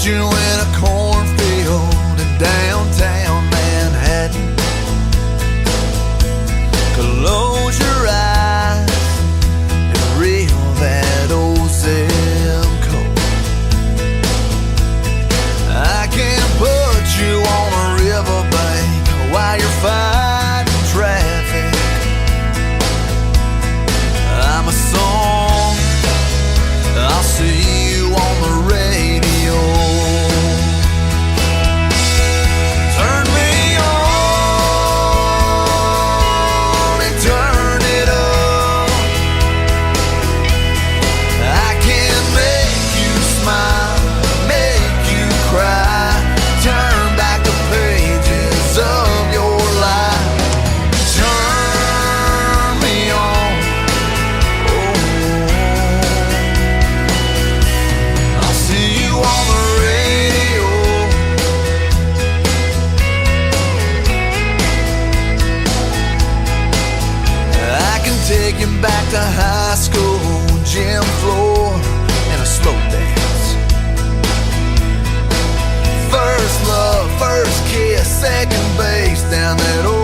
You in a cornfield in downtown Manhattan. Close your eyes and reel that old zip code. I can put you on a riverbank while you're fighting traffic. take you back to high school, gym floor, and a slow dance. First love, first kiss, second base down that old